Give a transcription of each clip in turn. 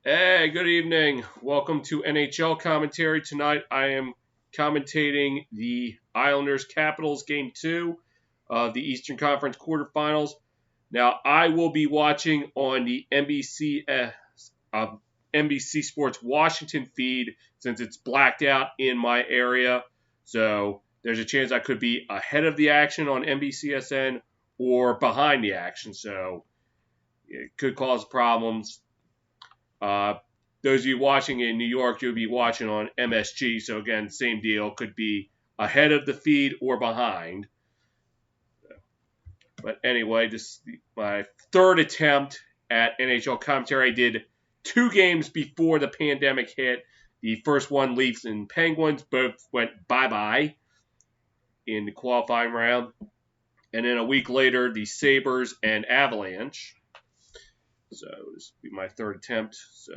Hey, good evening. Welcome to NHL commentary. Tonight I am commentating the Islanders Capitals game 2 of the Eastern Conference quarterfinals. Now, I will be watching on the NBC Sports Washington feed since it's blacked out in my area. So, there's a chance I could be ahead of the action on NBCSN or behind the action. So, it could cause problems. Uh, those of you watching in New York, you'll be watching on MSG. So again, same deal. Could be ahead of the feed or behind. But anyway, this is my third attempt at NHL commentary. I did two games before the pandemic hit. The first one, Leafs and Penguins, both went bye-bye in the qualifying round. And then a week later, the Sabres and Avalanche. So this will be my third attempt. So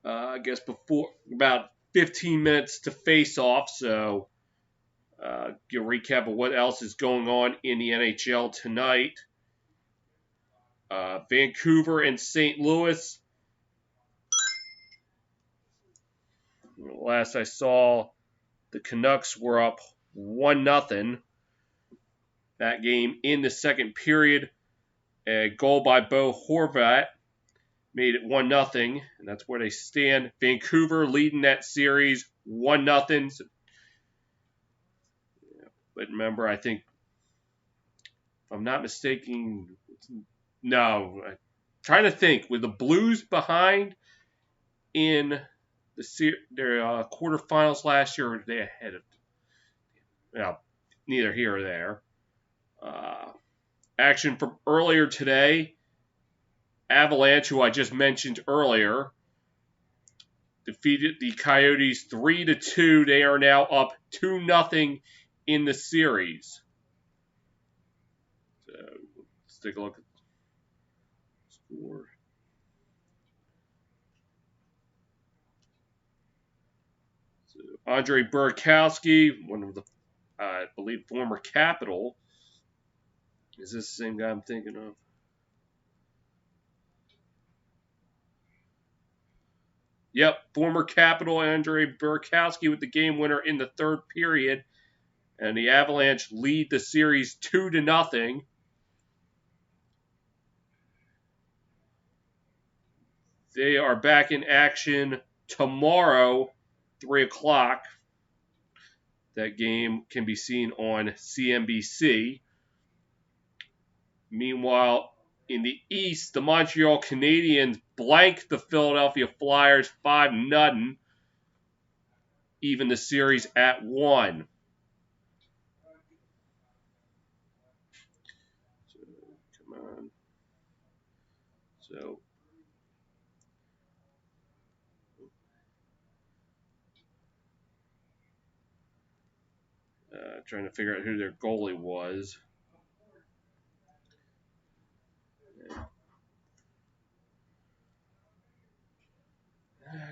I guess before about 15 minutes to face off. So, give a recap of what else is going on in the NHL tonight. Vancouver and St. Louis. Last I saw, the Canucks were up 1-0. That game in the second period. A goal by Bo Horvat made it 1-0, and that's where they stand. Vancouver leading that series 1-0. But remember, I think, if I'm not mistaken, no, I'm trying to think. With the Blues behind in their quarterfinals last year, or were they ahead of? Well, neither here or there. Uh, Action from earlier today. Avalanche, who I just mentioned earlier, defeated the Coyotes 3-2. They are now up 2-0 in the series. So let's take a look at the score. So Andre Burakovsky, one of the, I believe, former Capital. Is this the same guy I'm thinking of? Yep, former Capital Andre Burakovsky with the game winner in the third period, and the Avalanche lead the series 2-0. They are back in action tomorrow, 3 o'clock. That game can be seen on CNBC. Meanwhile, in the East, the Montreal Canadiens blanked the Philadelphia Flyers 5-0, even the series at 1. So, come on. So, trying to figure out who their goalie was.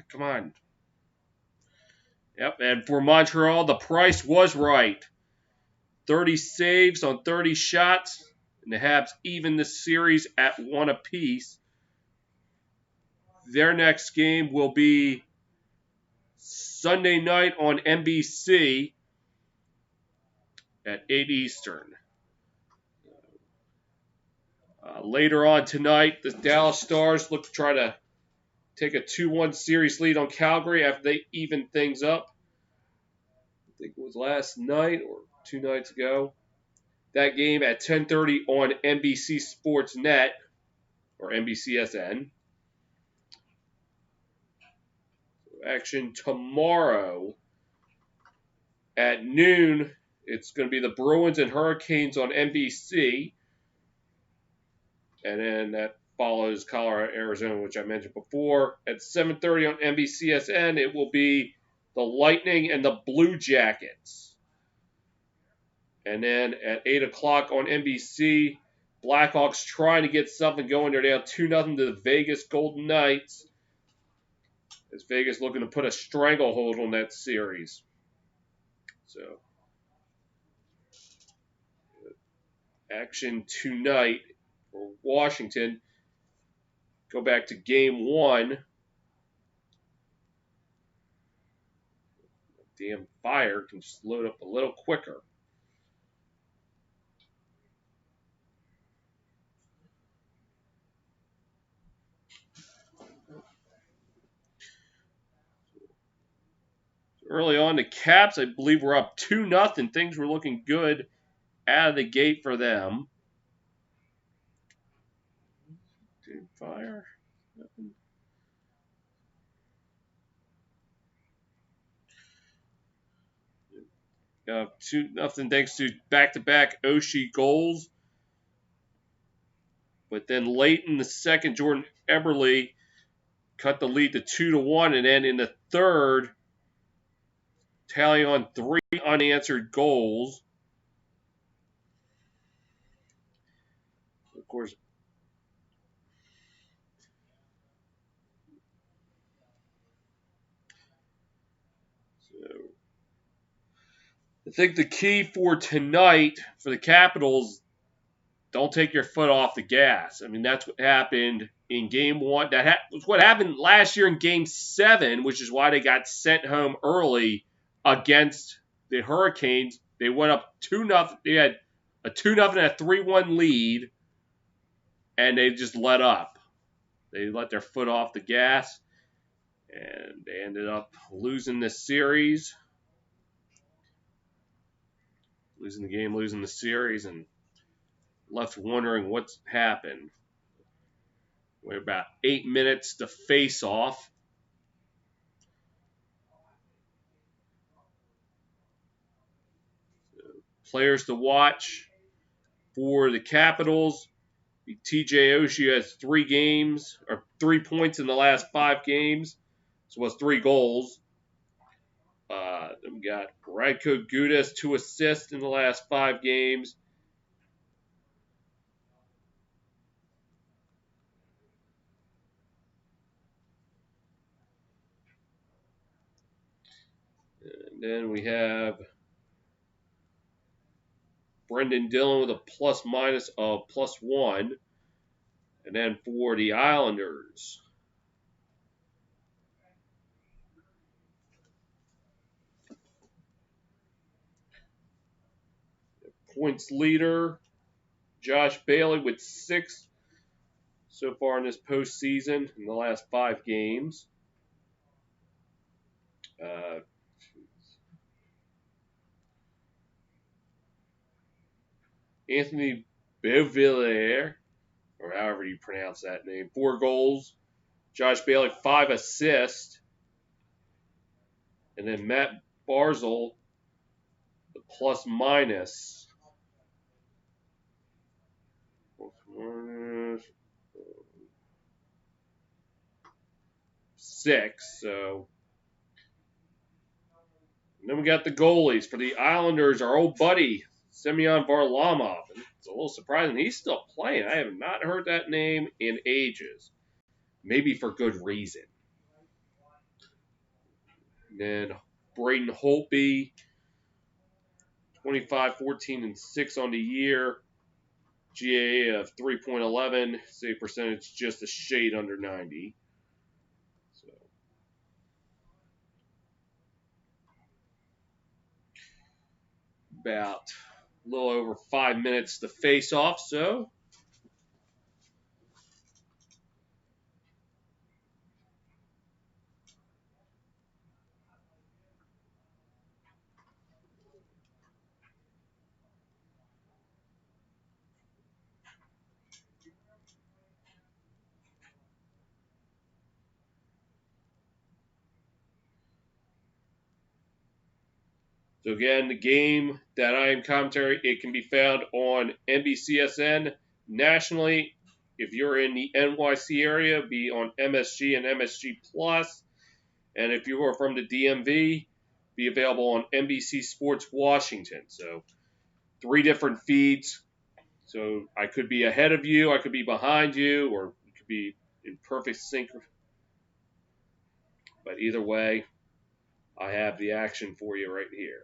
Come on. Yep, and for Montreal, the price was right. 30 saves on 30 shots, and the Habs even the series at 1 apiece. Their next game will be Sunday night on NBC at 8 Eastern. Later on tonight, the Dallas Stars look to try to take a 2-1 series lead on Calgary after they even things up. I think it was last night or 2 nights ago. That game at 10:30 on NBC Sports Net or NBCSN. Action tomorrow at noon. It's going to be the Bruins and Hurricanes on NBC. And then that follows Colorado, Arizona, which I mentioned before. At 7:30 on NBCSN, it will be the Lightning and the Blue Jackets. And then at 8 o'clock on NBC, Blackhawks trying to get something going. They're down 2-0 to the Vegas Golden Knights. As Vegas looking to put a stranglehold on that series. So, action tonight for Washington. go back to game one. Damn fire can just load up a little quicker. Early on, the Caps, I believe, were up 2-0. Things were looking good out of the gate for them. Dude, fire. Nothing. Up 2-0 thanks to back-to-back Oshie goals. But then late in the second, Jordan Eberle cut the lead to 2-1. And then in the third, tallying on 3 unanswered goals. Of course, so I think the key for tonight for the Capitals, don't take your foot off the gas. I mean, that's what happened in game one. That was what happened last year in game 7, which is why they got sent home early against the Hurricanes. They went up 2-0. They had a 2-0 and a 3-1 lead, and they just let up. They let their foot off the gas, and they ended up losing this series. Losing the game, losing the series, and left wondering what's happened. We're about 8 minutes to face off. Players to watch for the Capitals. TJ Oshie has 3 points in the last 5 games. So it's 3 goals. Then we got Radko Gudas, 2 assists in the last 5 games. And then we have Brendan Dillon with a plus-minus of +1. And then for the Islanders, points leader, Josh Bailey with 6 so far in this postseason in the last 5 games. Anthony Beauvillier, or however you pronounce that name, 4 goals. Josh Bailey, 5 assists. And then Matt Barzal, the plus-minus. Six. So, and then we got the goalies for the Islanders. Our old buddy Semyon Varlamov. It's a little surprising he's still playing. I have not heard that name in ages. Maybe for good reason. And then Braden Holtby, 25, 14, and 6 on the year. GAA of 3.11. Save percentage just a shade under 90. So about a little over 5 minutes to face off. So again, the game that I am commentary, it can be found on NBCSN nationally. If you're in the NYC area, be on MSG and MSG Plus. And if you are from the DMV, be available on NBC Sports Washington. So 3 different feeds. So I could be ahead of you, I could be behind you, or you could be in perfect sync. But either way, I have the action for you right here.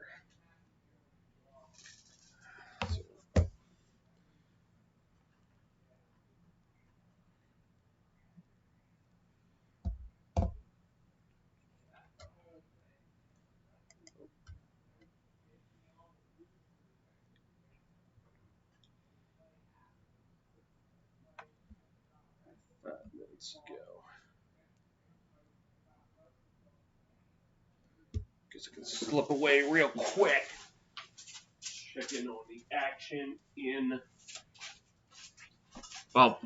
Let's go. Guess I can slip away real quick. Check in on the action in, well,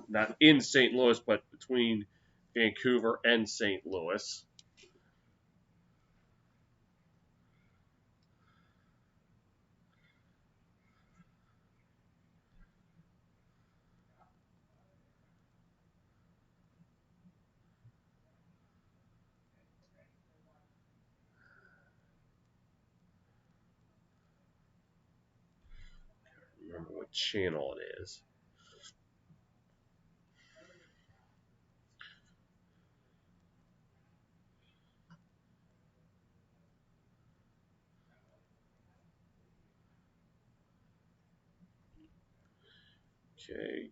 not in St. Louis, but between Vancouver and St. Louis. Remember what channel it is. Okay.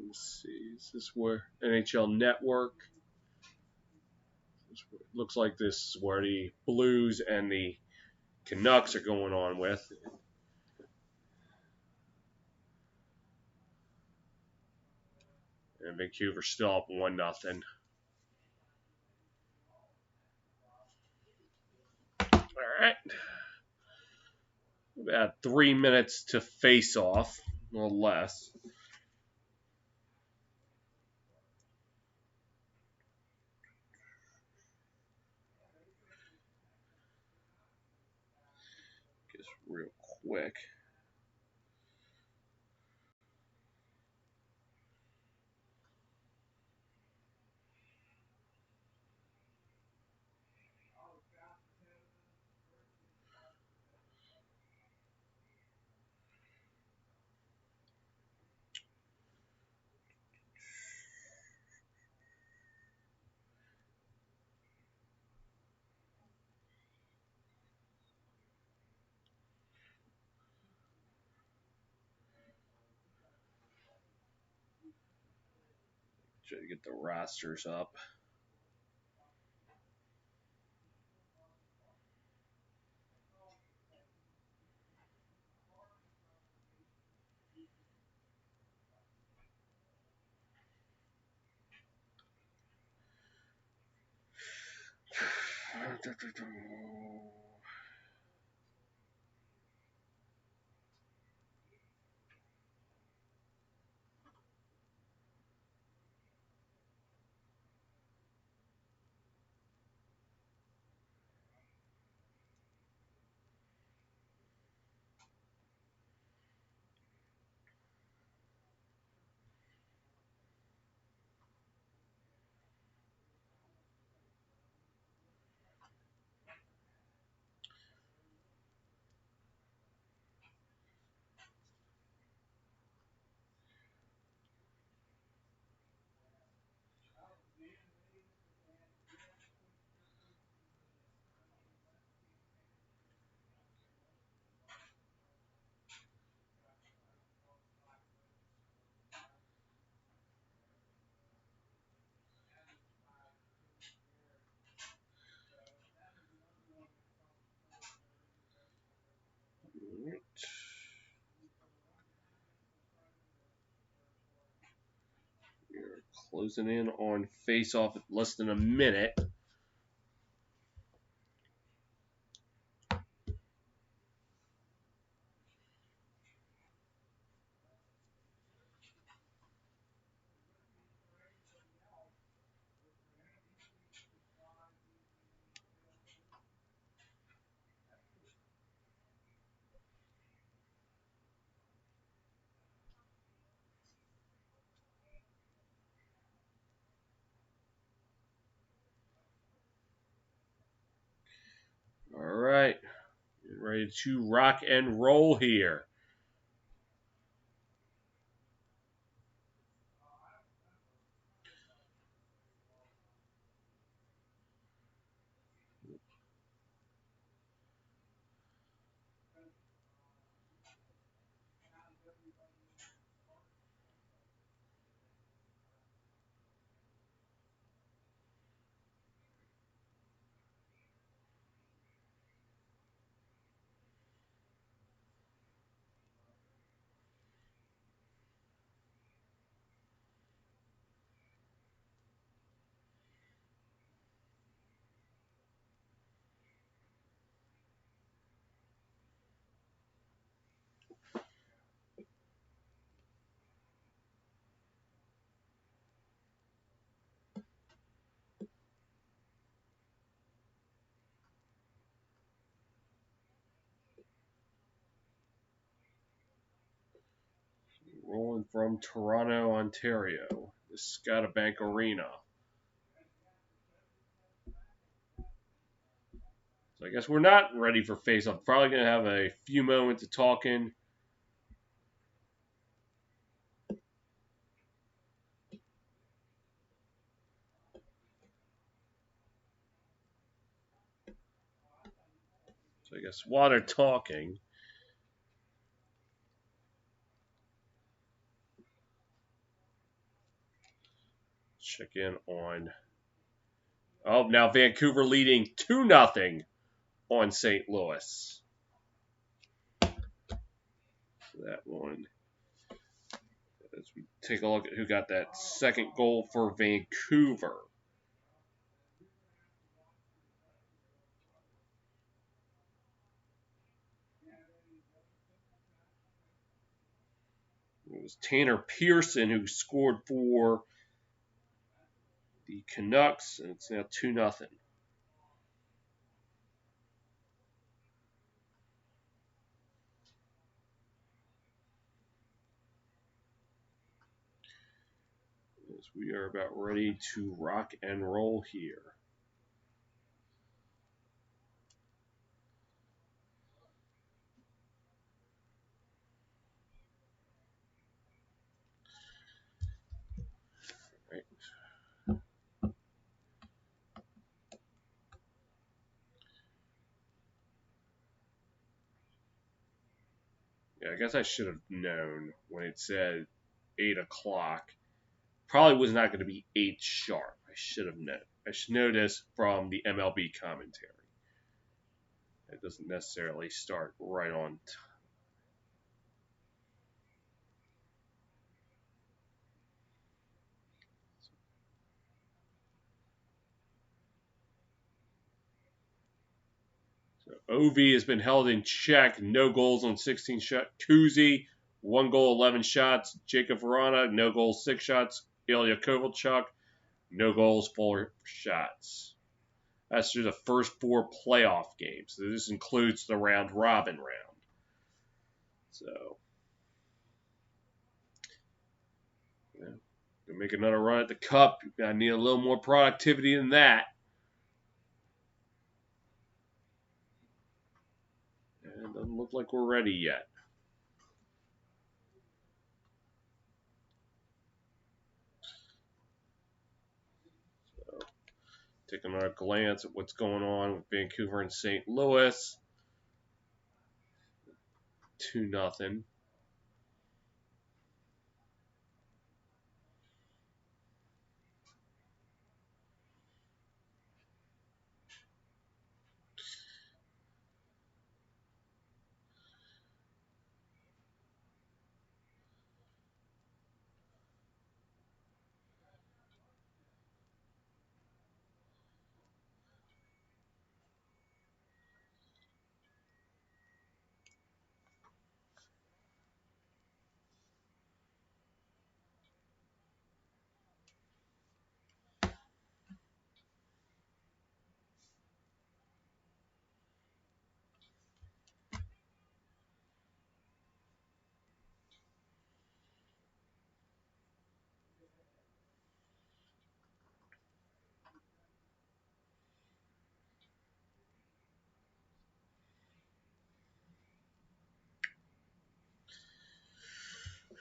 Let's see. Is this where NHL Network? Looks like this is where the Blues and the Canucks are going on with. And Vancouver still up 1-0. All right. About 3 minutes to face off, a little less. Just real quick. Try to get the rosters up. We're closing in on face off at less than a minute. All right. Get ready to rock and roll here. Rolling from Toronto, Ontario, the Scotiabank Arena. So I guess we're not ready for face-off. Probably going to have a few moments of talking. So I guess while they're talking, check in on. Oh, now Vancouver leading 2-0 on St. Louis. That one. As we take a look at who got that second goal for Vancouver. It was Tanner Pearson who scored for the Canucks, and it's now 2-0. As we are about ready to rock and roll here. Right. Yeah, I guess I should have known when it said 8 o'clock. Probably was not going to be 8 sharp. I should have known. I should know this from the MLB commentary. It doesn't necessarily start right on time. So OV has been held in check. No goals on 16 shots. Kuzi, 1 goal, 11 shots. Jacob Verana, no goals, 6 shots. Ilya Kovalchuk, no goals, 4 shots. That's through the first 4 playoff games. So this includes the round robin round. So, yeah, gonna make another run at the cup. I need a little more productivity than that. And it doesn't look like we're ready yet. So, taking another glance at what's going on with Vancouver and St. Louis. 2-0.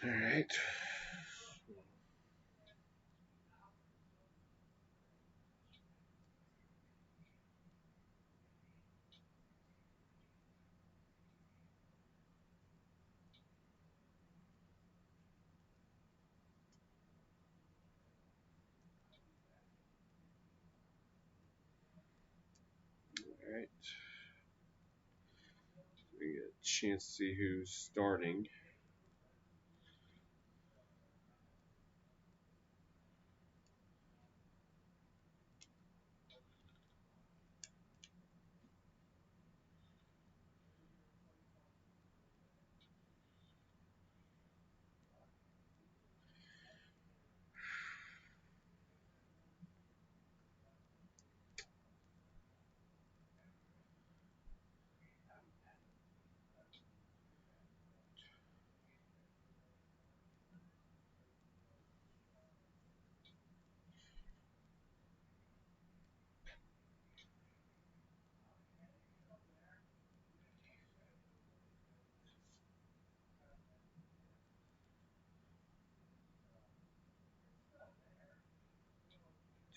All right. All right. We get a chance to see who's starting.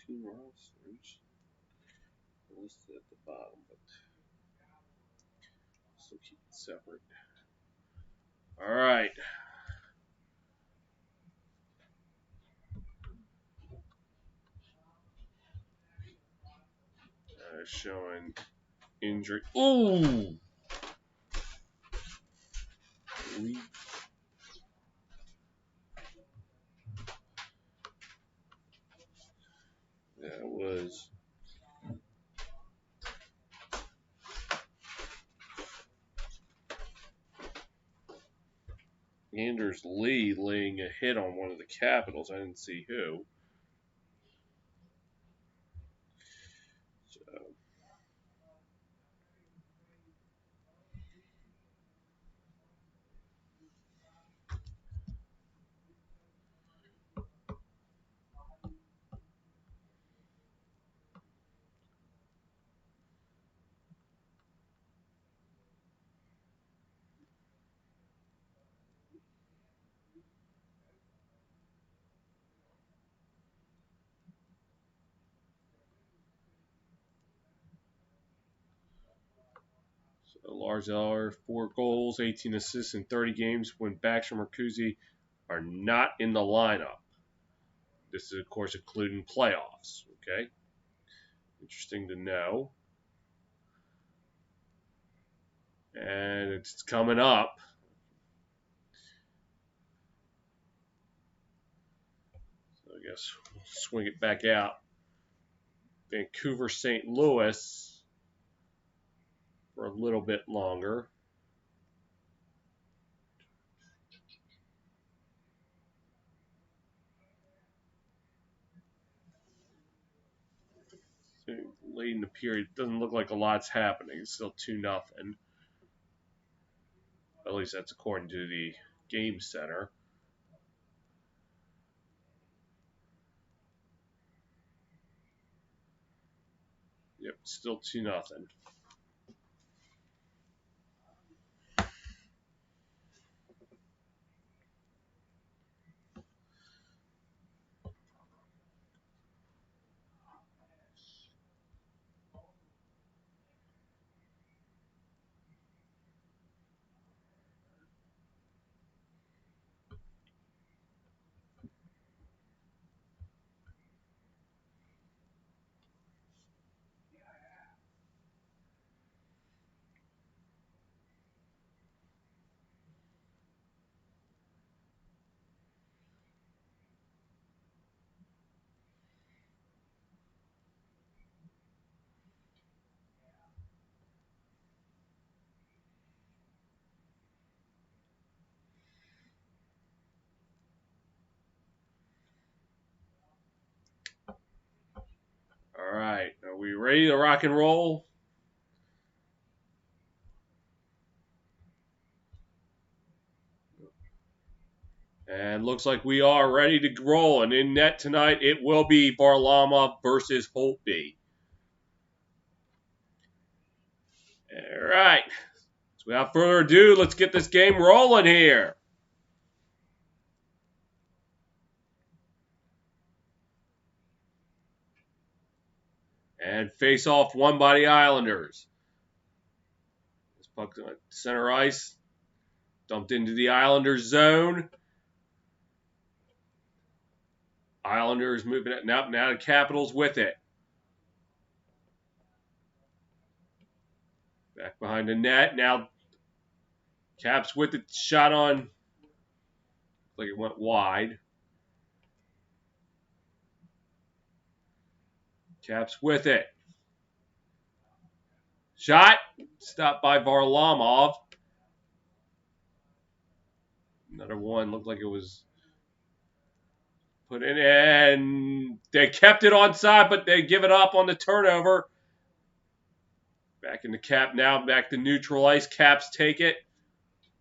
Team rosters listed at the bottom, but still keep it separate. All right. Showing injury. Ooh! That was Anders Lee laying a hit on one of the Capitals. I didn't see who. So, Lars Eller, 4 goals, 18 assists in 30 games when Backstrom or Kuzi are not in the lineup. This is, of course, including playoffs. Okay? Interesting to know. And it's coming up. So I guess we'll swing it back out. Vancouver, St. Louis for a little bit longer. So late in the period, doesn't look like a lot's happening. It's still 2-0. At least that's according to the game center. Yep, still 2-0. All right, are we ready to rock and roll? And looks like we are ready to roll. And in net tonight, it will be Varlamov versus Holtby. All right. So without further ado, let's get this game rolling here. And face off won by the Islanders. This puck on center ice. Dumped into the Islanders zone. Islanders moving it. Now the Capitals with it. Back behind the net. Now Caps with it. Shot on. Like it went wide. Caps with it. Shot. Stopped by Varlamov. Another one looked like it was put in, and they kept it onside, but they give it up on the turnover. Back in the Cap now, back to neutral ice. Caps take it.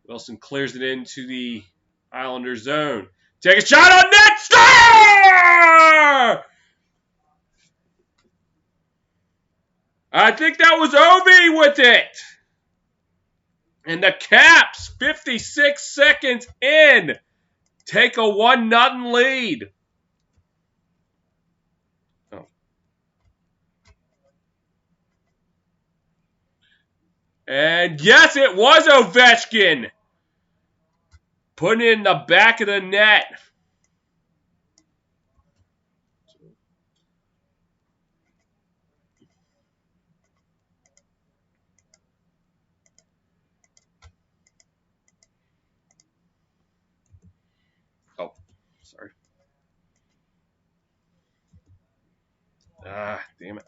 Wilson clears it into the Islander zone. Take a shot on net. Score! I think that was Ovi with it. And the Caps, 56 seconds in, take a 1-0 lead. Oh, And yes, it was Ovechkin. Putting it in the back of the net. Oh, sorry. Ah, damn it.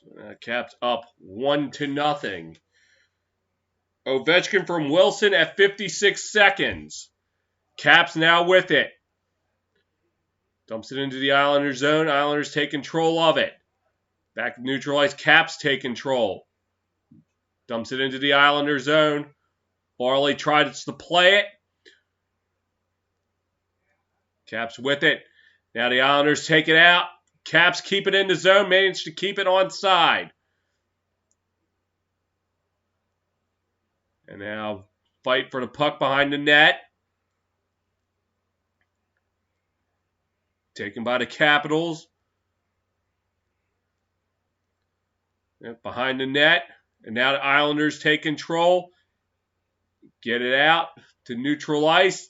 So Caps up 1-0. Ovechkin from Wilson at 56 seconds. Caps now with it. Dumps it into the Islanders zone. Islanders take control of it. Back to neutral ice. Caps take control. Dumps it into the Islanders zone. Barley tries to play it. Caps with it. Now the Islanders take it out. Caps keep it in the zone. Manage to keep it on side. And now fight for the puck behind the net. Taken by the Capitals. Behind the net. And now the Islanders take control. Get it out to neutral ice.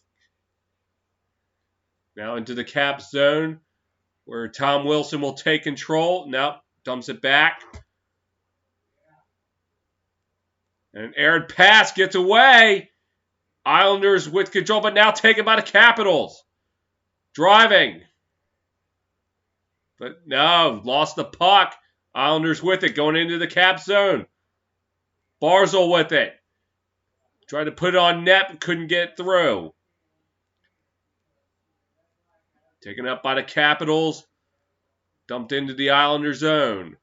Now into the cap zone where Tom Wilson will take control. Now dumps it back. And an errant pass gets away. Islanders with control, but now taken by the Capitals. Driving. But no, lost the puck. Islanders with it, going into the cap zone. Barzal with it. Tried to put it on net, but couldn't get through. Taken up by the Capitals. Dumped into the Islander zone.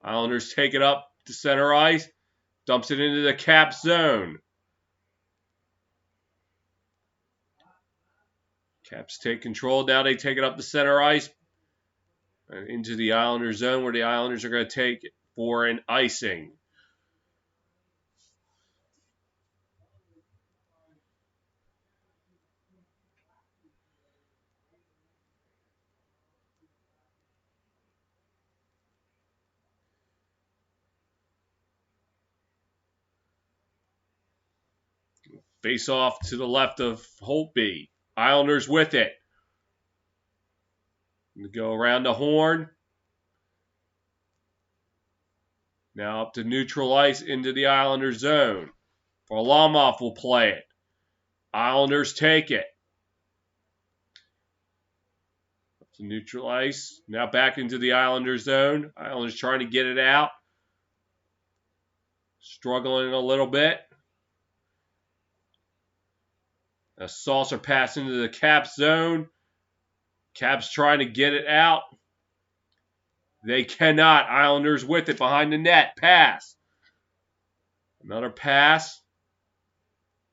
Islanders take it up to center ice. Dumps it into the cap zone. Caps take control. Now they take it up the center ice. And into the Islander zone where the Islanders are going to take it for an icing. Face off to the left of Holtby. Islanders with it. Go around the horn. Now up to neutral ice into the Islanders zone. Varlamov will play it. Islanders take it. Up to neutral ice. Now back into the Islanders zone. Islanders trying to get it out. Struggling a little bit. A saucer pass into the Caps zone. Caps trying to get it out. They cannot. Islanders with it behind the net. Pass. Another pass.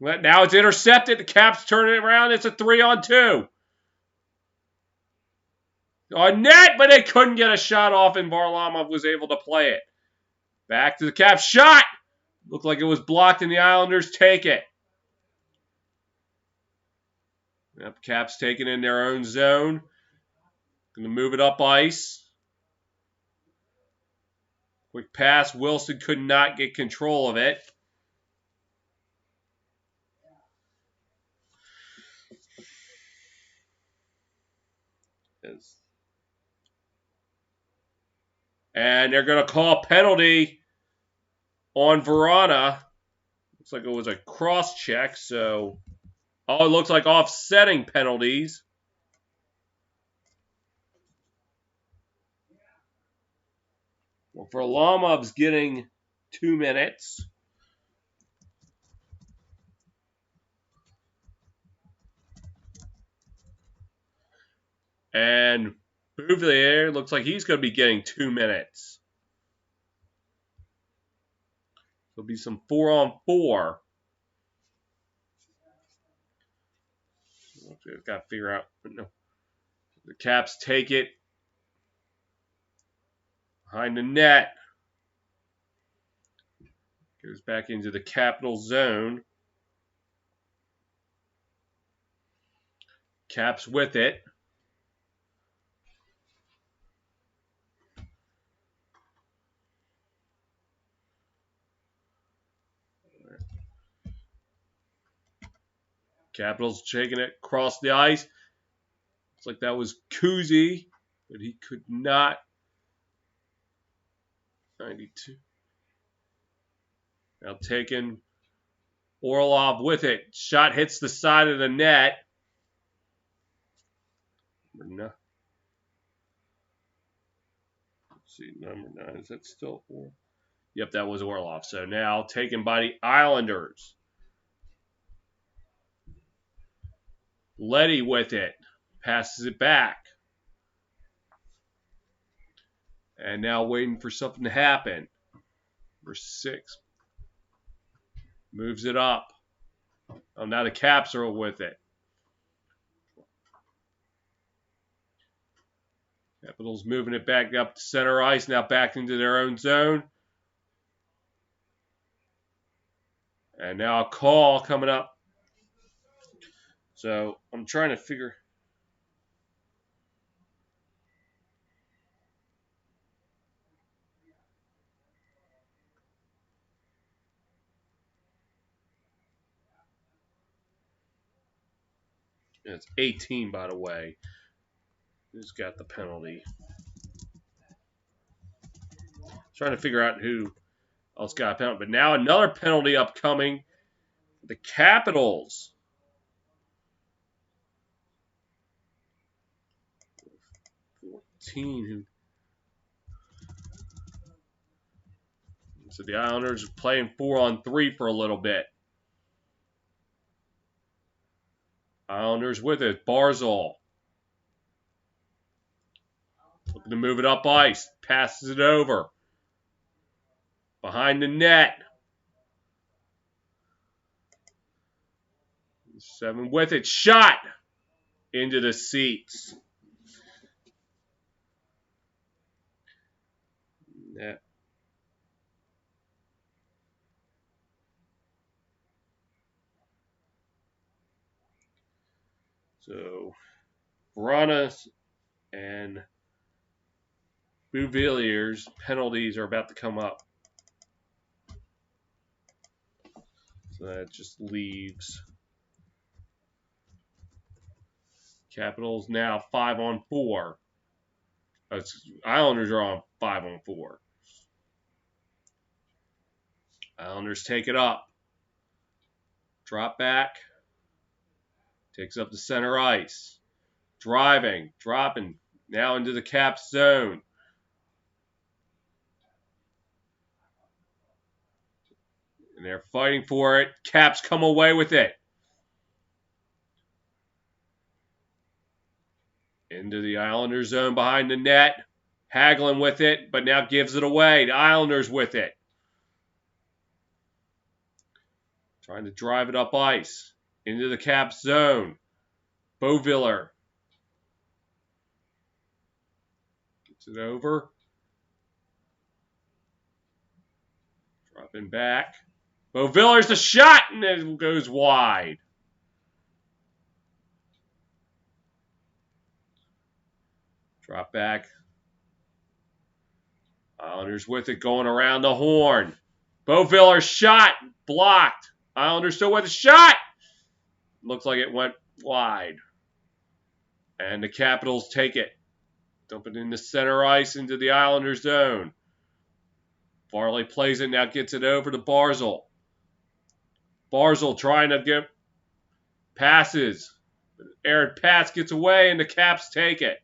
Now it's intercepted. The Caps turn it around. It's a 3-on-2. On net, but they couldn't get a shot off, and Varlamov was able to play it. Back to the Caps. Shot! Looked like it was blocked, and the Islanders take it. Yep, Caps taking in their own zone. Going to move it up ice. Quick pass. Wilson could not get control of it. And they're going to call a penalty on Verona. Looks like it was a cross check, so... Oh, it looks like offsetting penalties. Well, Varlamov's getting 2 minutes. And Bouvier looks like he's going to be getting 2 minutes. There'll be some 4-on-4. Got to figure out. No. The Caps take it behind the net. Goes back into the Capital zone. Caps with it. Capitals shaking it across the ice. Looks like that was Kuzi, but he could not. 92. Now taking Orlov with it. Shot hits the side of the net. No. Let's see, number 9. Is that still Orlov? Yep, that was Orlov. So now taken by the Islanders. Letty with it. Passes it back. And now waiting for something to happen. Number 6. Moves it up. Oh, now the Caps are with it. Capitals moving it back up to center ice. Now back into their own zone. And now a call coming up. So I'm trying to figure. It's 18, by the way. Who's got the penalty? Trying to figure out who else got a penalty. But now another penalty upcoming. The Capitals. 14. So the Islanders are playing 4-on-3 for a little bit. Islanders with it. Barzal. Looking to move it up ice. Passes it over. Behind the net. 7 with it. Shot into the seats. Net. So, Vranas and Bouvilliers penalties are about to come up. So that just leaves Capitals now 5-on-4. Islanders are on 5-on-4. Islanders take it up. Drop back. Takes up the center ice. Driving. Dropping. Now into the Caps zone. And they're fighting for it. Caps come away with it. Into the Islanders zone behind the net. Hagelin with it, but now gives it away. The Islanders with it. Trying to drive it up ice. Into the Caps zone. Beauviller. Gets it over. Dropping back. Beauviller's the shot, and it goes wide. Drop back. Islanders with it, going around the horn. Beauviller's shot, blocked. Islanders still with a shot. Looks like it went wide. And the Capitals take it. Dump it into center ice into the Islanders zone. Farley plays it, now gets it over to Barzal. Barzal trying to get passes. Aaron Patz gets away and the Caps take it.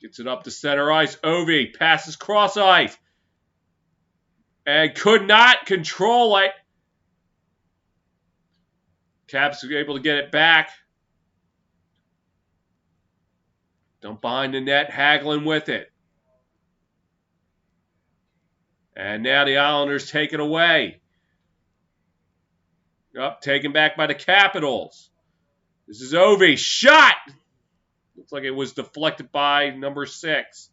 Gets it up to center ice. Ovi passes cross ice. And could not control it. Caps were able to get it back. Dump behind the net. Hagelin with it. And now the Islanders take it away. Up, taken back by the Capitals. This is Ovi. Shot! Looks like it was deflected by number 6.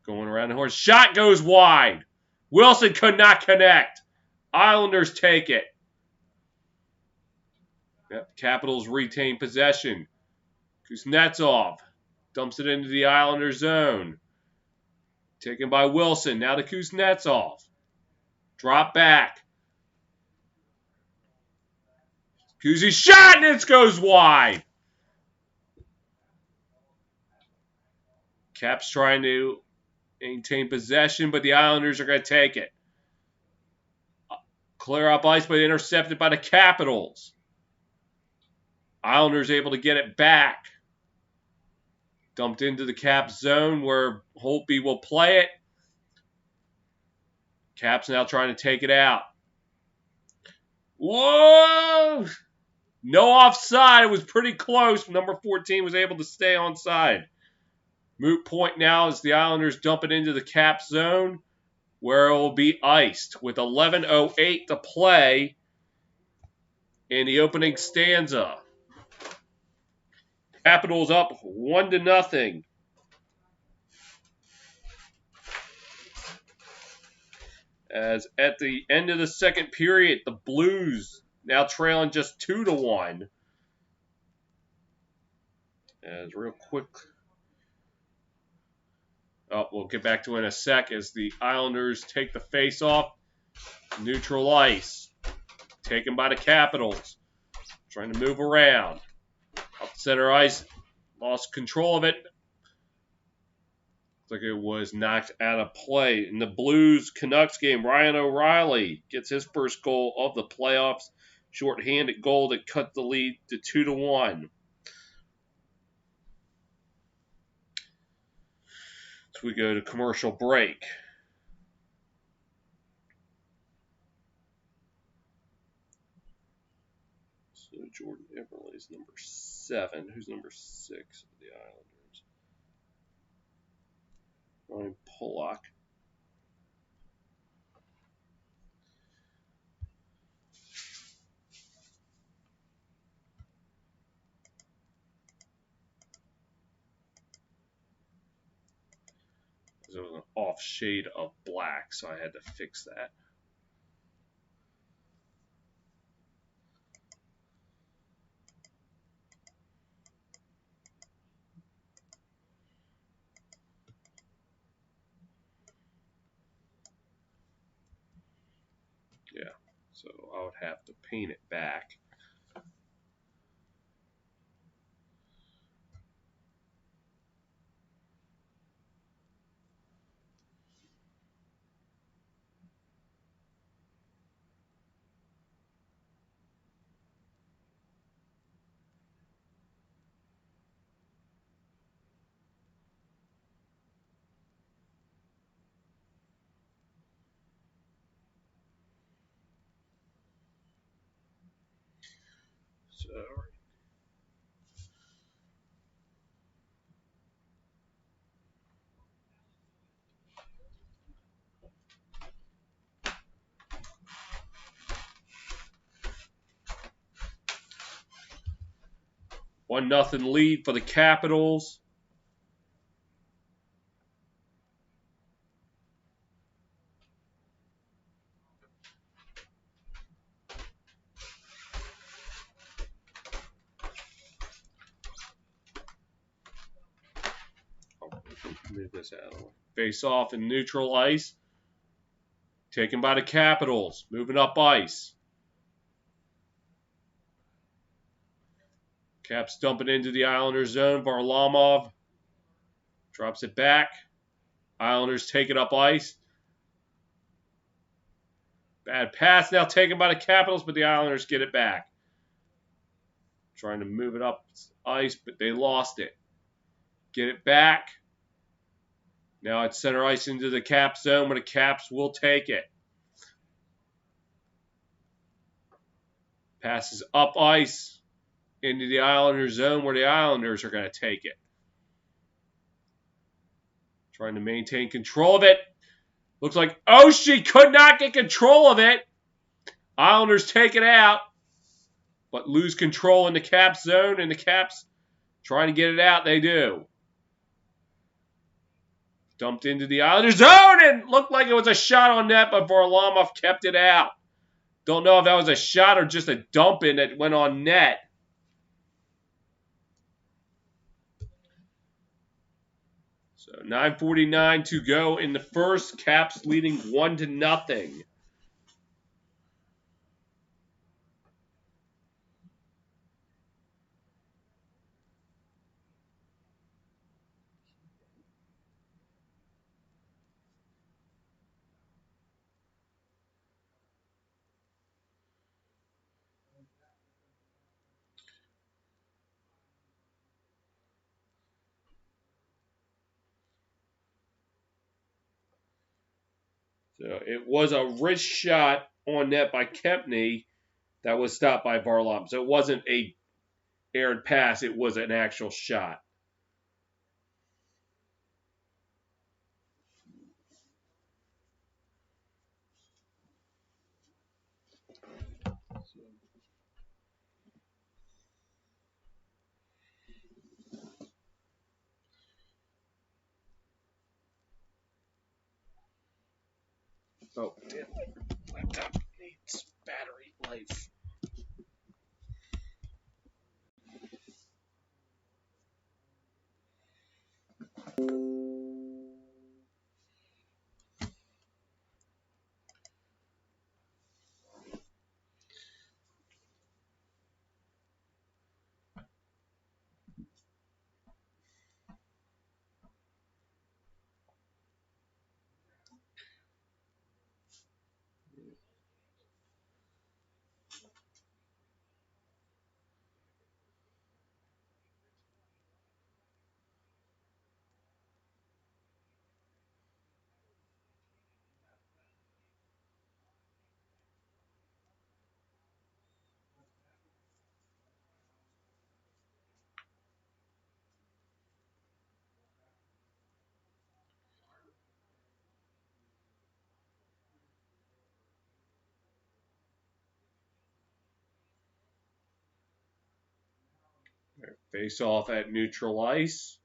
Going around the horn. Shot goes wide. Wilson could not connect. Islanders take it. Yep, Capitals retain possession. Kuznetsov dumps it into the Islander zone. Taken by Wilson. Now to Kuznetsov. Drop back. Kuzi's shot and it goes wide. Caps trying to maintain possession, but the Islanders are going to take it. Clear up ice, but intercepted by the Capitals. Islanders able to get it back. Dumped into the Caps zone where Holtby will play it. Caps now trying to take it out. Whoa! No offside. It was pretty close. Number 14 was able to stay onside. Moot point now as the Islanders dump it into the Caps zone where it will be iced with 11:08 to play in the opening stanza. Capitals up 1-0. As at the end of the second period, the Blues now trailing just 2-1. As real quick, we'll get back to it in a sec as the Islanders take the face-off. Neutral ice. Taken by the Capitals. Trying to move around. Up center ice. Lost control of it. Looks like it was knocked out of play. In the Blues-Canucks game, Ryan O'Reilly gets his first goal of the playoffs. Short-handed goal that cut the lead to 2-1. So we go to commercial break. So Jordan Eberle's number 7. Who's number 6 of the Islanders? Ryan Pollock. It was an off shade of black, so I had to fix that. Yeah, so I would have to paint it back. So, 1-0 lead for the Capitals. Move this out of the way. Face off in neutral ice. Taken by the Capitals. Moving up ice. Caps dumping into the Islanders zone. Varlamov drops it back. Islanders take it up ice. Bad pass now taken by the Capitals, but the Islanders get it back. Trying to move it up ice, but they lost it. Get it back. Now it's center ice into the Cap zone where the Caps will take it. Passes up ice into the Islanders zone where the Islanders are going to take it. Trying to maintain control of it. Looks like Oshie could not get control of it. Islanders take it out, but lose control in the Caps zone, and the Caps trying to get it out. They do. Dumped into the Islanders zone and looked like it was a shot on net, but Varlamov kept it out. Don't know if that was a shot or just a dump in that went on net. So 9:49 to go in the first. Caps leading 1-0. So it was a wrist shot on net by Kempney that was stopped by Varlam. So it wasn't a aired pass, it was an actual shot. Oh, damn. Laptop needs battery life. Face off at neutral ice.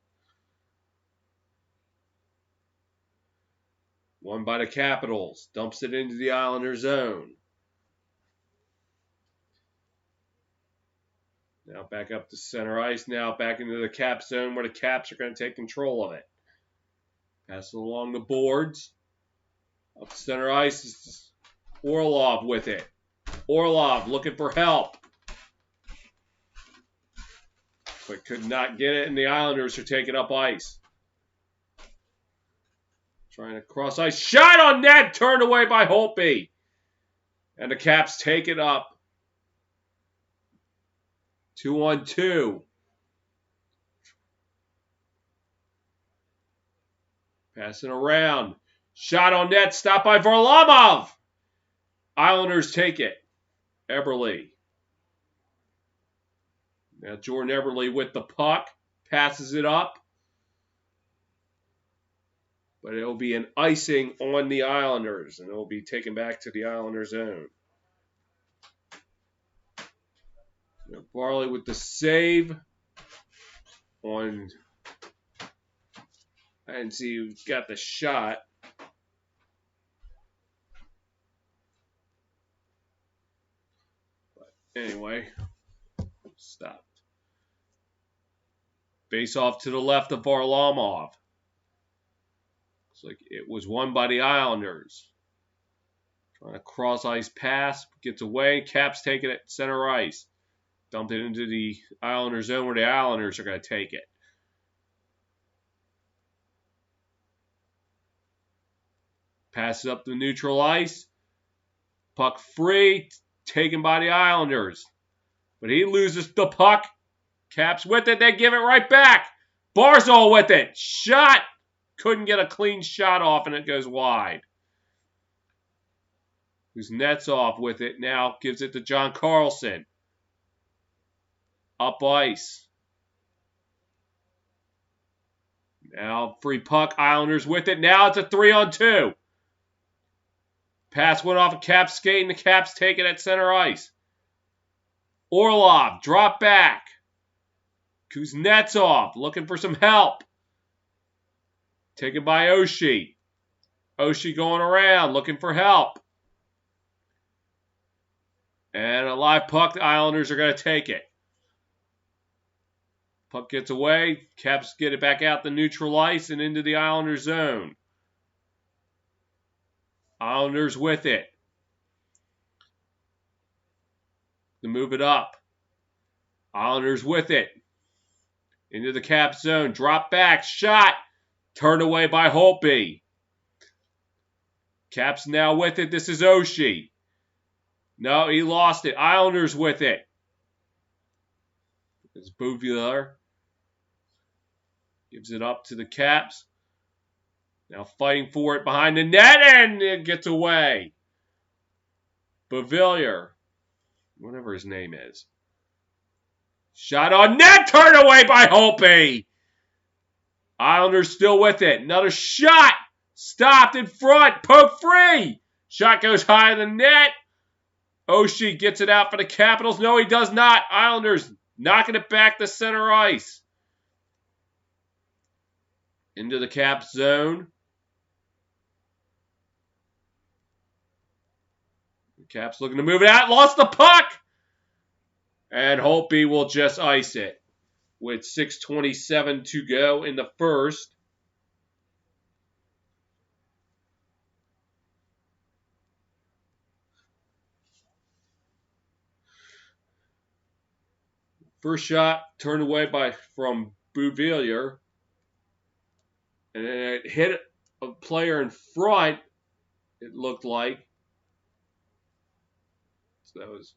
Won by the Capitals. Dumps it into the Islander zone. Now back up to center ice. Now back into the Cap zone where the Caps are going to take control of it. Pass it along the boards. Up to center ice is Orlov with it. Orlov looking for help. But could not get it, and the Islanders are taking up ice. Trying to cross ice. Shot on net! Turned away by Holtby. And the Caps take it up. 2-on-2. Passing around. Shot on net. Stopped by Varlamov. Islanders take it. Eberle. Now Jordan Eberle with the puck. Passes it up. But it'll be an icing on the Islanders. And it'll be taken back to the Islander zone. Now Barley with the save on... I didn't see who got the shot. But anyway, stopped. Face off to the left of Varlamov. Looks like it was won by the Islanders. Trying to cross ice pass. Gets away. Caps take it at center ice. Dumped it into the Islander zone where the Islanders are going to take it. Passes up the neutral ice. Puck free. Taken by the Islanders. But he loses the puck. Caps with it. They give it right back. Barzal with it. Shot. Couldn't get a clean shot off, and it goes wide. Kuznetsov with it now. Gives it to John Carlson. Up ice. Now free puck. Islanders with it. Now it's a 3-on-2. Pass went off a Caps skate, and the Caps take it at center ice. Orlov, drop back. Kuznetsov looking for some help. Taken by Oshie. Oshie going around, looking for help. And a live puck. The Islanders are going to take it. Puck gets away. Caps get it back out the neutral ice and into the Islanders zone. Islanders with it. To move it up. Islanders with it. Into the Caps zone. Drop back. Shot. Turned away by Holtby. Caps now with it. This is Oshie. No, he lost it. Islanders with it. It's Bouvier. Gives it up to the Caps. Now fighting for it behind the net, and it gets away. Bouvier. Whatever his name is. Shot on net. Turned away by Holtby. Islanders still with it. Another shot. Stopped in front. Poke free. Shot goes high in the net. Oshie gets it out for the Capitals. No, he does not. Islanders knocking it back to center ice. Into the Caps zone. The Caps looking to move it out. Lost the puck. And Holtby will just ice it with 6:27 to go in the first. First shot turned away from Bouvier. And then it hit a player in front, it looked like. So that was.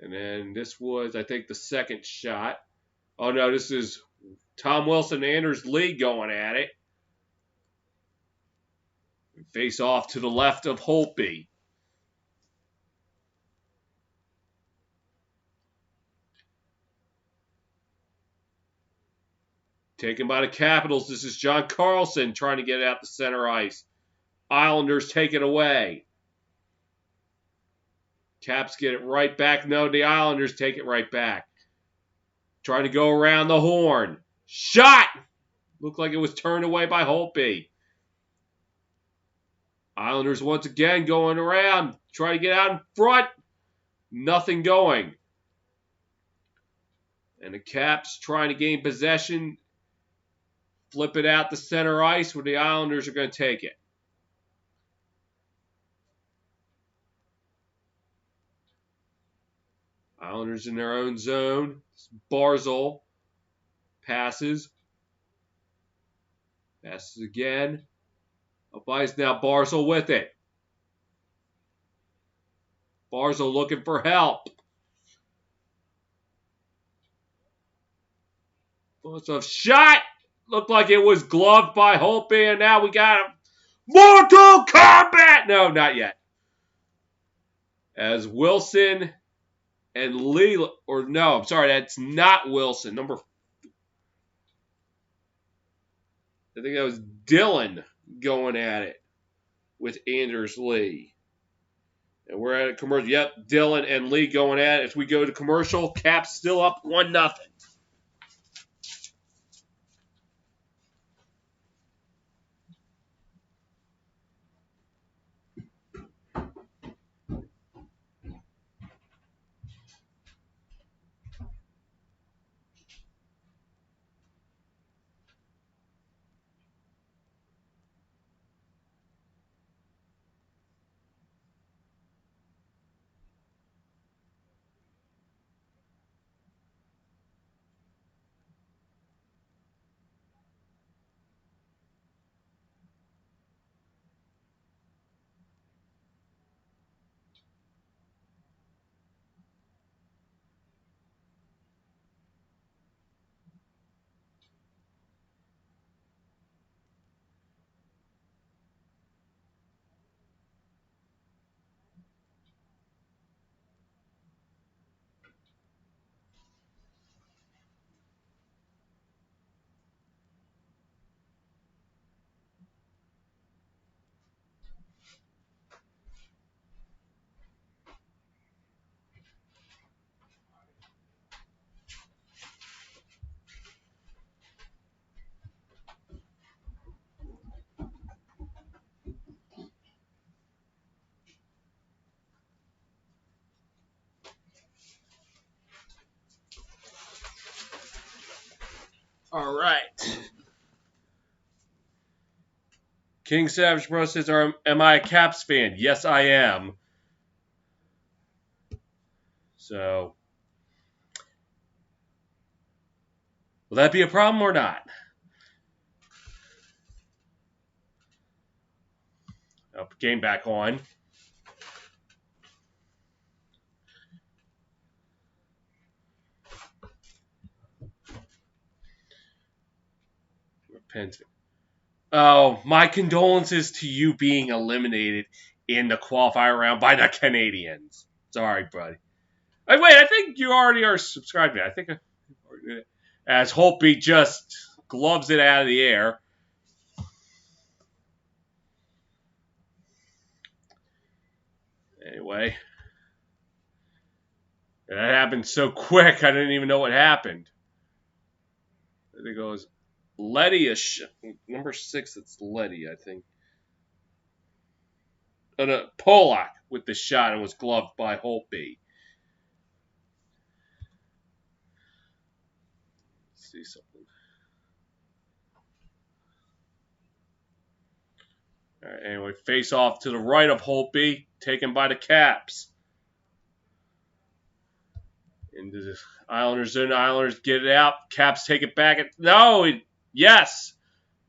And then this was, I think, the second shot. Oh, no, this is Tom Wilson and Anders Lee going at it. Face off to the left of Holtby. Taken by the Capitals. This is John Carlson trying to get out the center ice. Islanders take it away. Caps get it right back. No, the Islanders take it right back. Trying to go around the horn. Shot! Looked like it was turned away by Holtby. Islanders once again going around. Trying to get out in front. Nothing going. And the Caps trying to gain possession. Flip it out the center ice where the Islanders are going to take it. Islanders in their own zone. Barzal passes. Passes again. Up ice now. Barzal with it. Barzal looking for help. So shot. Looked like it was gloved by Holtby, and now we got him. Mortal Kombat! No, not yet. As Wilson and Lee, or no, I'm sorry, that's not Wilson. I think that was Dylan going at it with Anders Lee. And we're at a commercial. Yep, Dylan and Lee going at it. As we go to commercial, Caps still up 1-0. All right. King Savage Bro says, am I a Caps fan? Yes, I am. So, will that be a problem or not? Game back on. Pens. Oh, my condolences to you being eliminated in the qualifier round by the Canadians. Sorry, buddy. Wait, I think you already are subscribed to me. I think as Holtby just gloves it out of the air. Anyway, that happened so quick, I didn't even know what happened. I think it goes Letty, number 6, it's Letty, I think. Polak with the shot and was gloved by Holtby. Let's see something. All right, anyway, face off to the right of Holtby, taken by the Caps. Into the Islanders zone. Islanders get it out. Caps take it back. Yes.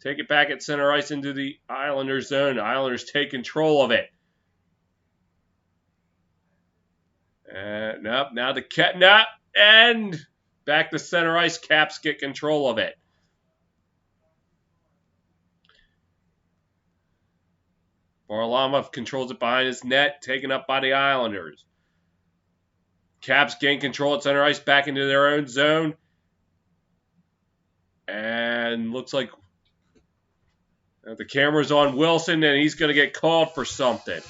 Take it back at center ice into the Islanders zone. Islanders take control of it. Nope. Now the and back to center ice. Caps get control of it. Varlamov controls it behind his net, taken up by the Islanders. Caps gain control at center ice, back into their own zone. And looks like the camera's on Wilson, and he's going to get called for something.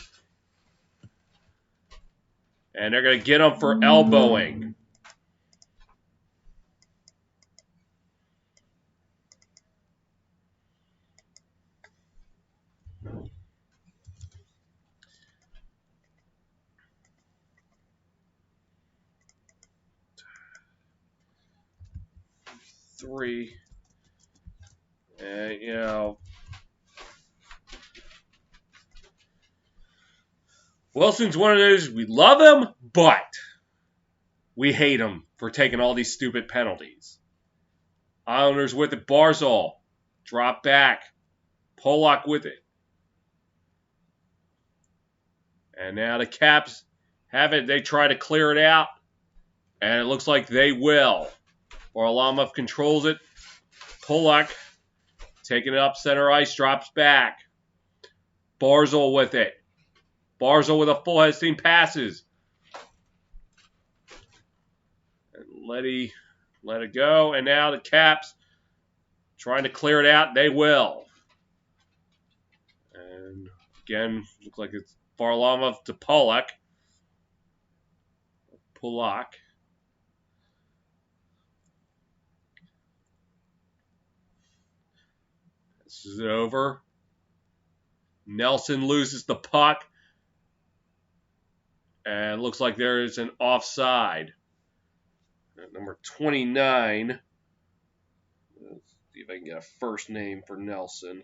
And they're going to get him for elbowing. Three. And, Wilson's one of those, we love him, but we hate him for taking all these stupid penalties. Islanders with it. Barzal. Drop back. Polak with it. And now the Caps have it. They try to clear it out. And it looks like they will. Varlamov controls it. Polak taking it up center ice. Drops back. Barzal with it. Barzal with a full head steam passes. And let it go. And now the Caps trying to clear it out. They will. And again, looks like it's Varlamov to Polak. This is over. Nelson loses the puck. And looks like there is an offside. Number 29. Let's see if I can get a first name for Nelson.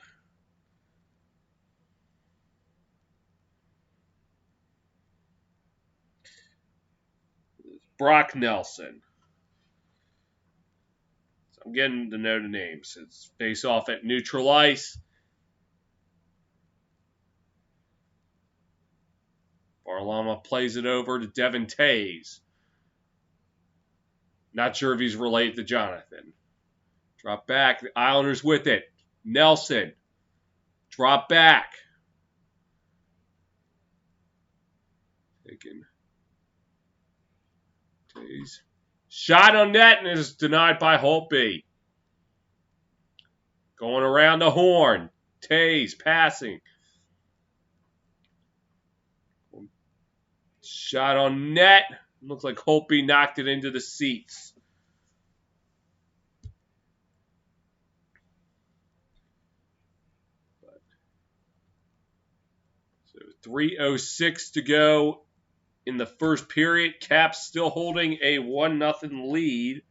Brock Nelson. So I'm getting to know the names. It's face off at neutral ice. Varlamov plays it over to Devin Tays. Not sure if he's related to Jonathan. Drop back. The Islanders with it. Nelson. Drop back. Taking Tays. Shot on net and is denied by Holtby. Going around the horn. Tays passing. Shot on net. Looks like Holtby knocked it into the seats. So 3:06 to go in the first period. Caps still holding a 1-0 lead.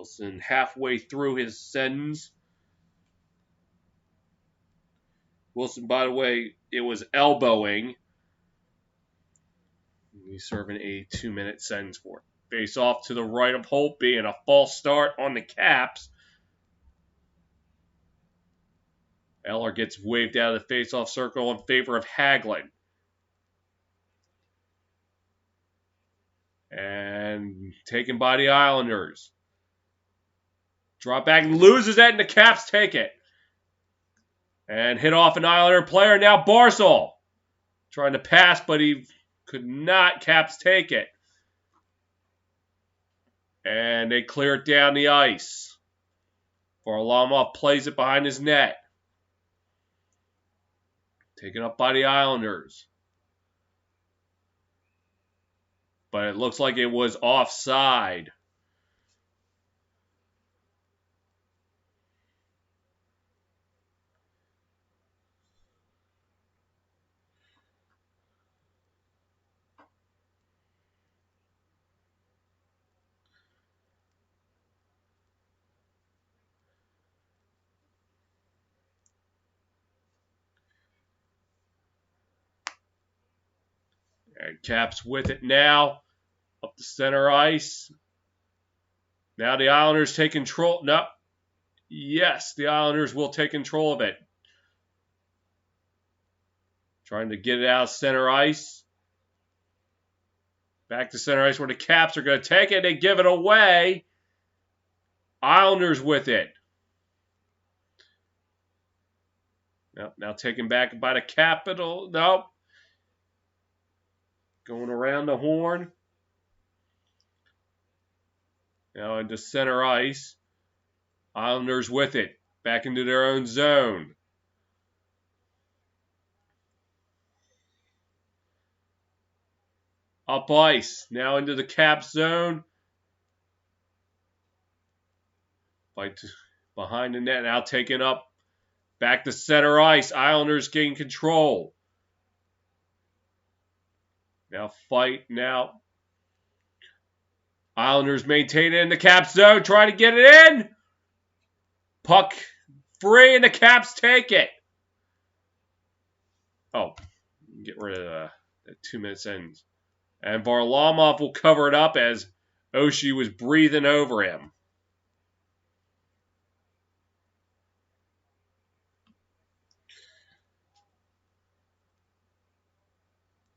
Wilson halfway through his sentence. Wilson, by the way, it was elbowing. He's serving a 2-minute sentence for it. Face off to the right of Holt, being a false start on the Caps. Eller gets waved out of the face-off circle in favor of Hagelin. And taken by the Islanders. Drop back and loses it, and the Caps take it. And hit off an Islander player. Now Barzal trying to pass, but he could not. Caps take it. And they clear it down the ice. Varlamov plays it behind his net. Taken up by the Islanders. But it looks like it was offside. And Caps with it now. Up the center ice. Now the Islanders take control. No. Yes, the Islanders will take control of it. Trying to get it out of center ice. Back to center ice where the Caps are going to take it. They give it away. Islanders with it. Now taken back by the Capital. Nope. Going around the horn. Now into center ice. Islanders with it. Back into their own zone. Up ice. Now into the Cap zone. Fight behind the net. Now taken up. Back to center ice. Islanders gain control. Now fight. Now Islanders maintain it in the Cap zone. Trying to get it in. Puck free and the Caps take it. Oh, get rid of that 2 minutes ends. And Varlamov will cover it up as Oshie was breathing over him.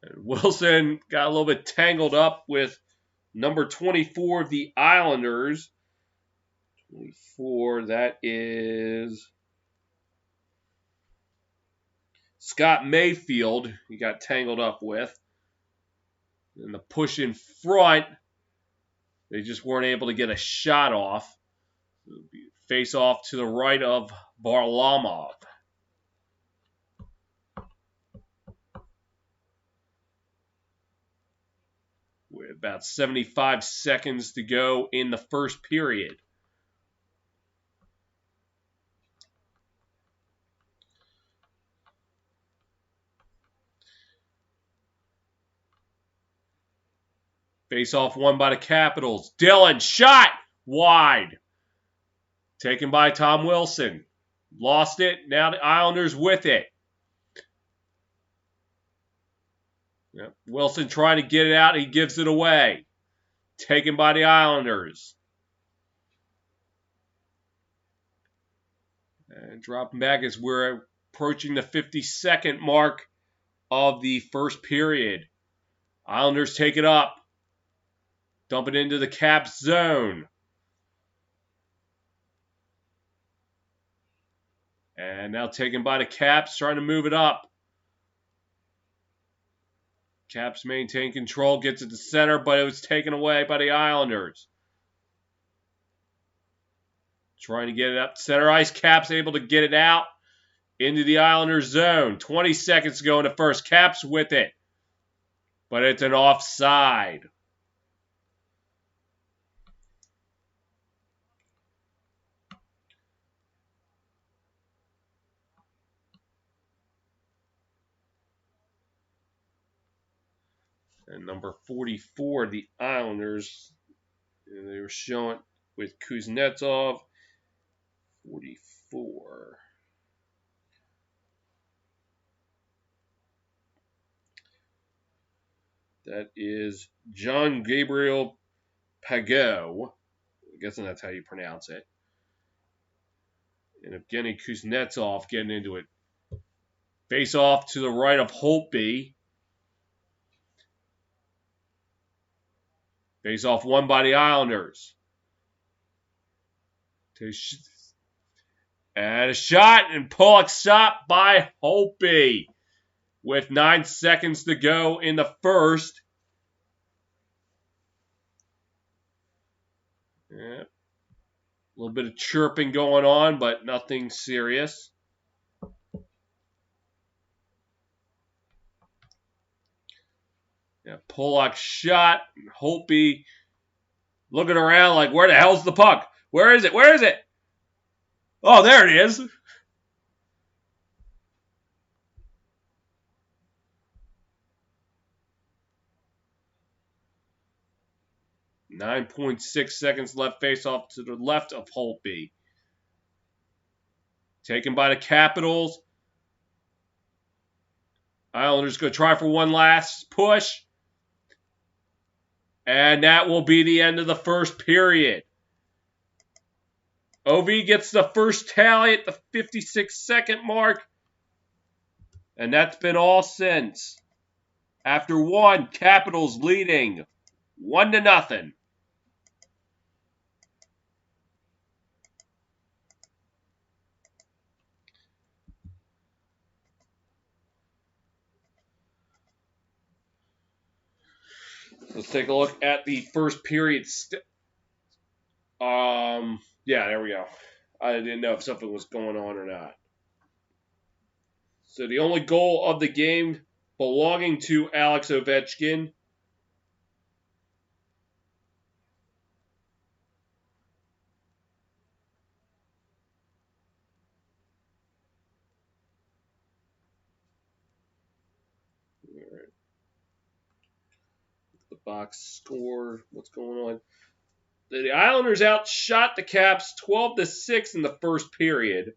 And Wilson got a little bit tangled up with number 24 of the Islanders. 24, that is Scott Mayfield. He got tangled up with. And the push in front, they just weren't able to get a shot off. Face off to the right of Varlamov. With about 75 seconds to go in the first period. Face-off won by the Capitals. Dillon, shot! Wide. Taken by Tom Wilson. Lost it. Now the Islanders with it. Yep. Wilson trying to get it out. He gives it away. Taken by the Islanders. And dropping back as we're approaching the 52nd mark of the first period. Islanders take it up. Dump it into the Caps zone. And now taken by the Caps, trying to move it up. Caps maintain control, gets it to center, but it was taken away by the Islanders. Trying to get it up to center ice. Caps able to get it out into the Islanders zone. 20 seconds to go in the first. Caps with it. But it's an offside. And number 44, the Islanders, they were showing with Kuznetsov, 44. That is John Gabriel Pageau. I'm guessing that's how you pronounce it. And Evgeny Kuznetsov getting into it. Face off to the right of Holtby. Face off won by the Islanders. And a shot, and Pollock shot by Holtby with 9 seconds to go in the first. Yeah. A little bit of chirping going on, but nothing serious. Yeah, Pollock shot. Holtby looking around like, where the hell's the puck? Where is it? Where is it? Oh, there it is. .6 seconds left, face off to the left of Holtby. Taken by the Capitals. Islanders going to try for one last push. And that will be the end of the first period. OV gets the first tally at the 56-second mark. And that's been all since. After one, Capitals leading 1-0. Let's take a look at the first period. Yeah, there we go. I didn't know if something was going on or not. So the only goal of the game belonging to Alex Ovechkin. All right. The box score. What's going on? The Islanders outshot the Caps 12-6 in the first period.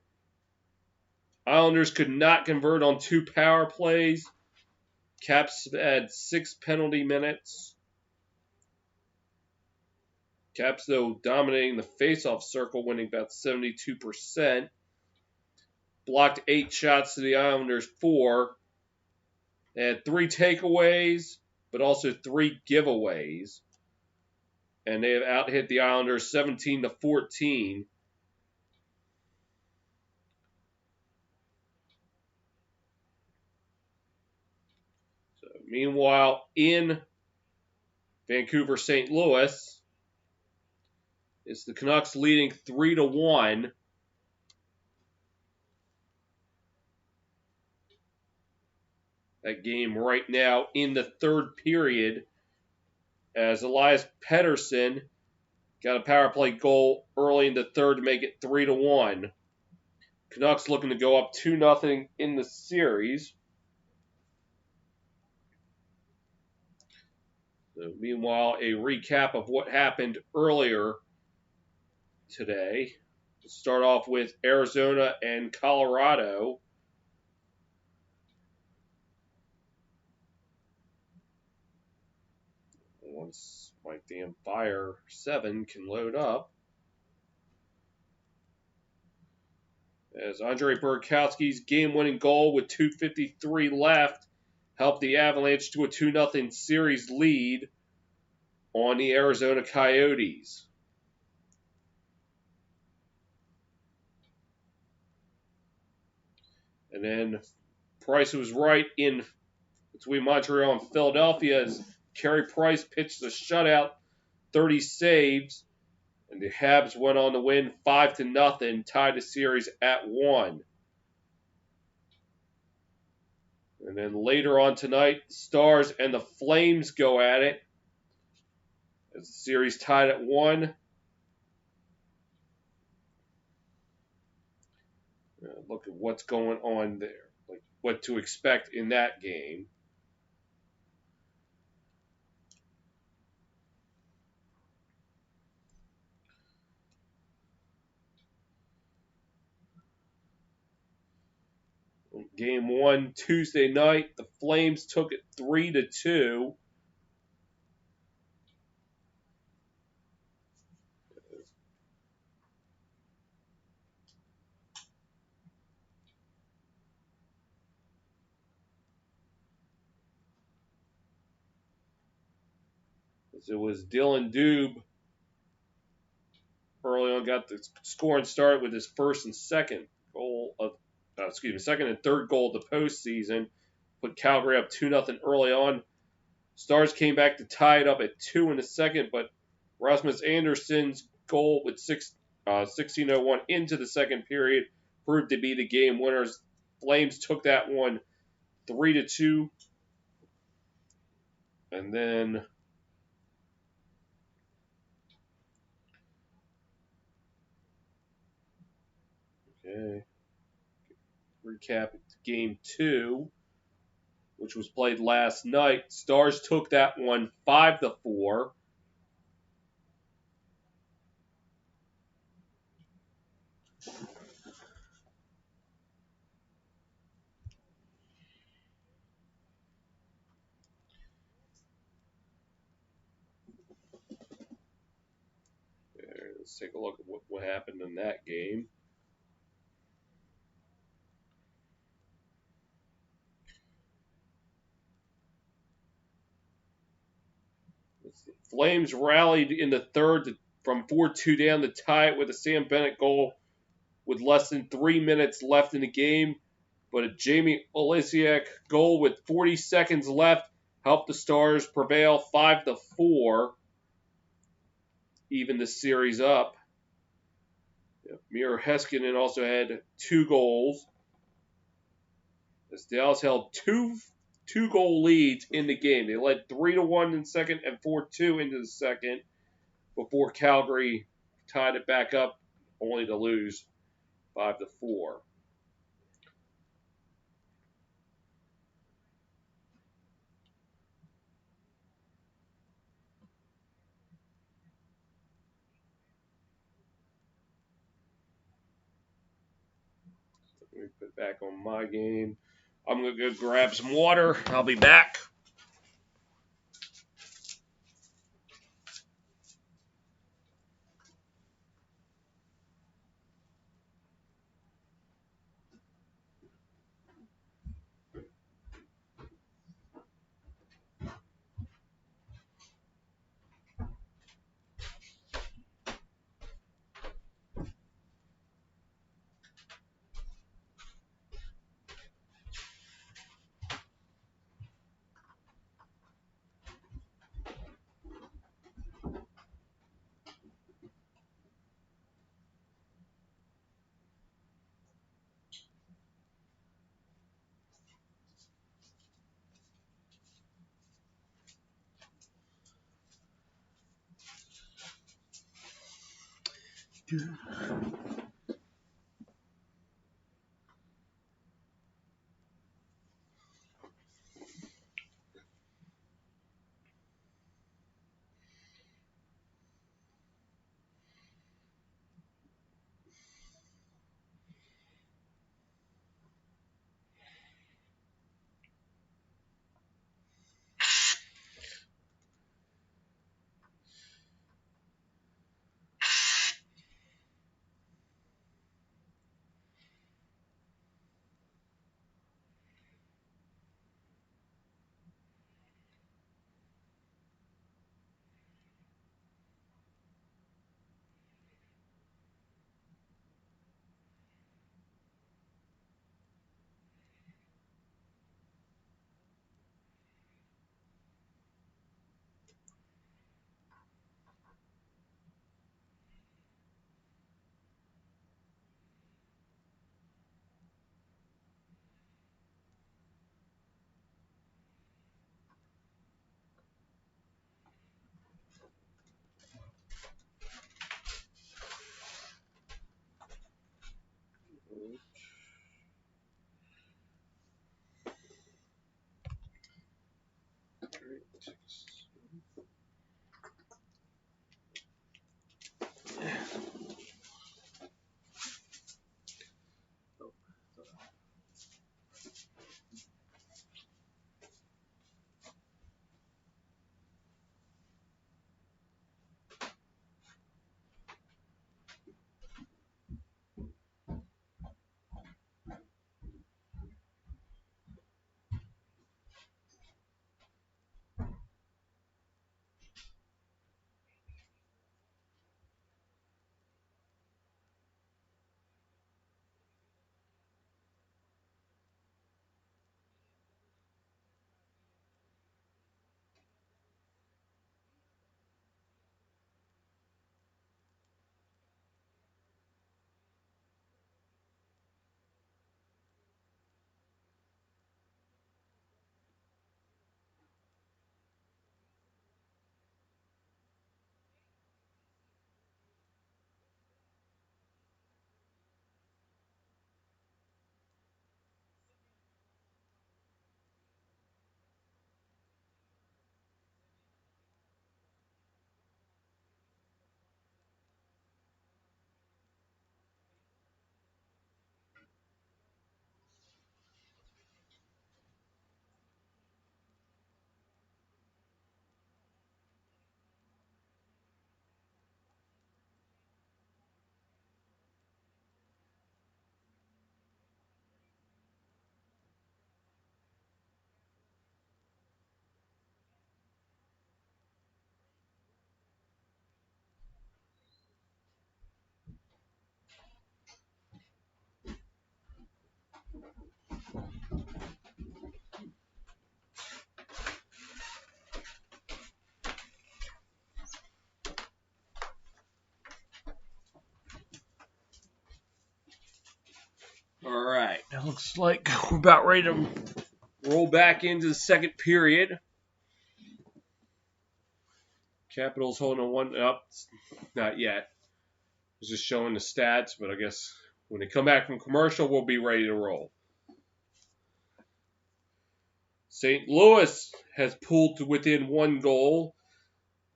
Islanders could not convert on 2 power plays. Caps had 6 penalty minutes. Caps, though, dominating the faceoff circle, winning about 72%. Blocked 8 shots to the Islanders 4. They had 3 takeaways, but also 3 giveaways. And they have out-hit the Islanders 17-14. So, meanwhile, in Vancouver, St. Louis, it's the Canucks leading 3-1. That game right now in the third period, as Elias Pettersson got a power play goal early in the third to make it 3-1. Canucks looking to go up 2-0 in the series. So meanwhile, a recap of what happened earlier today. We'll start off with Arizona and Colorado. Once my damn Fire 7 can load up. As Andre Burakovsky's game-winning goal with 2:53 left helped the Avalanche to a 2-0 series lead on the Arizona Coyotes. And then Price was right in between Montreal and Philadelphia as Carey Price pitched the shutout, 30 saves, and the Habs went on to win 5-0, tied the series at 1. And then later on tonight, Stars and the Flames go at it as the series tied at 1. Look at what's going on there, like what to expect in that game. Game 1 Tuesday night, the Flames took it 3-2. It was Dylan Dube early on, got the scoring start with his first and second goal of, second and third goal of the postseason. Put Calgary up 2-0 early on. Stars came back to tie it up at 2 in the second, but Rasmus Anderson's goal with 16:01 into the second period proved to be the game winners. Flames took that one 3-2. And then recap game 2, which was played last night. Stars took that one 5-4. Let's take a look at what happened in that game. Flames rallied in the third from 4-2 down to tie it with a Sam Bennett goal with less than 3 minutes left in the game. But a Jamie Olesiak goal with 40 seconds left helped the Stars prevail 5-4, even the series up. Miro Heiskanen also had 2 goals. As Dallas held two goal leads in the game. They led 3-1 in the second and 4-2 into the second before Calgary tied it back up, only to lose 5-4. Let me put back on my game. I'm going to go grab some water. I'll be back. All right. It looks like we're about ready to roll back into the second period. Capitals holding a one up. Not yet. It's just showing the stats, but I guess when they come back from commercial, we'll be ready to roll. St. Louis has pulled to within 1 goal.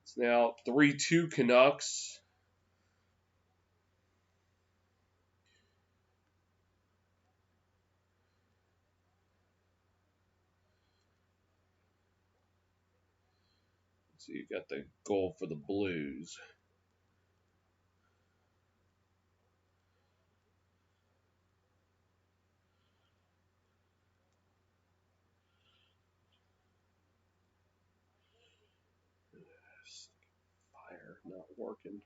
It's now 3-2 Canucks. So you got the goal for the Blues. Fire not working.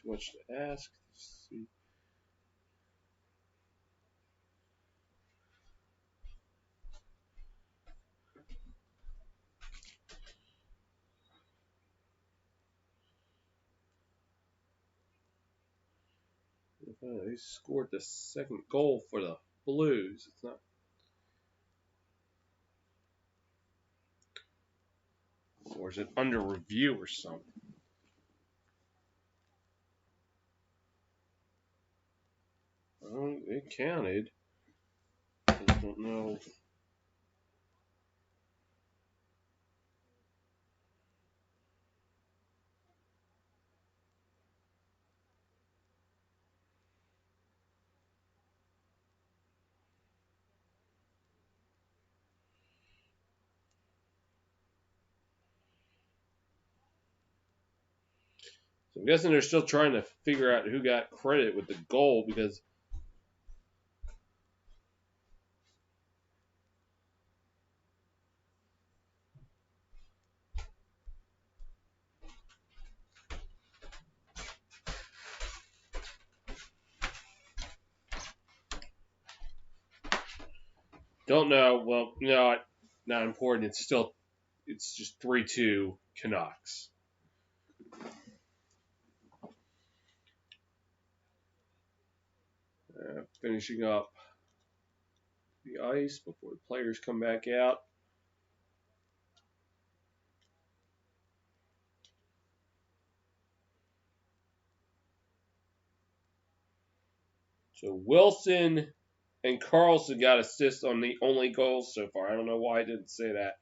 Too much to ask. Let's see. They scored the second goal for the Blues. It's not. Or is it under review or something? It counted. I don't know. So I'm guessing they're still trying to figure out who got credit with the goal because don't know. Well, no, not important. It's just 3-2 Canucks. Finishing up the ice before the players come back out. So Wilson and Carlson got assists on the only goals so far. I don't know why I didn't say that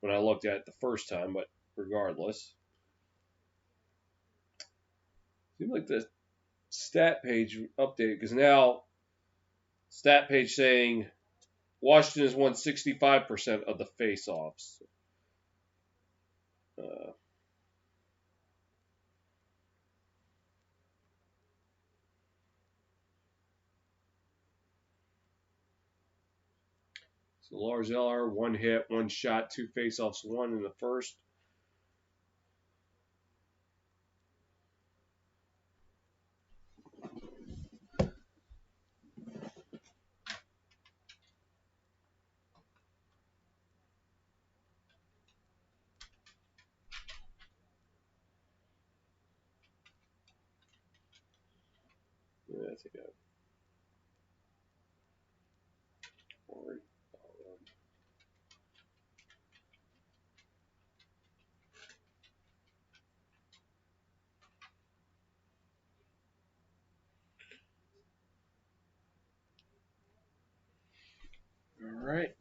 when I looked at it the first time, but regardless. Seems like the stat page updated because now stat page saying Washington has won 65% of the face-offs. So Lars Eller, 1 hit, 1 shot, 2 face-offs, 1 in the first. Yeah, I think I already. All right.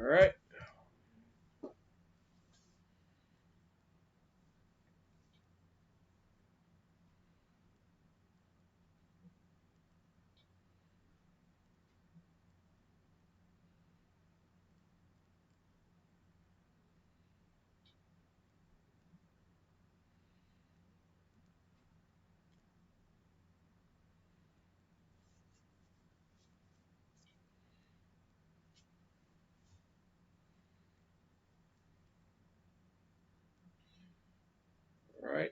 All right. All right.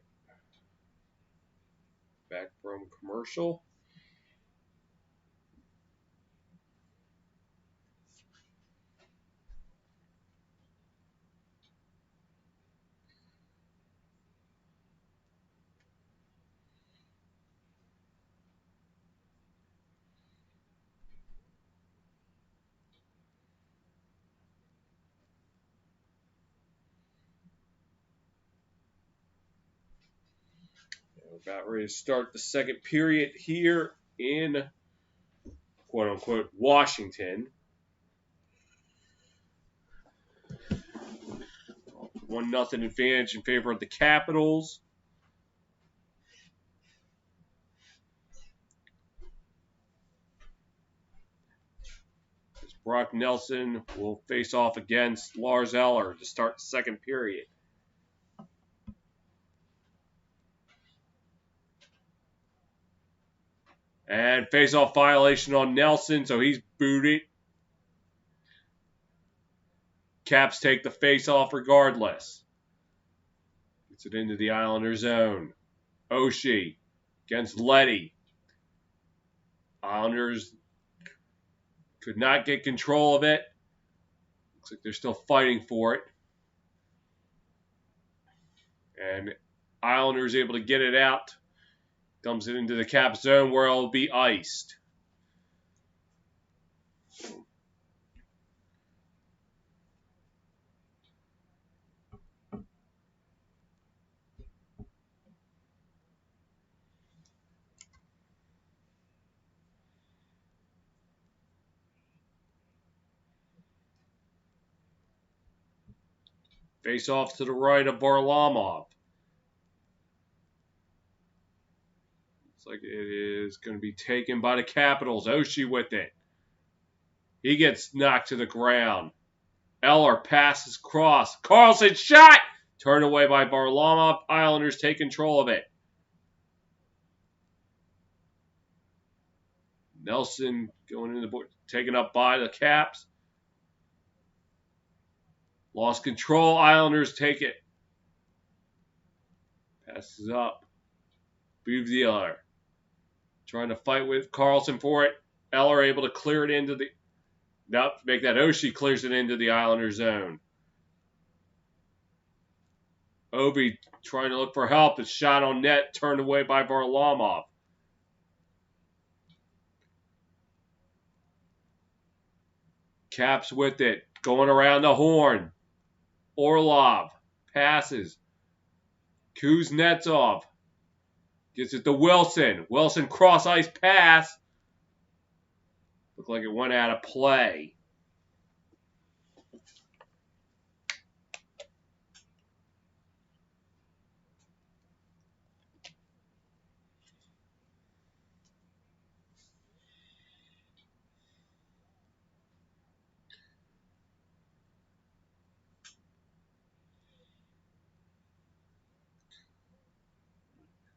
Back from commercial. We're about ready to start the second period here in quote unquote Washington. 1-0 advantage in favor of the Capitals. Brock Nelson will face off against Lars Eller to start the second period. And face-off violation on Nelson, so he's booted. Caps take the face-off regardless. Gets it into the Islander zone. Oshie against Leddy. Islanders could not get control of it. Looks like they're still fighting for it. And Islanders able to get it out. Dumps it into the Cap zone where it'll be iced. Face off to the right of Varlamov. Looks like it is going to be taken by the Capitals. Oshie with it. He gets knocked to the ground. Eller passes cross. Carlson shot! Turned away by Varlamov. Islanders take control of it. Nelson going in the board, taken up by the Caps. Lost control. Islanders take it. Passes up. Buvdier trying to fight with Carlson for it. Eller able to clear it into the... Nope, make that Oshie clears it into the Islander zone. Ovi trying to look for help. It's shot on net, turned away by Varlamov. Caps with it, going around the horn. Orlov passes. Kuznetsov gets it to Wilson. Wilson cross-ice pass. Looked like it went out of play.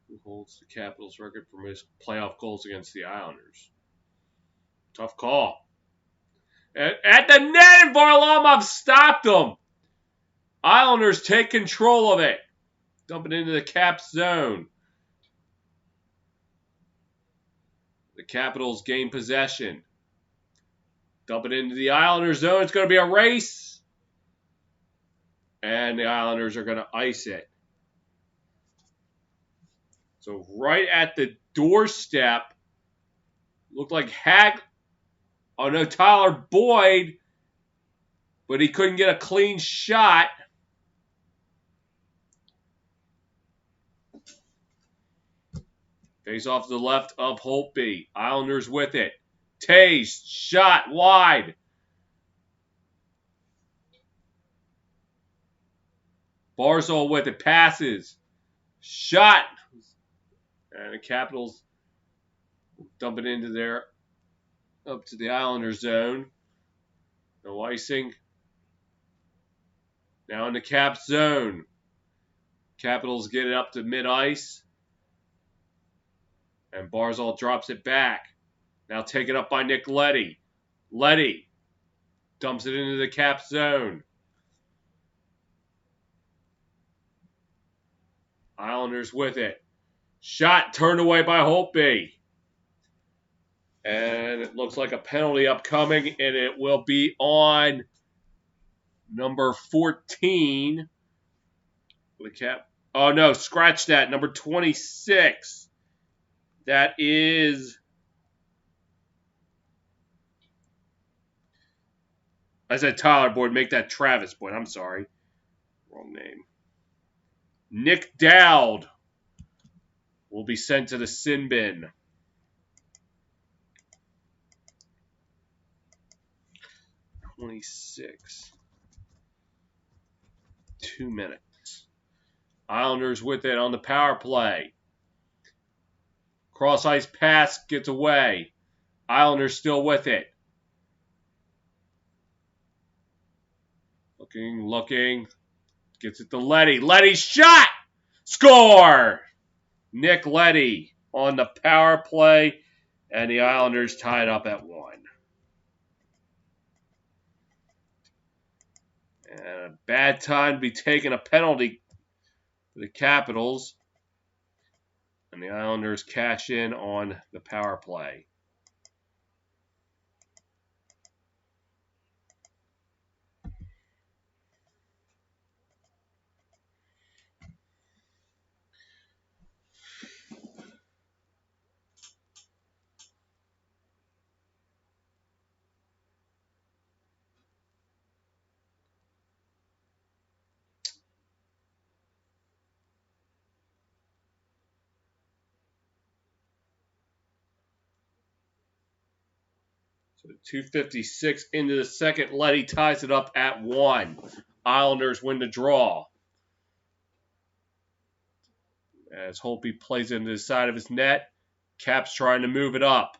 Who holds the Capitals record for most playoff goals against the Islanders? Tough call. At the net, and Varlamov stopped them. Islanders take control of it. Dump it into the Caps zone. The Capitals gain possession. Dump it into the Islanders zone. It's going to be a race. And the Islanders are going to ice it. So right at the doorstep, looked like Tyler Boyd, but he couldn't get a clean shot. Face off to the left of Holtby. Islanders with it. Taste, shot wide. Barzal with it. Passes. Shot. And the Capitals dump it into there. Up to the Islanders zone. No icing. Now in the Caps zone. Capitals get it up to mid-ice. And Barzal drops it back. Now taken up by Nick Leddy. Leddy dumps it into the Caps zone. Islanders with it. Shot turned away by Holtby. And it looks like a penalty upcoming, and it will be on number 14. The Cap. Oh, no, scratch that. Number 26. That is... I said Tyler Boyd. Make that Travis Boyd. I'm sorry. Wrong name. Nick Dowd will be sent to the sin bin. .26. 2 minutes. Islanders with it on the power play. Cross ice pass gets away. Islanders still with it. Looking. Gets it to Leddy. Leddy shot! Score! Nick Leddy on the power play. And the Islanders tied up at 1. And a bad time to be taking a penalty for the Capitals. And the Islanders cash in on the power play. So 2:56 into the second. Leddy ties it up at 1. Islanders win the draw. As Holtby plays it into the side of his net. Caps trying to move it up.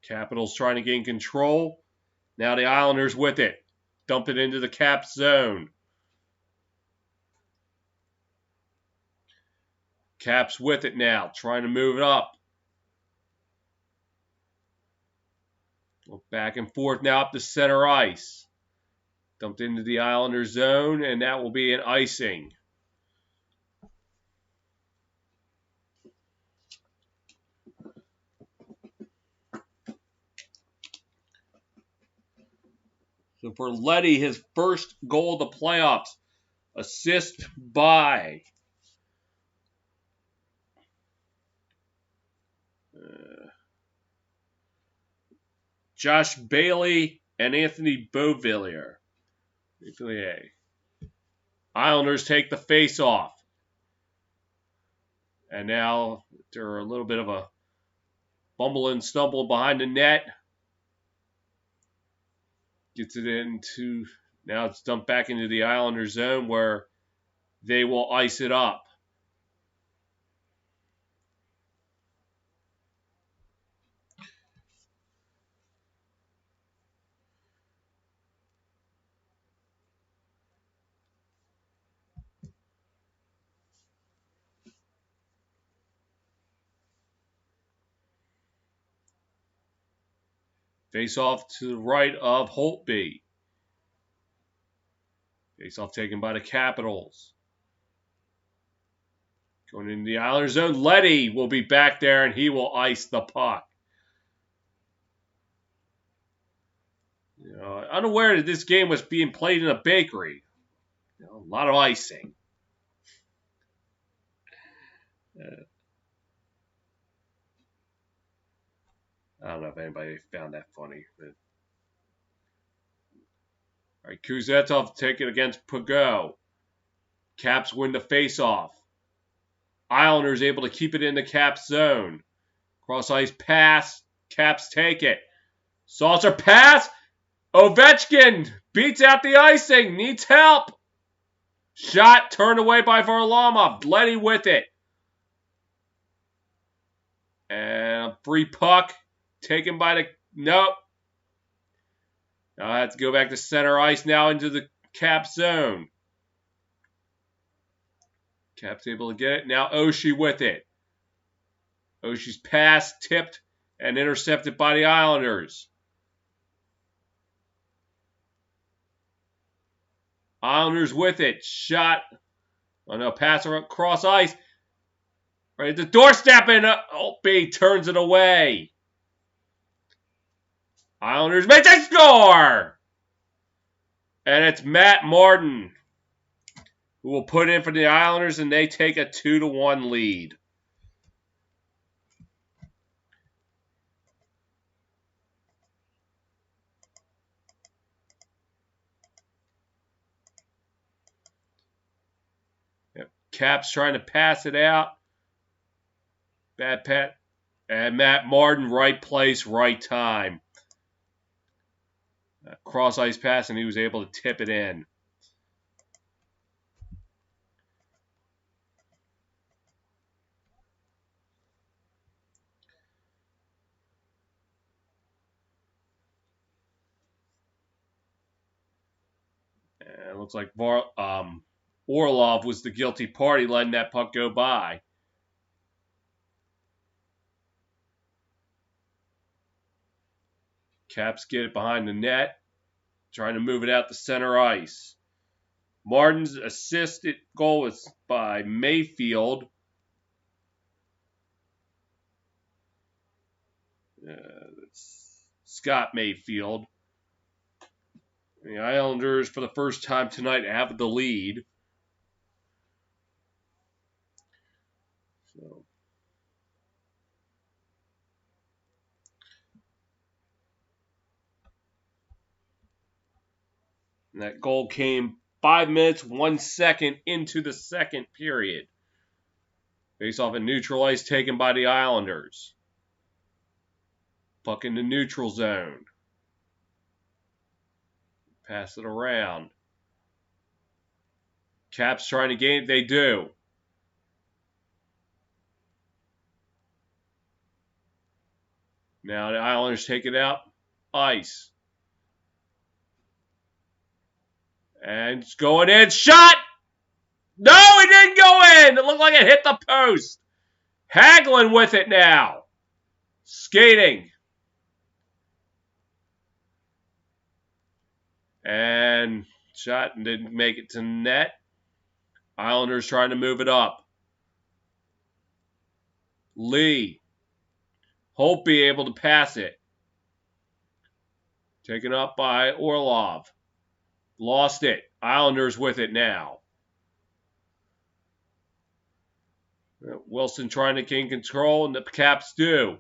Capitals trying to gain control. Now the Islanders with it. Dump it into the Caps zone. Caps with it now. Trying to move it up. Back and forth now up the center ice. Dumped into the Islanders zone, and that will be an icing. So for Leddy, his first goal of the playoffs. Assist by Josh Bailey and Anthony Beauvillier. Islanders take the face-off. And now they're a little bit of a bumble and stumble behind the net. Gets it into, now it's dumped back into the Islanders zone where they will ice it up. Face off to the right of Holtby. Face off taken by the Capitals. Going into the Islanders zone. Leddy will be back there and he will ice the puck. Unaware that this game was being played in a bakery. A lot of icing. I don't know if anybody found that funny. But... All right, Kuznetsov take it against Pageau. Caps win the face-off. Islanders able to keep it in the Caps zone. Cross ice pass. Caps take it. Salter pass. Ovechkin beats out the icing. Needs help. Shot turned away by Varlamov. Letty with it. And a free puck taken by the... Nope. Now I have to go back to center ice now into the Cap zone. Cap's able to get it. Now Oshie with it. Oshie's pass tipped and intercepted by the Islanders. Islanders with it. Shot. Oh no, pass across ice. Right at the doorstep and Opie turns it away. Islanders make a score! And it's Matt Martin who will put in for the Islanders, and they take a 2-1 lead. Yep. Caps trying to pass it out. Bad pat. And Matt Martin, right place, right time. Cross ice pass, and he was able to tip it in. And it looks like Orlov was the guilty party letting that puck go by. Caps get it behind the net, trying to move it out to center ice. Martin's assisted goal was by Mayfield. Scott Mayfield. The Islanders, for the first time tonight, have the lead. So. And that goal came 5 minutes, 1 second into the second period. Face off a neutral ice taken by the Islanders. Puck in the neutral zone. Pass it around. Caps trying to gain it. They do. Now the Islanders take it out. Ice. And it's going in. Shot! No, it didn't go in. It looked like it hit the post. Hagelin with it now. Skating. And shot and didn't make it to net. Islanders trying to move it up. Lee. Holtby able to pass it. Taken up by Orlov. Lost it. Islanders with it now. Wilson trying to gain control, and the Caps do.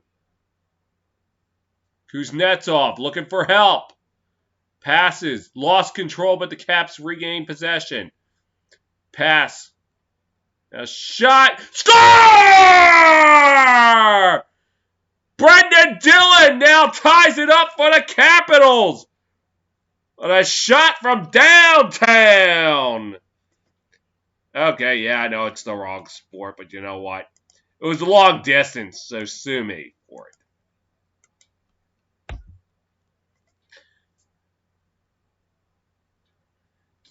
Kuznetsov looking for help. Passes. Lost control, but the Caps regain possession. Pass. A shot. Score! Brendan Dillon now ties it up for the Capitals. And a shot from downtown. Okay, yeah, I know it's the wrong sport, but you know what? It was a long distance, so sue me for it.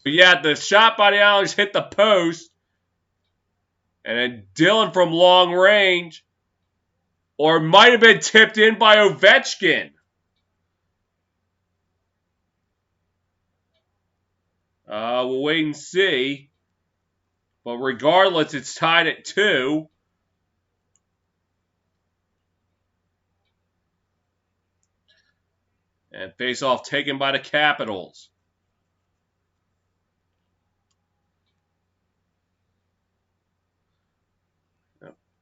But yeah, the shot by the Islanders hit the post. And then Dillon from long range. Or might have been tipped in by Ovechkin. We'll wait and see. But regardless, it's tied at 2. And face-off taken by the Capitals.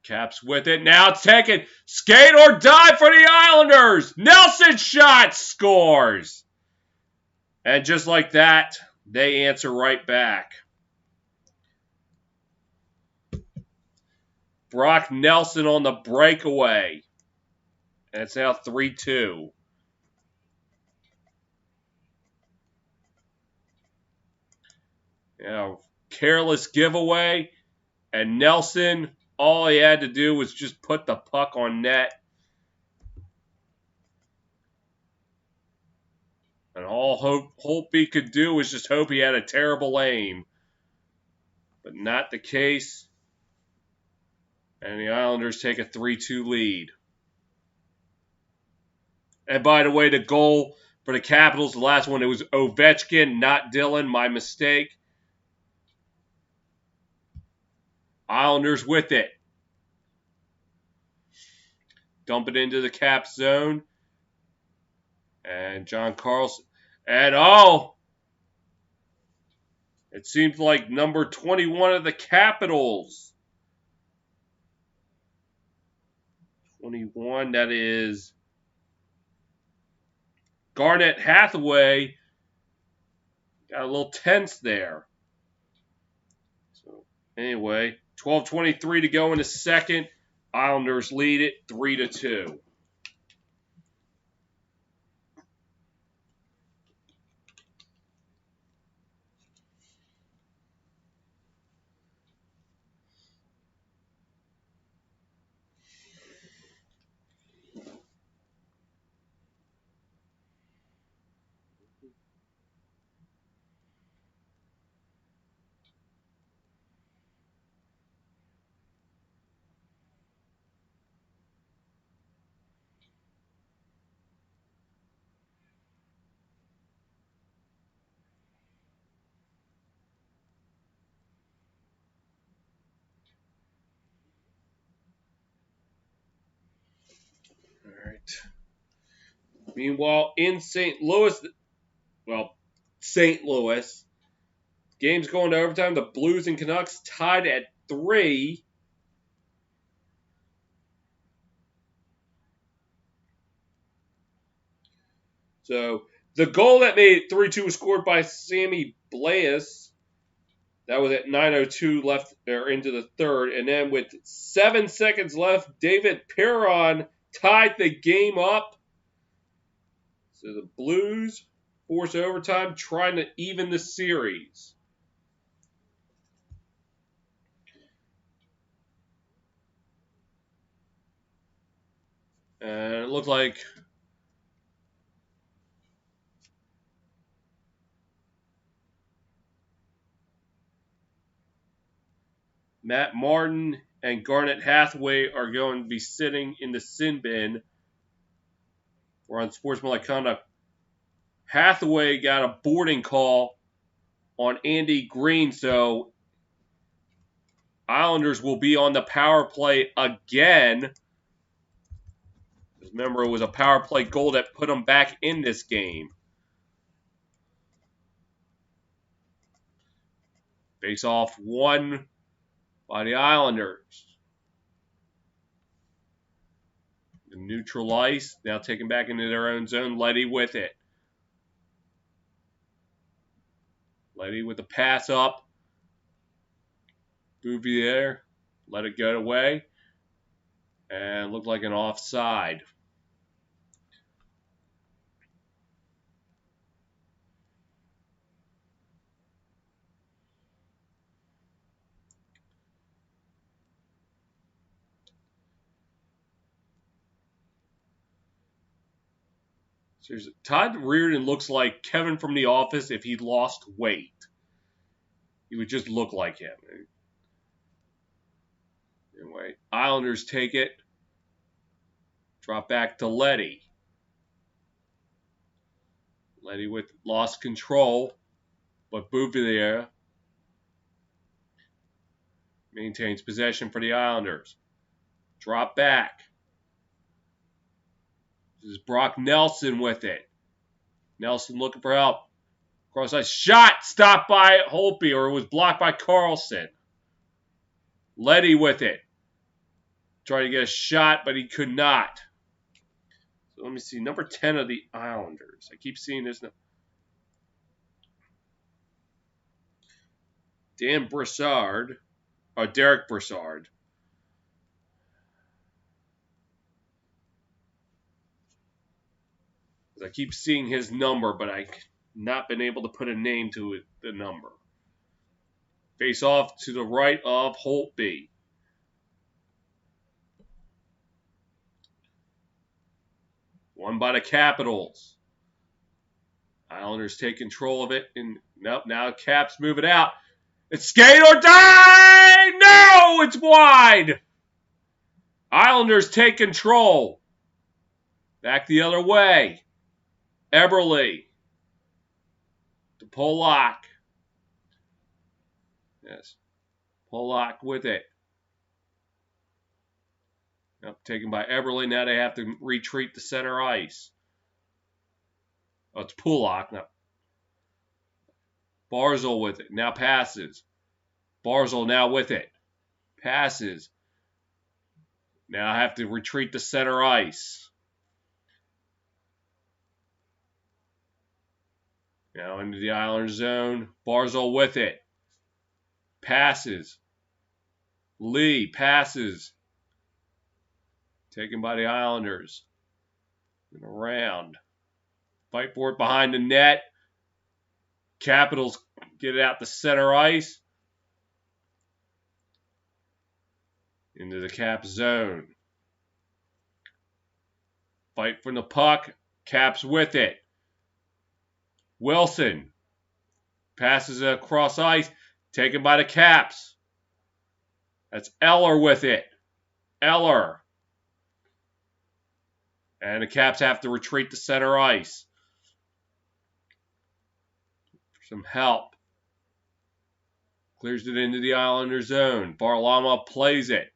Caps with it. Now it's taken. Skate or die for the Islanders. Nelson shot scores. And just like that, they answer right back. Brock Nelson on the breakaway. And it's now 3-2. Careless giveaway. And Nelson, all he had to do was just put the puck on net. And all Holtby could do was just hope he had a terrible aim. But not the case. And the Islanders take a 3-2 lead. And by the way, the goal for the Capitals, the last one, it was Ovechkin, not Dillon. My mistake. Islanders with it. Dump it into the Cap zone. And John Carlson. And it seems like number 21 of the Capitals. 21, that is Garnet Hathaway. Got a little tense there. So anyway, 12:23 to go in the second. Islanders lead it 3-2. All right. Meanwhile, in St. Louis, game's going to overtime. The Blues and Canucks tied at 3. So the goal that made it 3-2 was scored by Sammy Blais. That was at 9:02 left or into the third. And then with 7 seconds left, David Perron tied the game up. So the Blues force overtime, trying to even the series. And it looked like Matt Martin and Garnet Hathaway are going to be sitting in the sin bin. We're on sportsmanlike conduct. Hathaway got a boarding call on Andy Green, so Islanders will be on the power play again. Remember, it was a power play goal that put them back in this game. Face off won by the Islanders. The neutral ice, now taken back into their own zone. Leddy with it. Leddy with the pass up. Bouvier let it go away. And looked like an offside. Seriously, Todd Reardon looks like Kevin from The Office if he lost weight. He would just look like him. Anyway, Islanders take it. Drop back to Leddy. Leddy with lost control, but Bouvier maintains possession for the Islanders. Drop back. This is Brock Nelson with it. Nelson looking for help. Cross ice shot stopped by Holtby, or it was blocked by Carlson. Leddy with it. Tried to get a shot, but he could not. So let me see. Number 10 of the Islanders. I keep seeing this. Dan Brassard. Or Derek Brassard. I keep seeing his number, but I've not been able to put a name to it, the number. Face off to the right of Holtby. Won by the Capitals. Islanders take control of it. And nope, now Caps move it out. It's skate or die! No, it's wide. Islanders take control. Back the other way. Eberle. To Polak. Yes. Polak with it. Yep, taken by Eberle. Now they have to retreat to center ice. Oh, it's Polak. No. Barzal with it. Now passes. Barzal now with it. Passes. Now I have to retreat to center ice. Now into the Islander zone. Barzal with it. Passes. Lee passes. Taken by the Islanders. And around. Fight for it behind the net. Capitals get it out to center ice. Into the Cap zone. Fight for the puck. Caps with it. Wilson passes it across ice. Taken by the Caps. That's Eller with it. Eller. And the Caps have to retreat to center ice. For some help. Clears it into the Islander zone. Varlamov plays it.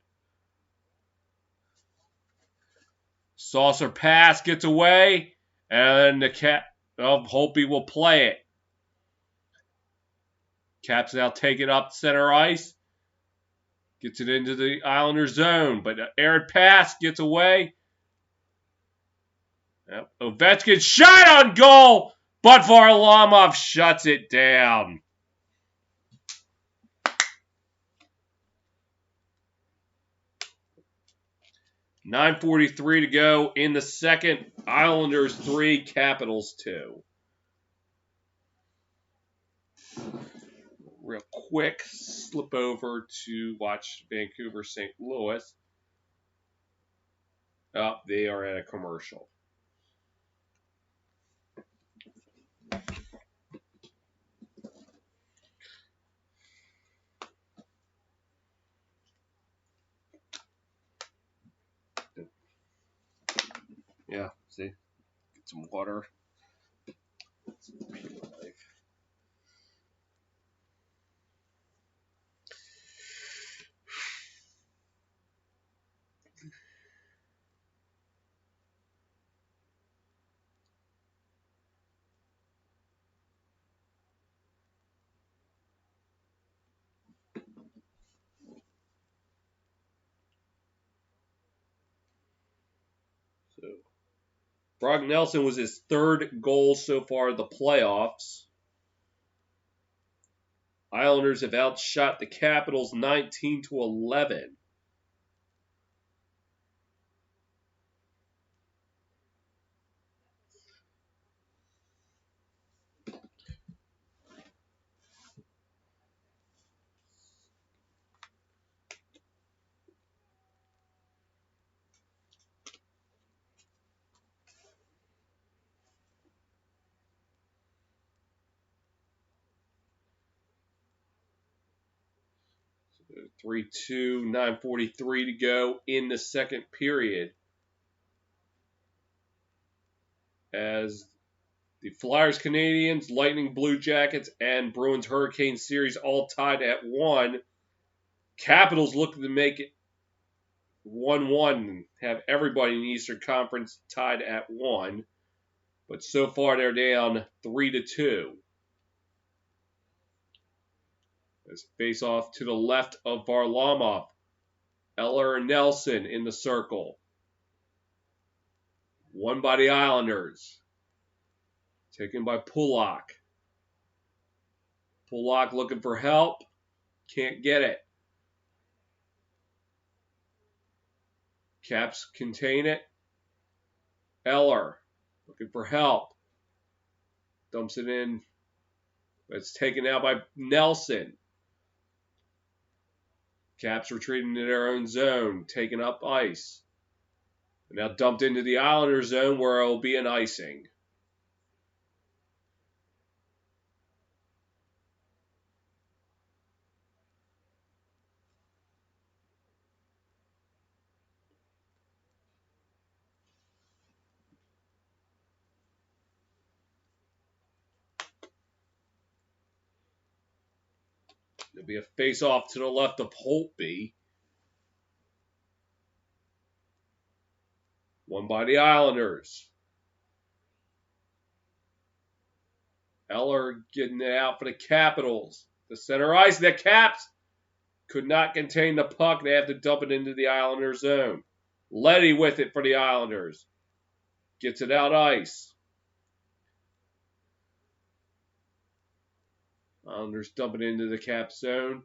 Saucer pass gets away. And the Holtby will play it. Caps now take it up center ice. Gets it into the Islander zone. But the aired pass gets away. Yep. Ovechkin shot on goal. But Varlamov shuts it down. .9:43 to go in the second. Islanders 3, Capitals 2. Real quick, slip over to watch Vancouver St. Louis. Oh, they are at a commercial. Yeah, see? Get some water. So, Brock Nelson was his third goal so far in the playoffs. Islanders have outshot the Capitals 19-11. So 3-2, 9:43 to go in the second period. As the Flyers, Canadiens, Lightning, Blue Jackets, and Bruins Hurricane series all tied at 1. Capitals looking to make it 1-1 and have everybody in the Eastern Conference tied at 1. But so far they're down 3-2. As face off to the left of Varlamov. Eller and Nelson in the circle. Won by the Islanders. Taken by Polak. Polak looking for help. Can't get it. Caps contain it. Eller. Looking for help. Dumps it in. It's taken out by Nelson. Caps retreating to their own zone, taking up ice. And now dumped into the Islander zone where it will be an icing. There'll be a face-off to the left of Holtby. Won by the Islanders. Eller getting it out for the Capitals. The center ice. The Caps could not contain the puck. They have to dump it into the Islander zone. Letty with it for the Islanders. Gets it out ice. Islanders dump it into the Cap zone.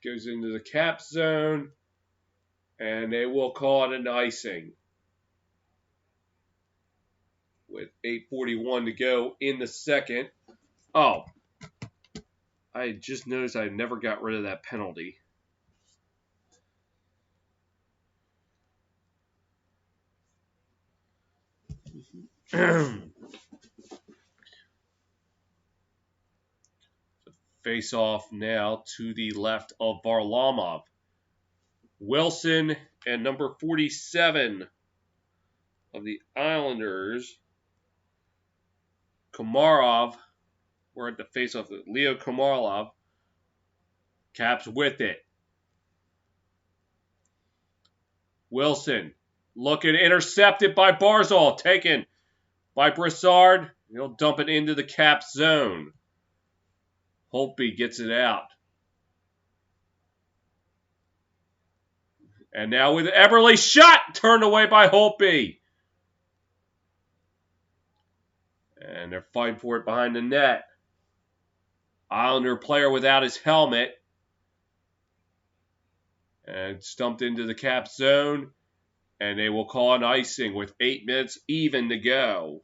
Goes into the Cap zone. And they will call it an icing. With 8:41 to go in the second. Oh, I just noticed I never got rid of that penalty. Face off now to the left of Varlamov. Wilson and number 47 of the Islanders, Komarov. We're at the face off of Leo Komarov. Caps with it. Wilson looking intercepted by Barzal. Taken by Brassard. He'll dump it into the Caps zone. Holtby gets it out. And now with Eberle shot turned away by Holtby. And they're fighting for it behind the net. Islander player without his helmet. And stumped into the Cap zone. And they will call an icing with 8 minutes even to go.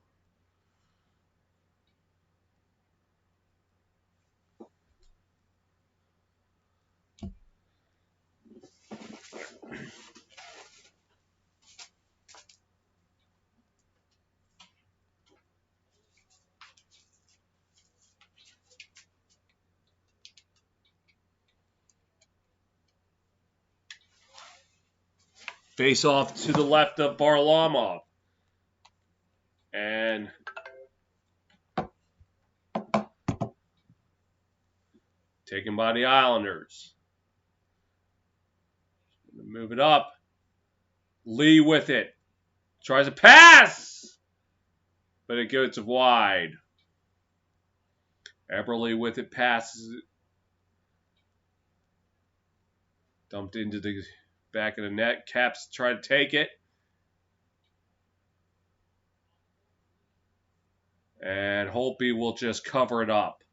Face off to the left of Varlamov. And taken by the Islanders. Move it up. Lee with it. Tries a pass. But it goes wide. Eberle with it. Passes it. Dumped into the back of the net. Caps try to take it. And Holtby will just cover it up.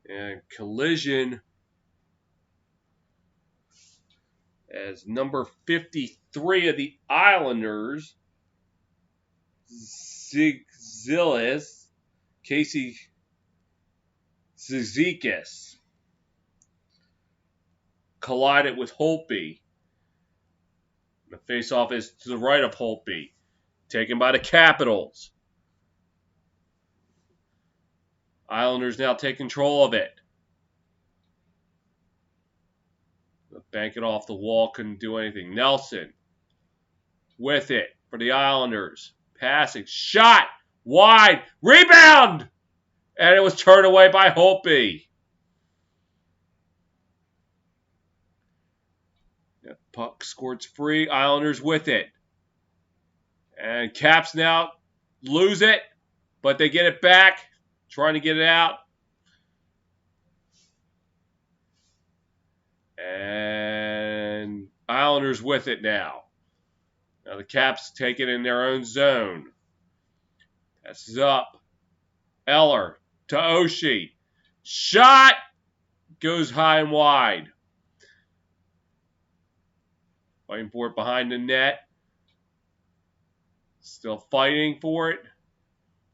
And collision as number 53 of the Islanders, Zigzilis, Casey Zizekas, collided with Holtby. The face-off is to the right of Holtby, taken by the Capitals. Islanders now take control of it. Bank it off the wall, couldn't do anything. Nelson with it for the Islanders. Passing, shot, wide, rebound! And it was turned away by Holtby. That puck squirts free. Islanders with it. And Caps now lose it, but they get it back. Trying to get it out. And Islanders with it now. Now the Caps take it in their own zone. Passes up. Eller to Oshie. Shot! Goes high and wide. Fighting for it behind the net. Still fighting for it.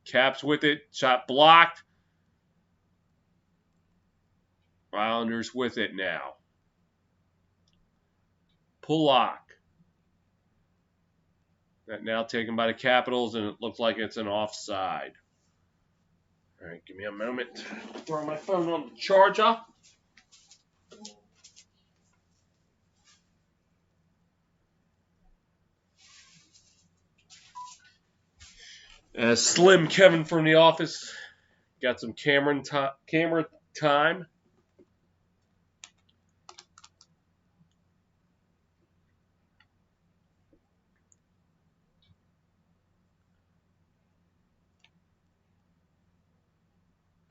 Caps with it. Shot blocked. Islanders with it now. Pulock. That now taken by the Capitals, and it looks like it's an offside. All right, give me a moment. Throw my phone on the charger. Slim Kevin from the office got some camera time.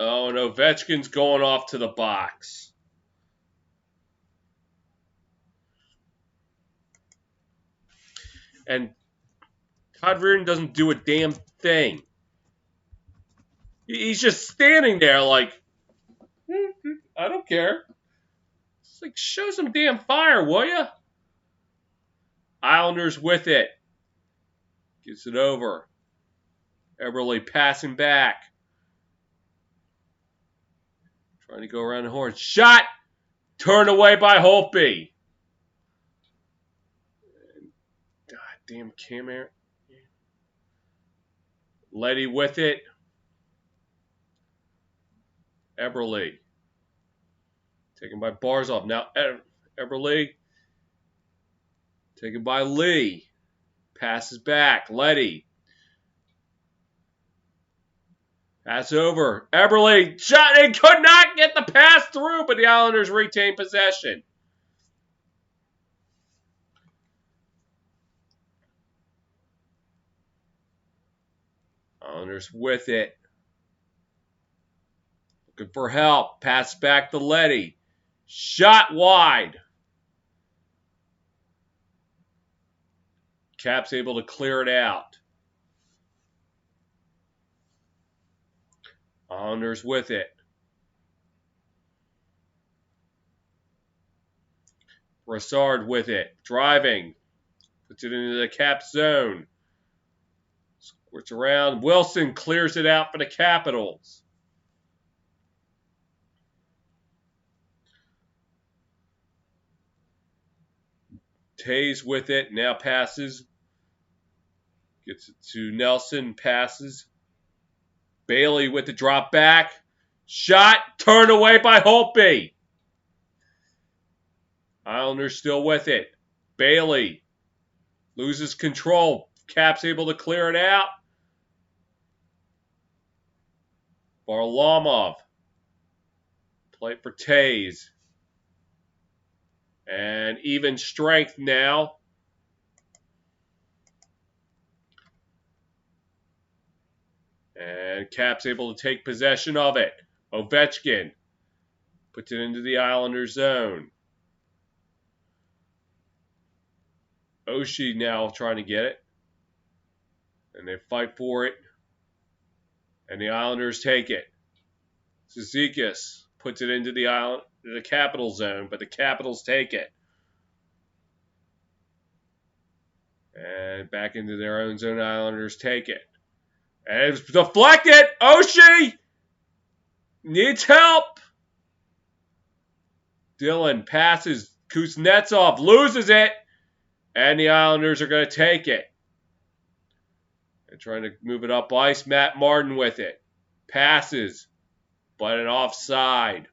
Oh, and Ovechkin's going off to the box. And Todd Reardon doesn't do a damn thing. He's just standing there like, I don't care. It's like, show some damn fire, will ya? Islanders with it. Gets it over. Eberle passing back. Trying to go around the horn. Shot! Turned away by Holtby. God damn camera. Letty with it. Eberle. Taken by Barzov. Now Eberle. Taken by Lee. Passes back. Letty. Pass over. Eberle shot and could not get the pass through, but the Islanders retain possession. Islanders with it. Looking for help. Pass back to Letty. Shot wide. Caps able to clear it out. Islanders with it. Brassard with it. Driving. Puts it into the cap zone. Squirts around. Wilson clears it out for the Capitals. Tays with it. Now passes. Gets it to Nelson. Passes. Bailey with the drop back. Shot. Turned away by Holtby. Islanders still with it. Bailey loses control. Caps able to clear it out. Varlamov. Play for Tays. And even strength now. And Caps able to take possession of it. Ovechkin puts it into the Islanders zone. Oshie now trying to get it. And they fight for it. And the Islanders take it. Zizekas puts it into the Capital zone, but the Capitals take it. And back into their own zone, Islanders take it. And it's deflected. Oshie needs help. Dylan passes. Kuznetsov loses it. And the Islanders are going to take it. And trying to move it up ice. Matt Martin with it. Passes. But an offside.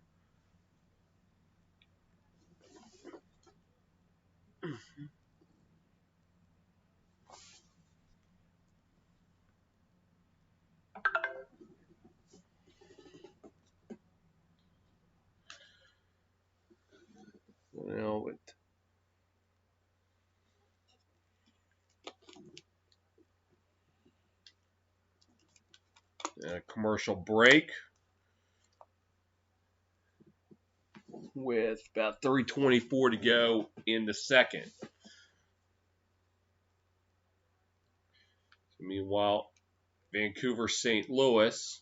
Well, with a commercial break. with about 3:24 to go in the second. Meanwhile, Vancouver, St. Louis,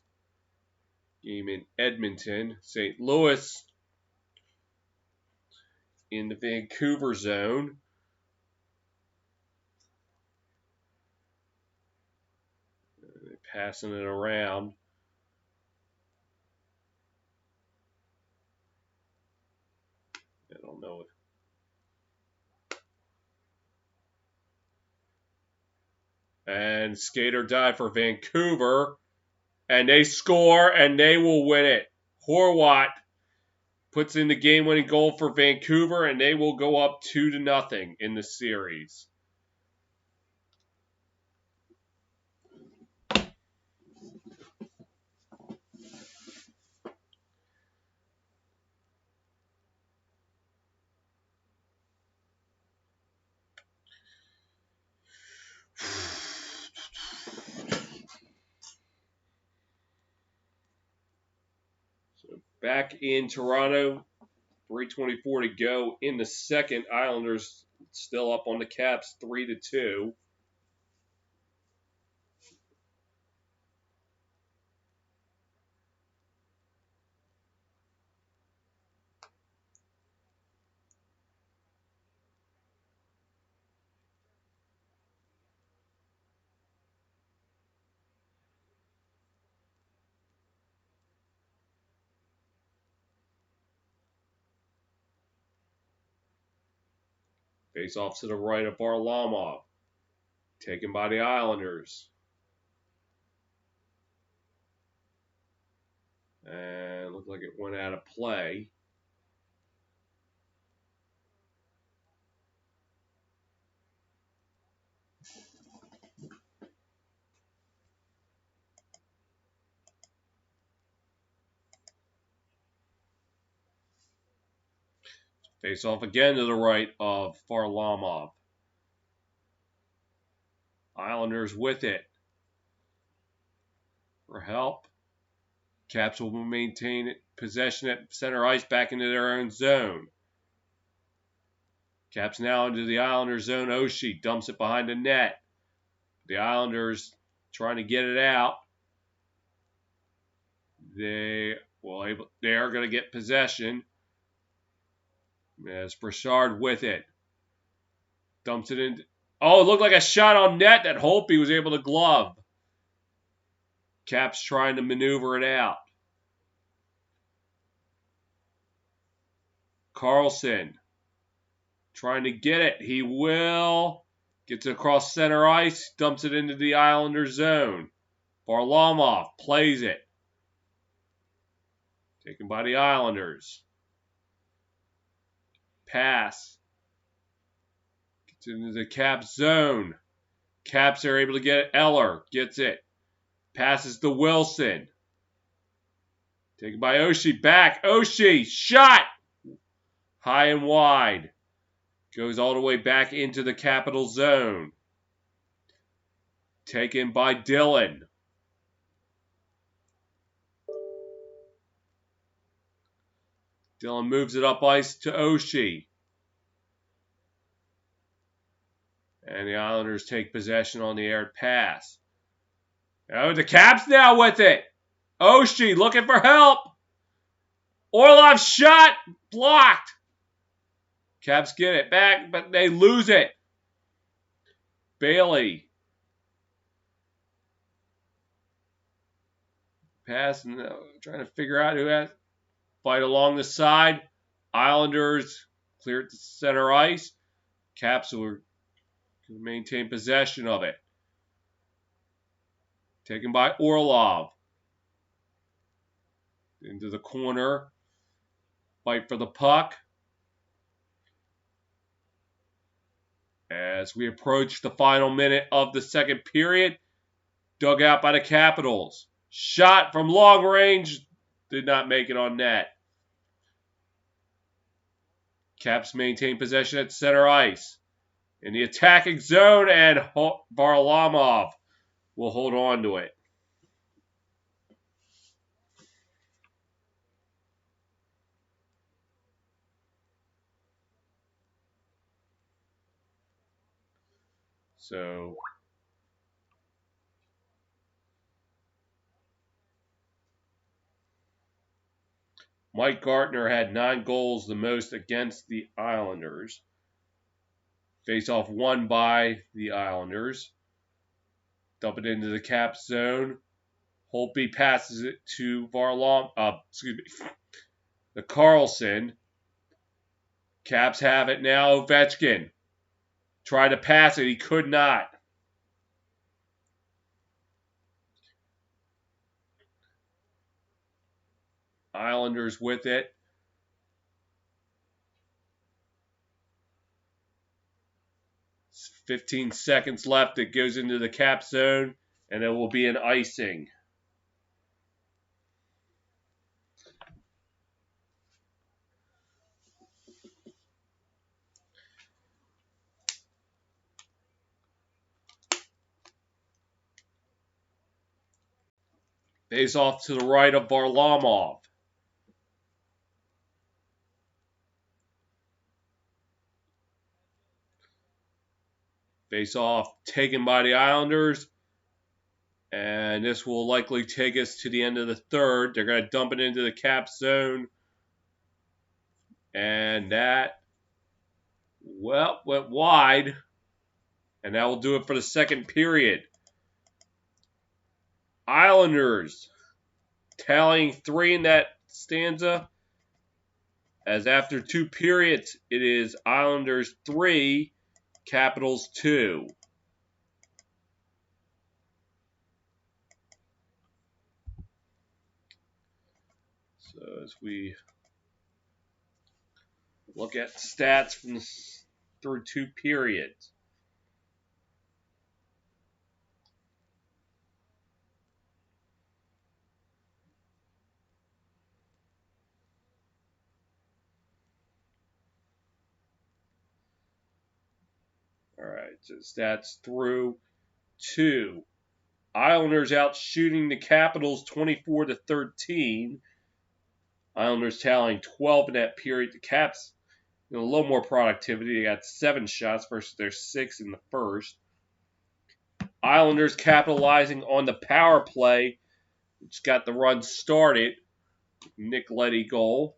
game in Edmonton. St. Louis in the Vancouver zone. Passing it around. I don't know. And skate or die for Vancouver. And they score, and they will win it. Horwat puts in the game-winning goal for Vancouver, and they will go up 2-0 in the series. So back in Toronto, 3:24 to go in the second. Islanders still up on the Caps 3-2. Face off to the right of Varlamov. Taken by the Islanders. And looked like it went out of play. Face off again to the right of Varlamov. Islanders with it. For help. Caps will maintain possession at center ice back into their own zone. Caps now into the Islanders zone. Oshie dumps it behind the net. The Islanders trying to get it out. They are going to get possession. As Brassard with it. Dumps it in. Oh, it looked like a shot on net that Holtby was able to glove. Caps trying to maneuver it out. Carlson trying to get it. He will. Gets it across center ice. Dumps it into the Islander zone. Varlamov plays it. Taken by the Islanders. Pass. Gets into the Caps zone. Caps are able to get it. Eller gets it. Passes to Wilson. Taken by Oshie. Back. Oshie. Shot. High and wide. Goes all the way back into the Capital zone. Taken by Dillon. Dillon moves it up ice to Oshie. And the Islanders take possession on the aired pass. Oh, the Caps now with it. Oshie looking for help. Orlov's shot blocked. Caps get it back, but they lose it. Bailey. Pass, trying to figure out who has fight along the side. Islanders clear it to center ice. Caps will maintain possession of it. Taken by Orlov. Into the corner. Fight for the puck. As we approach the final minute of the second period, dug out by the Capitals. Shot from long range, did not make it on net. Caps maintain possession at center ice. In the attacking zone, and Varlamov will hold on to it. So Mike Gartner had 9 goals, the most against the Islanders. Face-off won by the Islanders. Dump it into the cap zone. Holtby passes it to the Carlson. Caps have it now. Ovechkin tried to pass it. He could not. Islanders with it. It's 15 seconds left. It goes into the cap zone, and it will be an icing. Face off to the right of Varlamov. Face off taken by the Islanders. And this will likely take us to the end of the third. They're going to dump it into the cap zone. And that, well, went wide. And that will do it for the second period. Islanders tallying 3 in that stanza. As after 2 periods, it is Islanders 3, Capitals 2. So as we look at stats from through 2 periods. All right, so stats through 2. Islanders out shooting the Capitals 24-13. Islanders tallying 12 in that period. The Caps, a little more productivity. They got 7 shots versus their 6 in the first. Islanders capitalizing on the power play, which got the run started. Nick Leddy goal.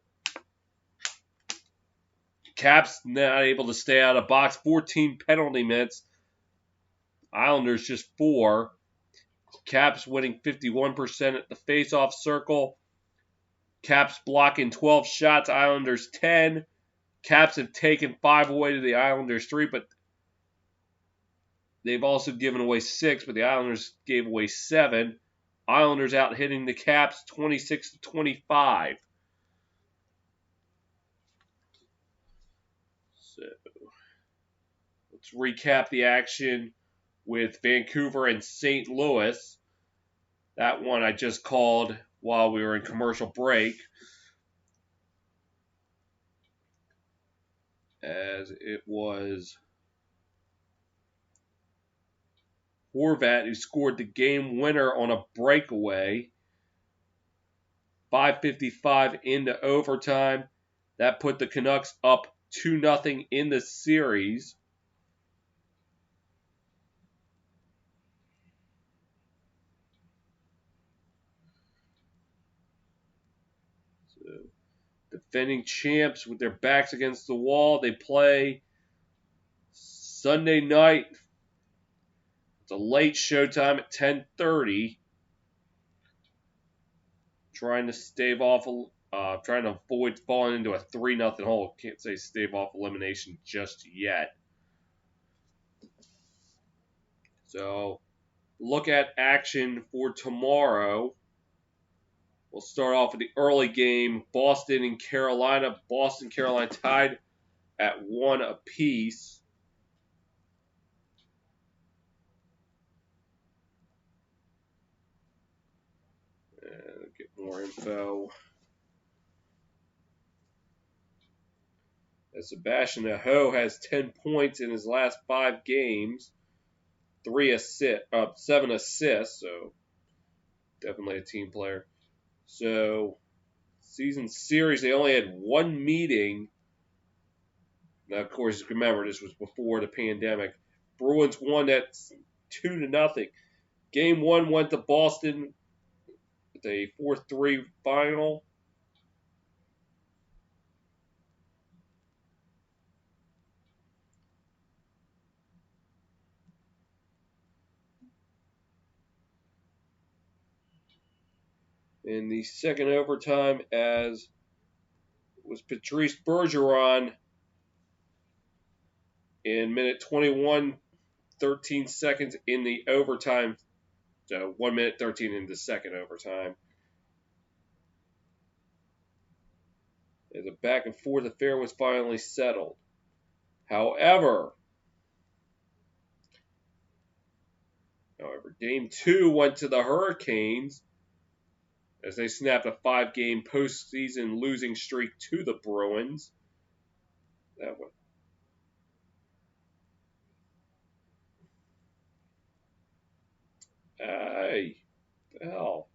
Caps not able to stay out of box. 14 penalty minutes. Islanders just 4. Caps winning 51% at the face-off circle. Caps blocking 12 shots. Islanders 10. Caps have taken 5 away to the Islanders 3, but they've also given away 6, but the Islanders gave away 7. Islanders out hitting the Caps 26-25. So let's recap the action with Vancouver and St. Louis. That one I just called while we were in commercial break, as it was Horvat who scored the game winner on a breakaway. 5:55 into overtime. That put the Canucks up 2-0 in the series. So, defending champs with their backs against the wall. They play Sunday night. It's a late showtime at 10:30. Trying to avoid falling into a 3-0 hole. Can't say stave off elimination just yet. So, look at action for tomorrow. We'll start off with the early game. Boston and Carolina. Boston, Carolina tied at 1 apiece. Get more info. As Sebastian Aho has 10 points in his last 5 games, 7 assists, so definitely a team player. So, season series, they only had 1 meeting. Now, of course, remember, this was before the pandemic. Bruins won that 2-0. Game 1 went to Boston with a 4-3 final. In the second overtime, as was Patrice Bergeron in minute 21, 13 seconds in the overtime. So 1 minute 13 in the second overtime. As a back and forth affair was finally settled. However, Game 2 went to the Hurricanes as they snapped a 5-game postseason losing streak to the Bruins. That one. Hey, hell.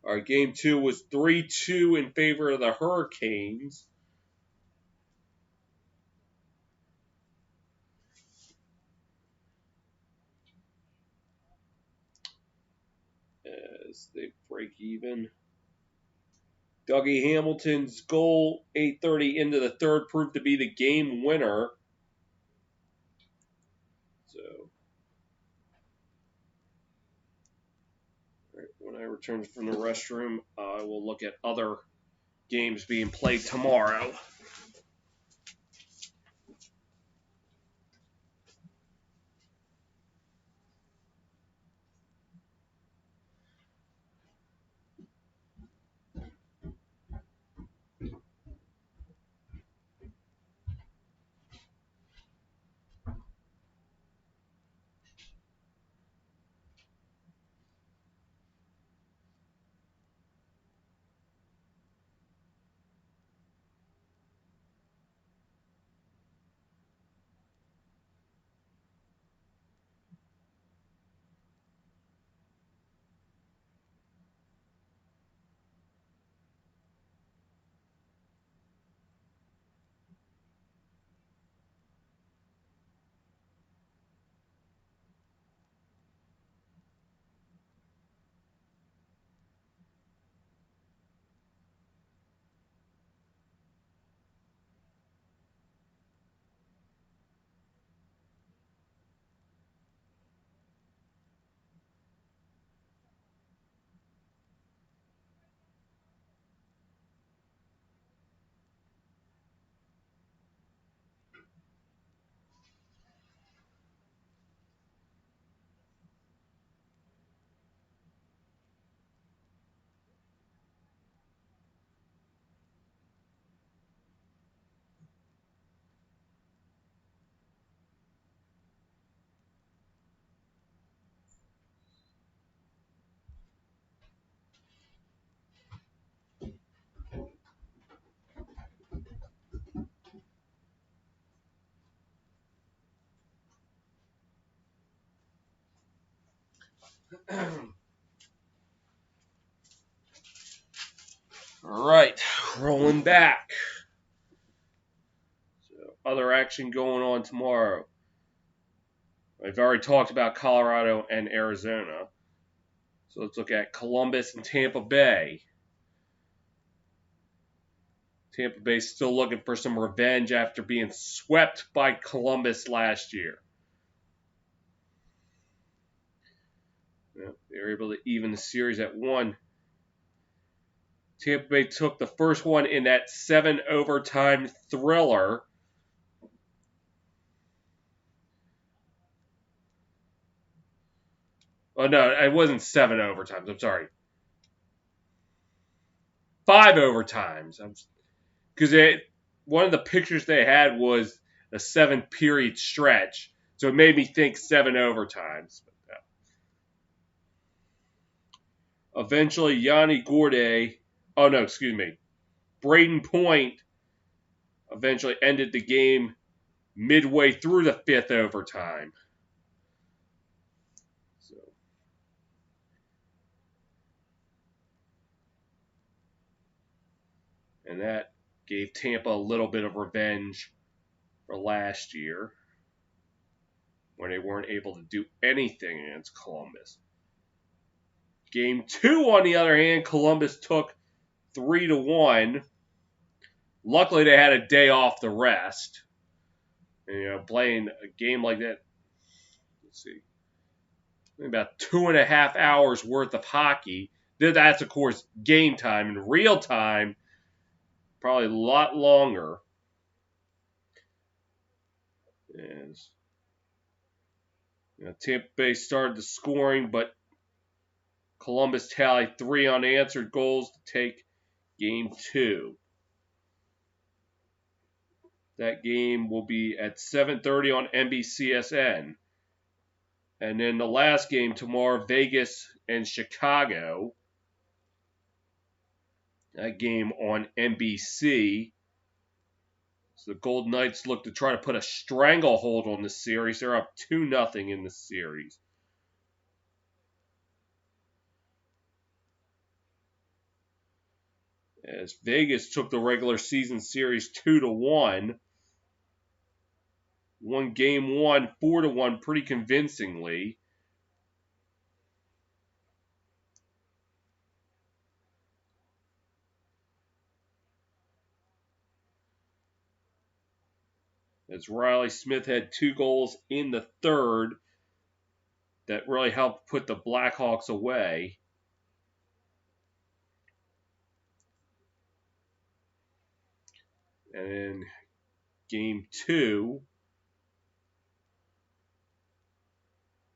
Our Game 2 was 3-2 in favor of the Hurricanes. As they break even. Dougie Hamilton's goal, 8:30 into the third, proved to be the game winner. So, when I return from the restroom, I will look at other games being played tomorrow. All right, rolling back. So, other action going on tomorrow. I've already talked about Colorado and Arizona. So let's look at Columbus and Tampa Bay. Tampa Bay still looking for some revenge after being swept by Columbus last year. They were able to even the series at 1. Tampa Bay took the first one in that 7 overtime thriller. Oh, no, it wasn't 7 overtimes. I'm sorry. 5 overtimes. Because one of the pictures they had was a 7-period stretch. So it made me think 7 overtimes. Eventually, Yanni Gourde. Oh, no, excuse me. Braden Point eventually ended the game midway through the fifth overtime. So, and that gave Tampa a little bit of revenge for last year when they weren't able to do anything against Columbus. Game 2, on the other hand, Columbus took 3-1. Luckily, they had a day off the rest. And, playing a game like that, let's see, about 2.5 hours worth of hockey. That's, of course, game time. In real time, probably a lot longer. As Tampa Bay started the scoring, but Columbus tallied 3 unanswered goals to take game 2. That game will be at 7:30 on NBCSN. And then the last game tomorrow, Vegas and Chicago. That game on NBC. So the Golden Knights look to try to put a stranglehold on the series. They're up 2-0 in the series. As Vegas took the regular season series 2-1. Won game 1 4-1 pretty convincingly. As Riley Smith had 2 goals in the third that really helped put the Blackhawks away. And in game 2,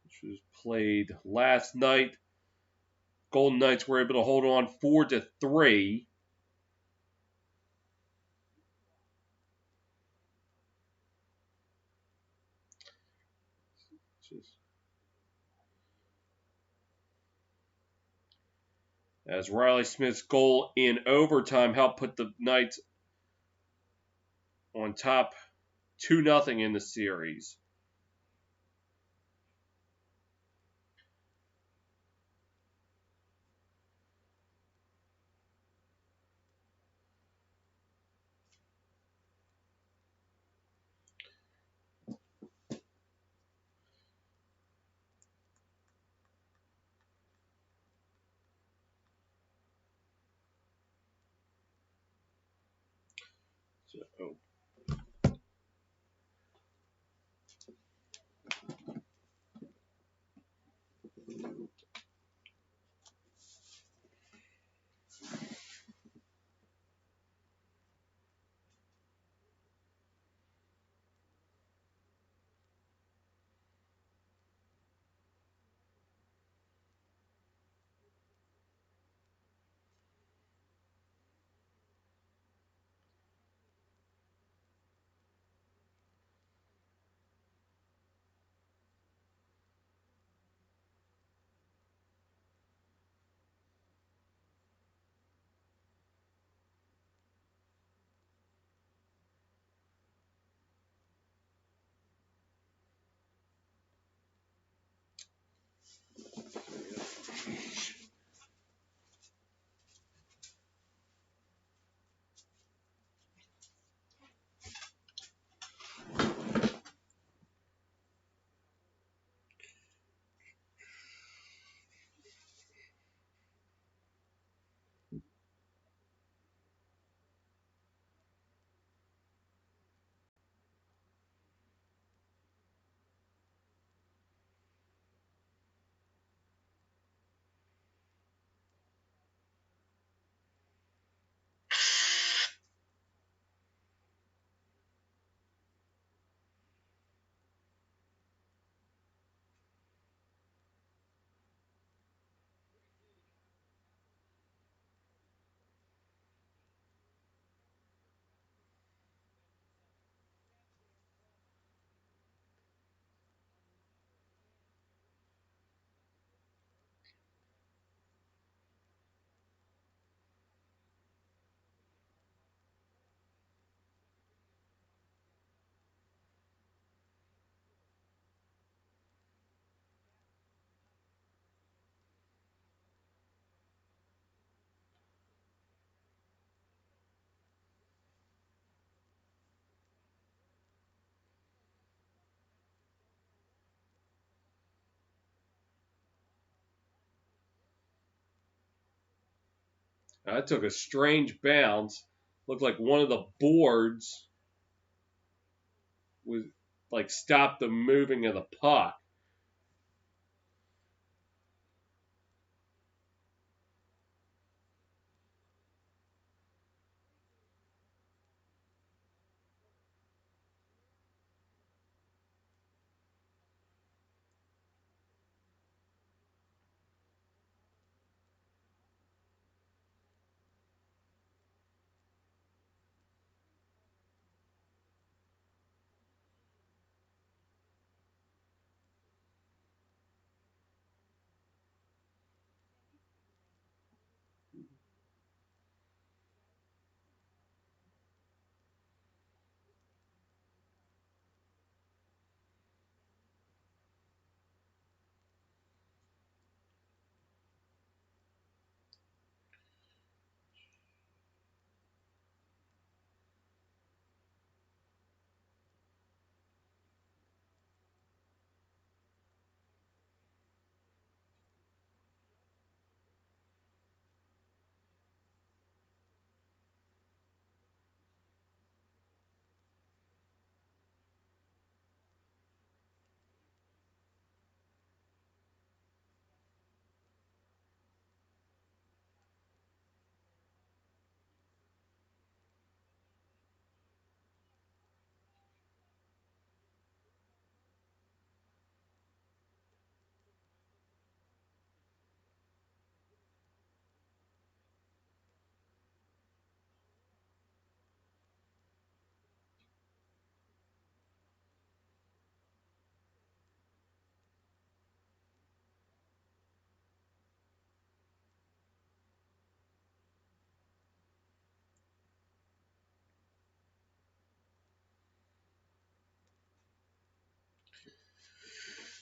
which was played last night, Golden Knights were able to hold on 4-3. As Riley Smith's goal in overtime helped put the Knights on top 2-0 in the series. So, That took a strange bounce. Looked like one of the boards was like stopped the moving of the puck.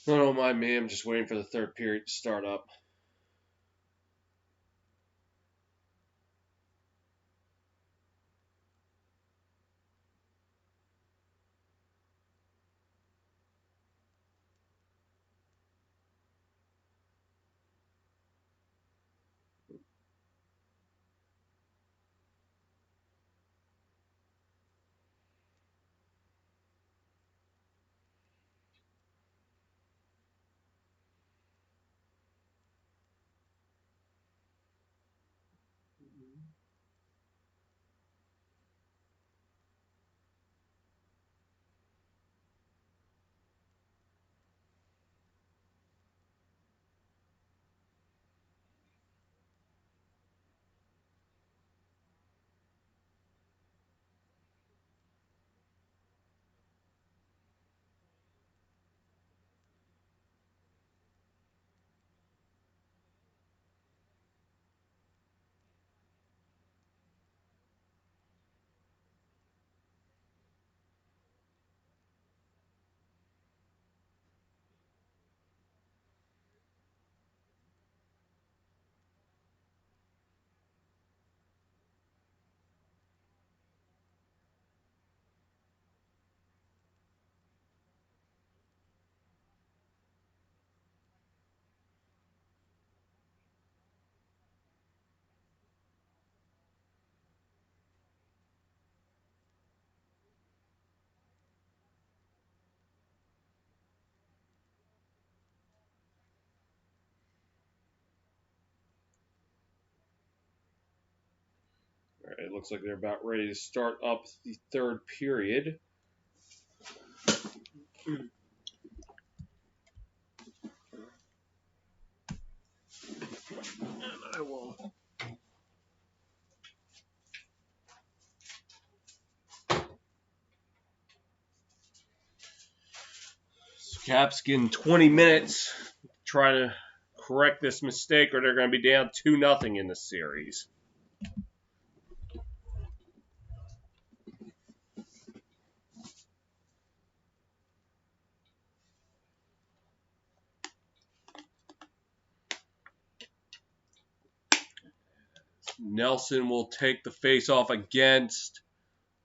No, don't mind me. I'm just waiting for the third period to start up. All right, it looks like they're about ready to start up the third period. I will. Caps getting 20 minutes try to correct this mistake, or they're going to be down 2-0 in the series. Nelson will take the face-off against,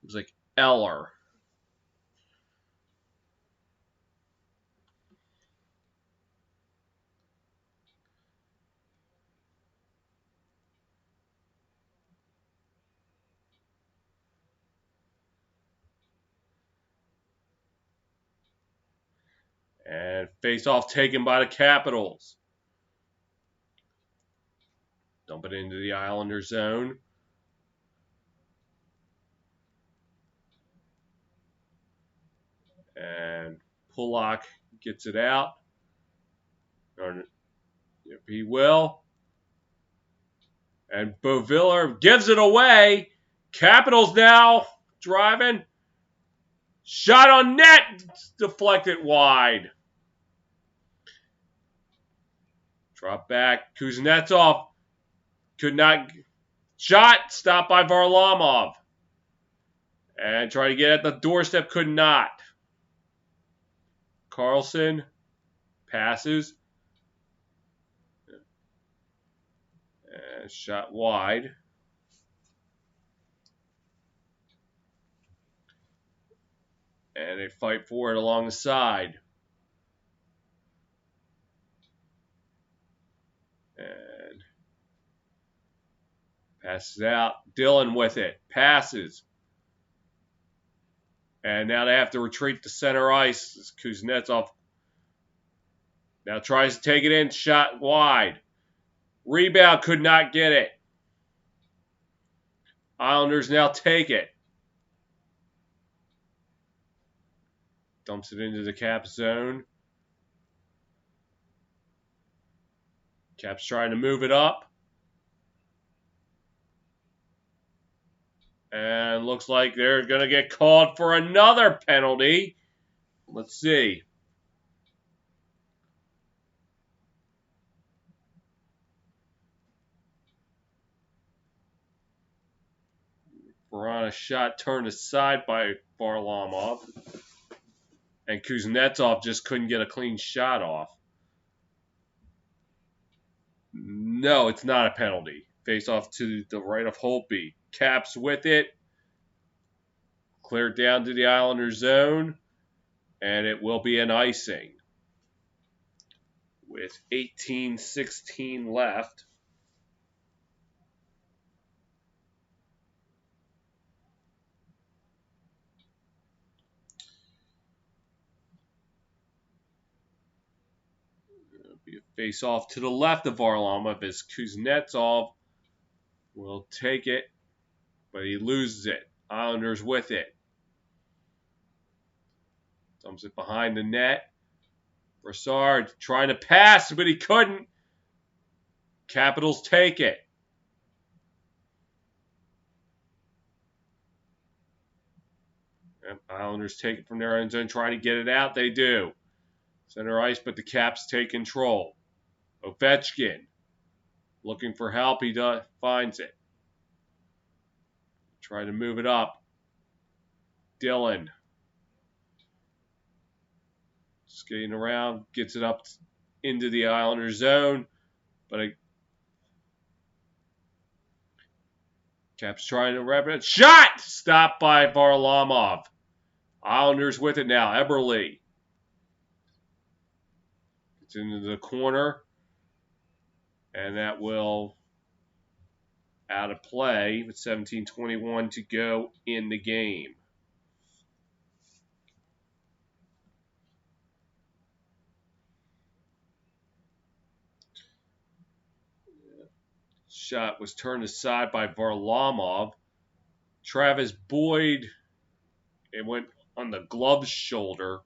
it was like Eller. And face-off taken by the Capitals. Dump it into the Islander zone. And Pulock gets it out. Or if he will. And Beauviller gives it away. Capitals now driving. Shot on net. Deflected wide. Drop back. Kuznetsov could not. Shot. Stopped by Varlamov. And try to get at the doorstep. Could not. Carlson passes. And shot wide. And they fight for it along the side. And passes out. Dillon with it. Passes. And now they have to retreat to center ice. Kuznetsov now tries to take it in. Shot wide. Rebound, could not get it. Islanders now take it. Dumps it into the Cap zone. Cap's trying to move it up. And looks like they're going to get called for another penalty. Let's see. Verona shot turned aside by Varlamov. And Kuznetsov just couldn't get a clean shot off. No, it's not a penalty. Face off to the right of Holtby. Caps with it. Cleared down to the Islanders zone. And it will be an icing. With 18:16 left. It'll be a face off to the left of Varlamov as Kuznetsov will take it, but he loses it. Islanders with it. Dumps it behind the net. Brassard trying to pass, but he couldn't. Capitals take it. Islanders take it from their end zone, trying to get it out. They do. Center ice, but the Caps take control. Ovechkin looking for help. He finds it. Trying to move it up. Dillon skating around, gets it up into the Islanders zone, but Caps trying to wrap it. Shot! Stopped by Varlamov. Islanders with it now. Eberle. It's into the corner. And that will out of play with 17:21 to go in the game. Shot was turned aside by Varlamov. Travis Boyd, it went on the glove shoulder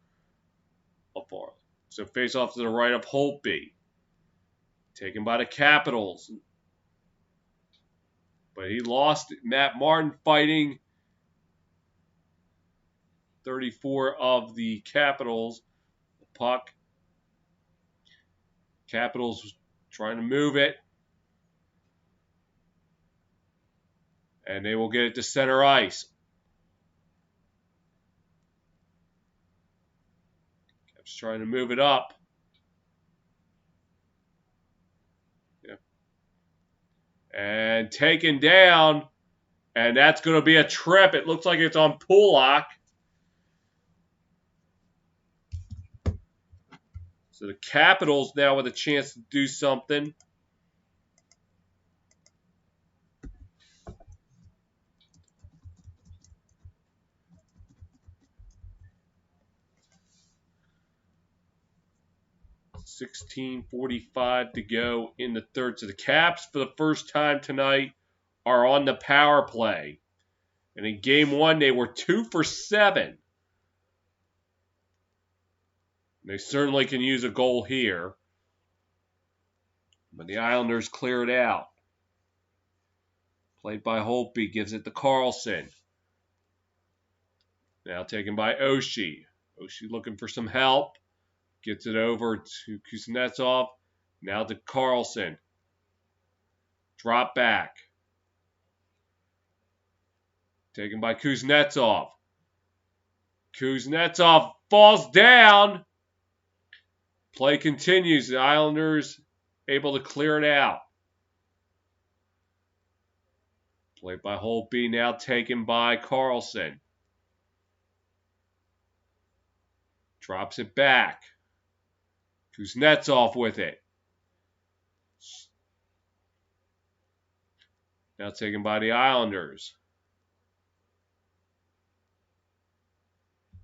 of Varlamov. So face off to the right of Holtby. Taken by the Capitals. But he lost it. Matt Martin fighting 34 of the Capitals. The puck. Capitals trying to move it. And they will get it to center ice. Caps trying to move it up. And taken down. And that's going to be a trip. It looks like it's on Pulock. So the Capitals now with a chance to do something. 16:45 to go in the third. So the Caps, for the first time tonight, are on the power play. And in game one, they were 2 for 7. They certainly can use a goal here. But the Islanders clear it out. Played by Holtby, gives it to Carlson. Now taken by Oshie. Oshie looking for some help. Gets it over to Kuznetsov. Now to Carlson. Drop back. Taken by Kuznetsov. Kuznetsov falls down. Play continues. The Islanders able to clear it out. Played by Holtby, now taken by Carlson. Drops it back. Kuznetsov with it. Now taken by the Islanders.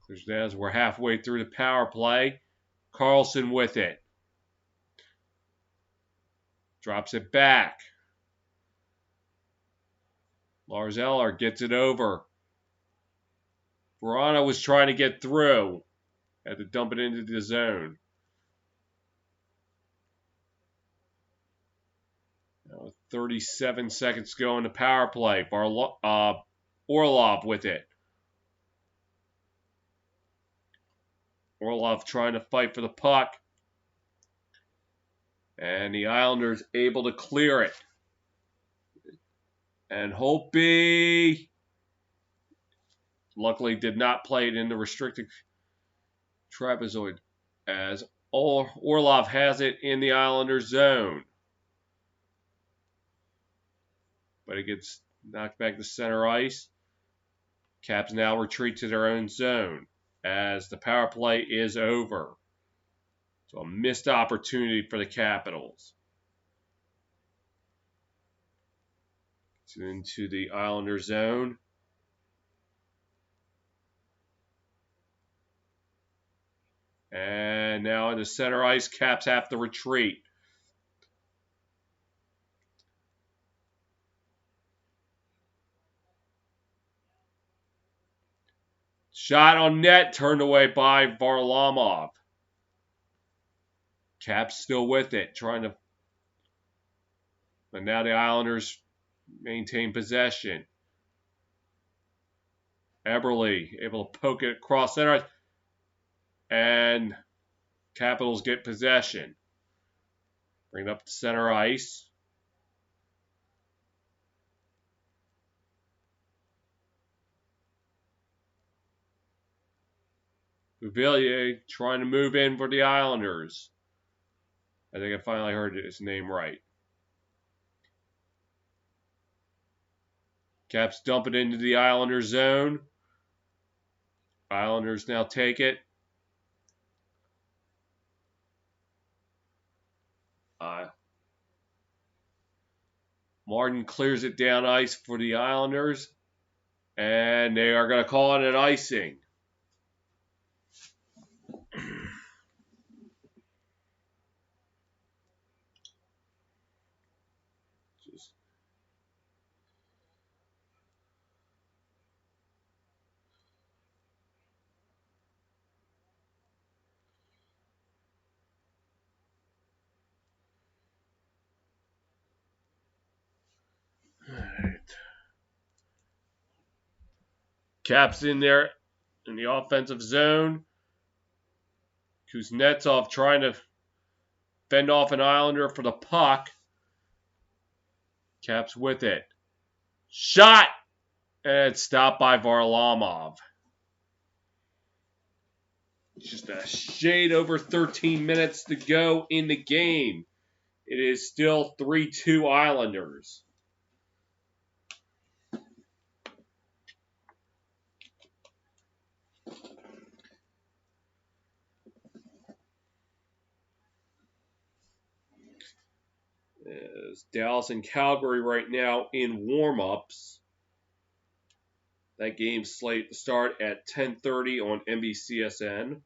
Clears down as we're halfway through the power play. Carlson with it. Drops it back. Lars Eller gets it over. Verona was trying to get through. Had to dump it into the zone. Now 37 seconds to go in the power play. Orlov with it. Orlov trying to fight for the puck. And the Islanders able to clear it. And Holtby luckily did not play it in the restricted trapezoid, as Orlov has it in the Islanders zone. But it gets knocked back to center ice. Caps now retreat to their own zone as the power play is over. So a missed opportunity for the Capitals. It's into the Islander zone. And now in the center ice, Caps have to retreat. Shot on net, turned away by Varlamov. Caps still with it, trying to... But now the Islanders maintain possession. Eberle able to poke it across center ice. And Capitals get possession. Bring it up to center ice. Bouvillier trying to move in for the Islanders. I think I finally heard his name right. Caps dump it into the Islanders zone. Islanders now take it. Martin clears it down ice for the Islanders. And they are going to call it an icing. Caps in there in the offensive zone. Kuznetsov trying to fend off an Islander for the puck. Caps with it. Shot! And it's stopped by Varlamov. Just a shade over 13 minutes to go in the game. It is still 3-2 Islanders. As Dallas and Calgary right now in warm-ups. That game's slated to start at 10:30 on NBCSN.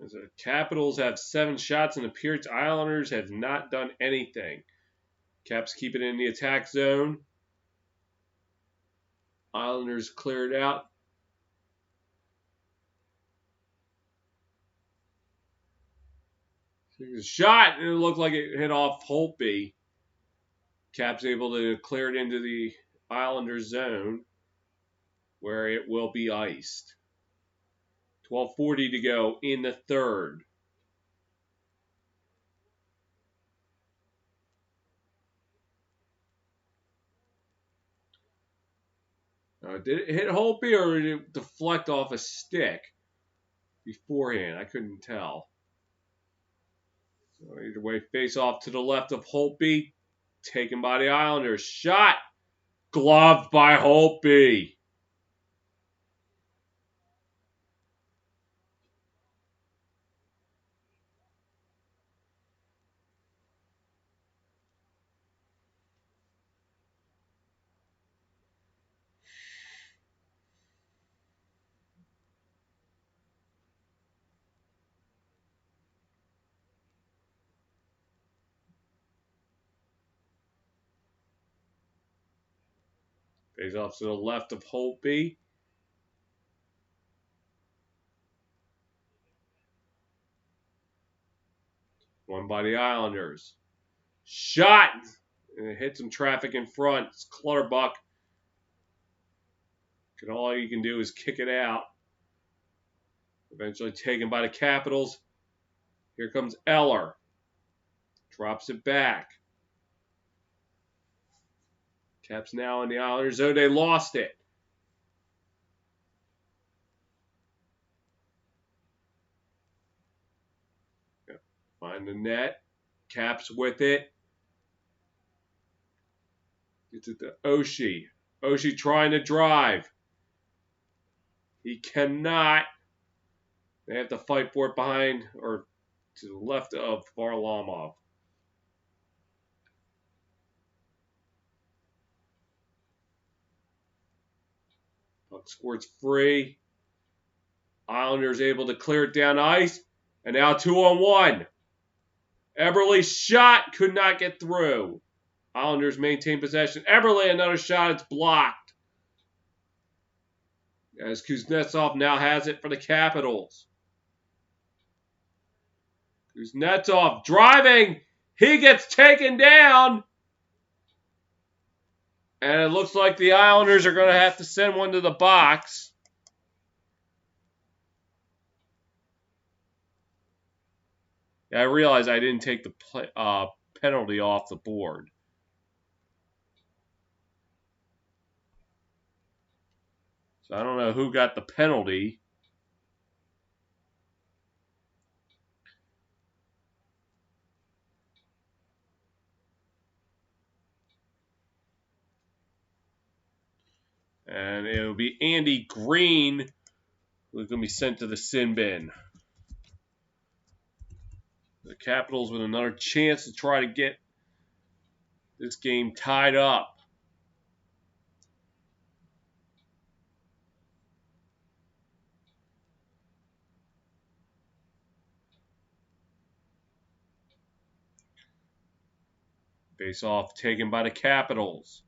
The Capitals have 7 shots in the period. Islanders have not done anything. Caps keep it in the attack zone. Islanders clear it out. There's a shot, and it looked like it hit off Holtby. Caps able to clear it into the Islanders zone, where it will be iced. 12:40 to go in the third. Did it hit Holtby or did it deflect off a stick beforehand? I couldn't tell. So either way, face off to the left of Holtby. Taken by the Islanders. Shot! Gloved by Holtby. Face off to the left of Holtby. Won by the Islanders. Shot! And it hit some traffic in front. It's Clutterbuck. And all you can do is kick it out. Eventually taken by the Capitals. Here comes Eller. Drops it back. Caps now in the Islanders zone. They lost it. Find the net. Caps with it. Gets it to Oshie. Oshie trying to drive. He cannot. They have to fight for it behind or to the left of Varlamov. Puck squirts free. Islanders able to clear it down ice. And now 2-on-1. Eberle's shot could not get through. Islanders maintain possession. Eberle, another shot. It's blocked. As Kuznetsov now has it for the Capitals. Kuznetsov driving. He gets taken down. And it looks like the Islanders are going to have to send one to the box. Yeah, I realized I didn't take the penalty off the board. So I don't know who got the penalty. And it'll be Andy Green who's going to be sent to the sin bin. The Capitals with another chance to try to get this game tied up. Face off taken by the Capitals.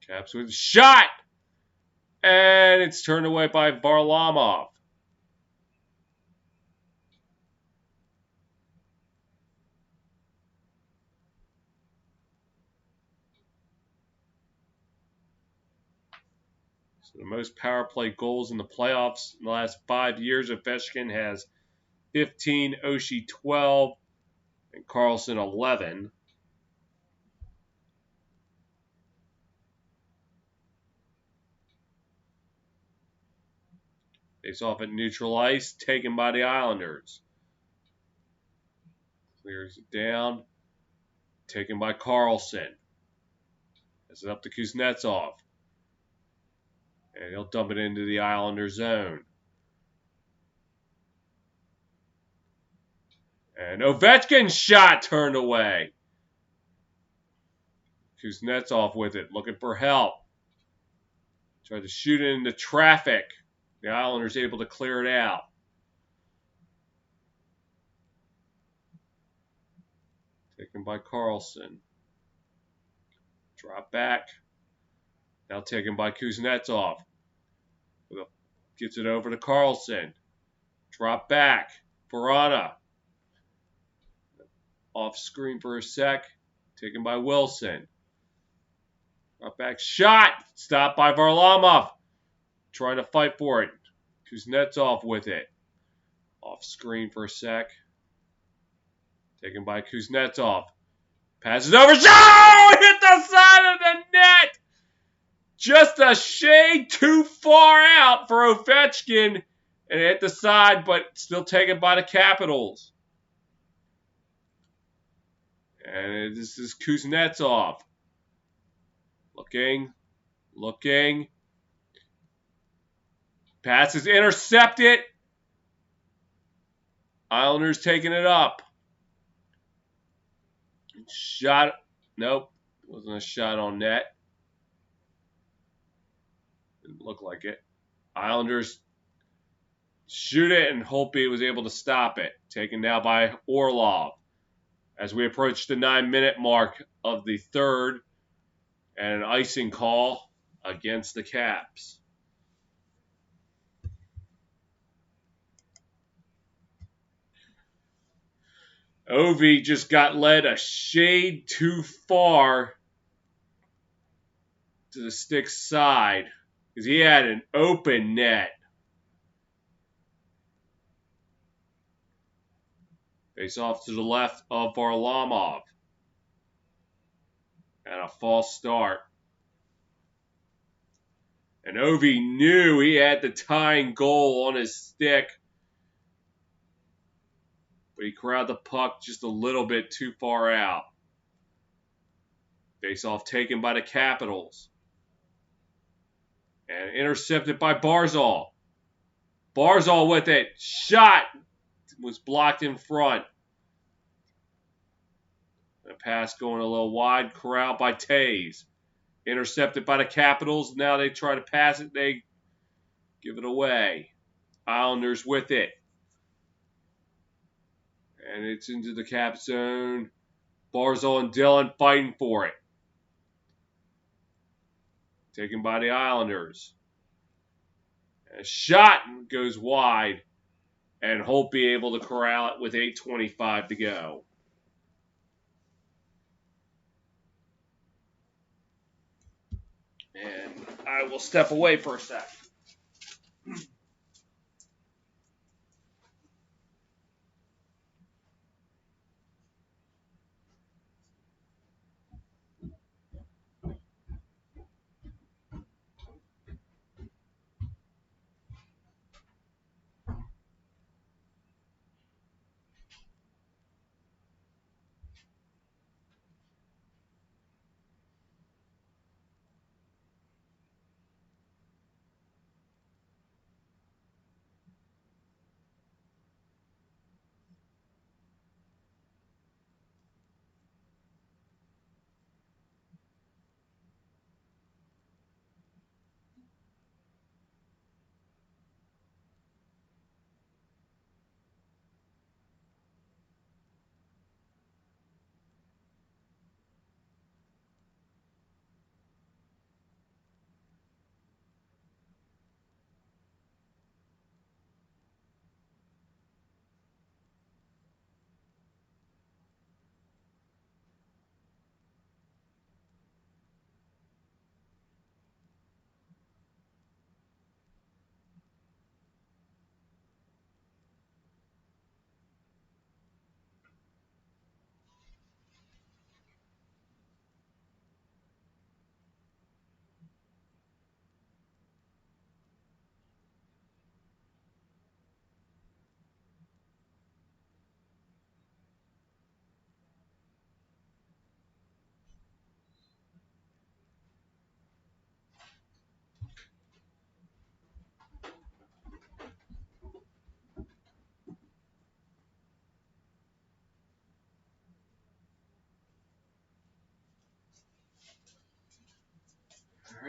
Caps with a shot! And it's turned away by Varlamov. So the most power play goals in the playoffs in the last 5 years. Ovechkin has 15, Oshie 12, and Carlson 11. Face off at neutral ice, taken by the Islanders. Clears it down, taken by Carlson. It's up to Kuznetsov. And he'll dump it into the Islander zone. And Ovechkin's shot turned away. Kuznetsov with it, looking for help. Tried to shoot it into traffic. The Islanders able to clear it out. Taken by Carlson. Drop back. Now taken by Kuznetsov. Gets it over to Carlson. Drop back. Verana. Off screen for a sec. Taken by Wilson. Drop back shot. Stopped by Varlamov. Trying to fight for it. Kuznetsov with it. Off screen for a sec. Taken by Kuznetsov. Passes over. Oh! Hit the side of the net! Just a shade too far out for Ovechkin. And hit the side, but still taken by the Capitals. And this is Kuznetsov. Looking. Pass is intercepted. Islanders taking it up. Shot. Nope. Wasn't a shot on net. Didn't look like it. Islanders shoot it, and Holtby was able to stop it. Taken now by Orlov. As we approach the 9-minute mark of the third, and an icing call against the Caps. Ovi just got led a shade too far to the stick side because he had an open net. Face off to the left of Varlamov. And a false start. And Ovi knew he had the tying goal on his stick. But he corralled the puck just a little bit too far out. Face off taken by the Capitals. And intercepted by Barzal. Barzal with it. Shot. Was blocked in front. A pass going a little wide. Corralled by Taves. Intercepted by the Capitals. Now they try to pass it. They give it away. Islanders with it. And it's into the Cap zone. Barzal and Dillon fighting for it. Taken by the Islanders. And a shot goes wide. And Holtby able to corral it with 8:25 to go. And I will step away for a sec.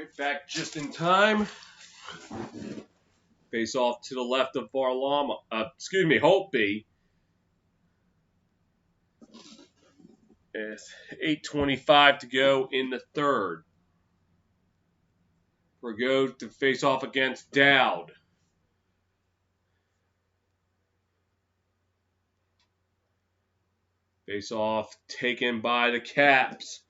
Right back just in time. Face off to the left of Holtby. It's 8:25 to go in the third. Go to face off against Dowd. Face off taken by the Caps.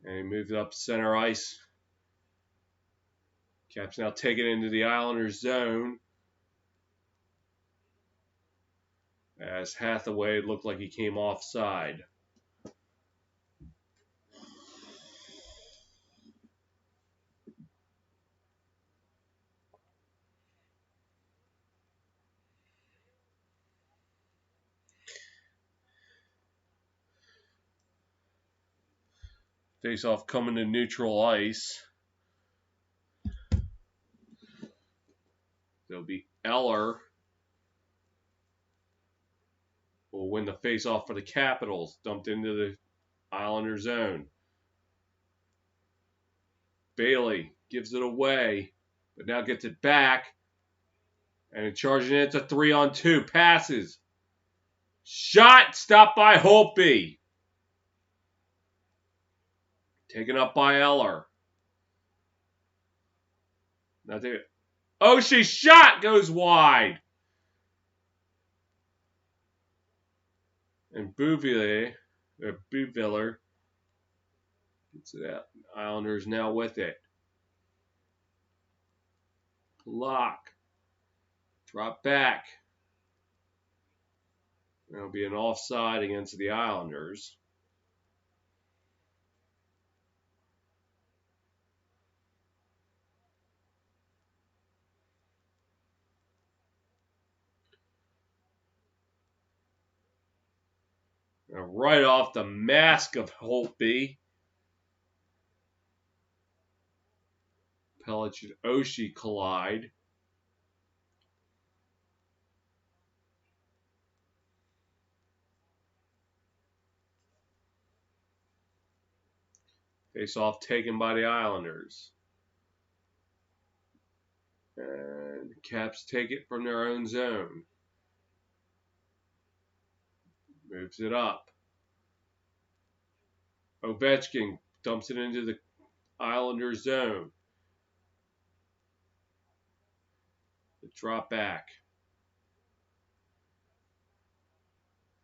And he moves up center ice. Caps now taking it into the Islanders zone. As Hathaway looked like he came offside. Face off coming to neutral ice. There'll be Eller. Will win the face-off for the Capitals. Dumped into the Islander zone. Bailey gives it away, but now gets it back. And charging it, it's a 3-on-2. Passes. Shot stopped by Holtby. Taken up by Eller. Oshie's shot goes wide. And Bouviller gets it out. Islanders now with it. Lock. Drop back. There'll be an offside against the Islanders. Now right off the mask of Holtby. Pellich and Oshie collide. Face off taken by the Islanders. And the Caps take it from their own zone. Moves it up. Ovechkin dumps it into the Islanders zone. The drop back.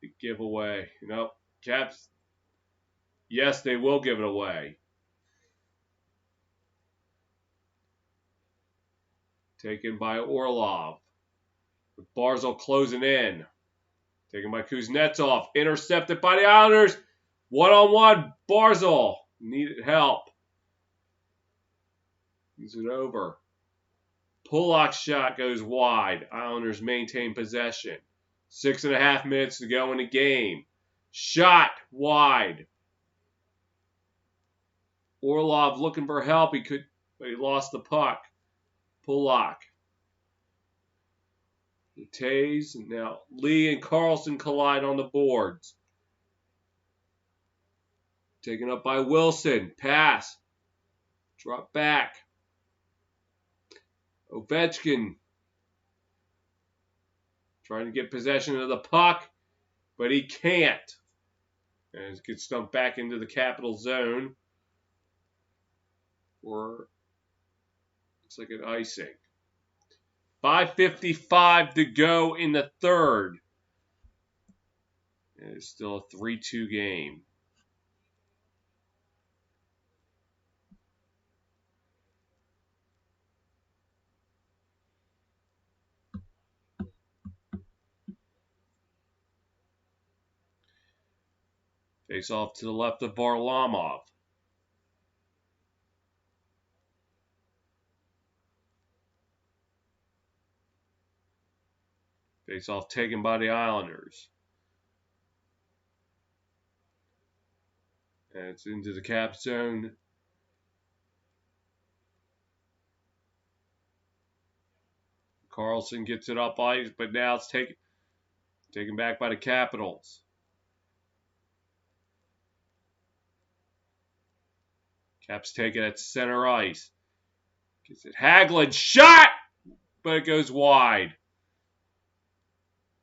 The giveaway. Nope. Caps. Yes, they will give it away. Taken by Orlov. Barzal closing in. Taken by Kuznetsov. Intercepted by the Islanders. One-on-one. Barzal needed help. He's it over. Pulock's shot goes wide. Islanders maintain possession. 6.5 minutes to go in the game. Shot wide. Orlov looking for help. But he lost the puck. Pulock. Tays. And now Lee and Carlson collide on the boards. Taken up by Wilson. Pass. Drop back. Ovechkin trying to get possession of the puck, but he can't. And gets stumped back into the Capital zone. Or looks like an icing. 5:55 to go in the third. And it's still a 3-2 game. Face off to the left of Varlamov. Face off taken by the Islanders. And it's into the Cap zone. Carlson gets it up ice, but now it's taken back by the Capitals. Caps take it at center ice. Gets it Hagelin. Shot! But it goes wide.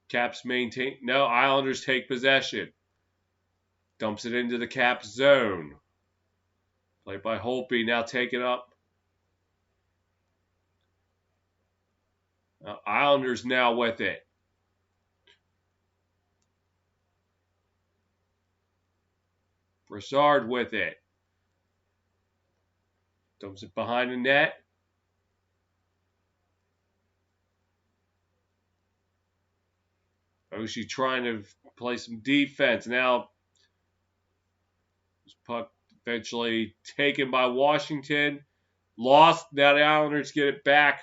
Caps maintain. No, Islanders take possession. Dumps it into the Caps zone. Played by Holtby. Now take it up. Islanders now with it. Brassard with it. Dumps it behind the net. Oshie trying to play some defense. Now, this puck eventually taken by Washington. Lost. Now the Islanders get it back.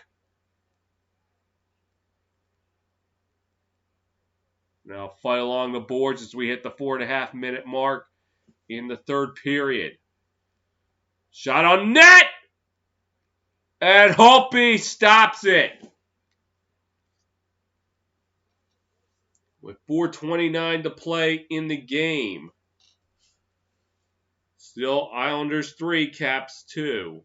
Now fight along the boards as we hit the 4.5 minute mark in the third period. Shot on net! And Holtby stops it. With 4:29 to play in the game. Still Islanders 3, Caps 2.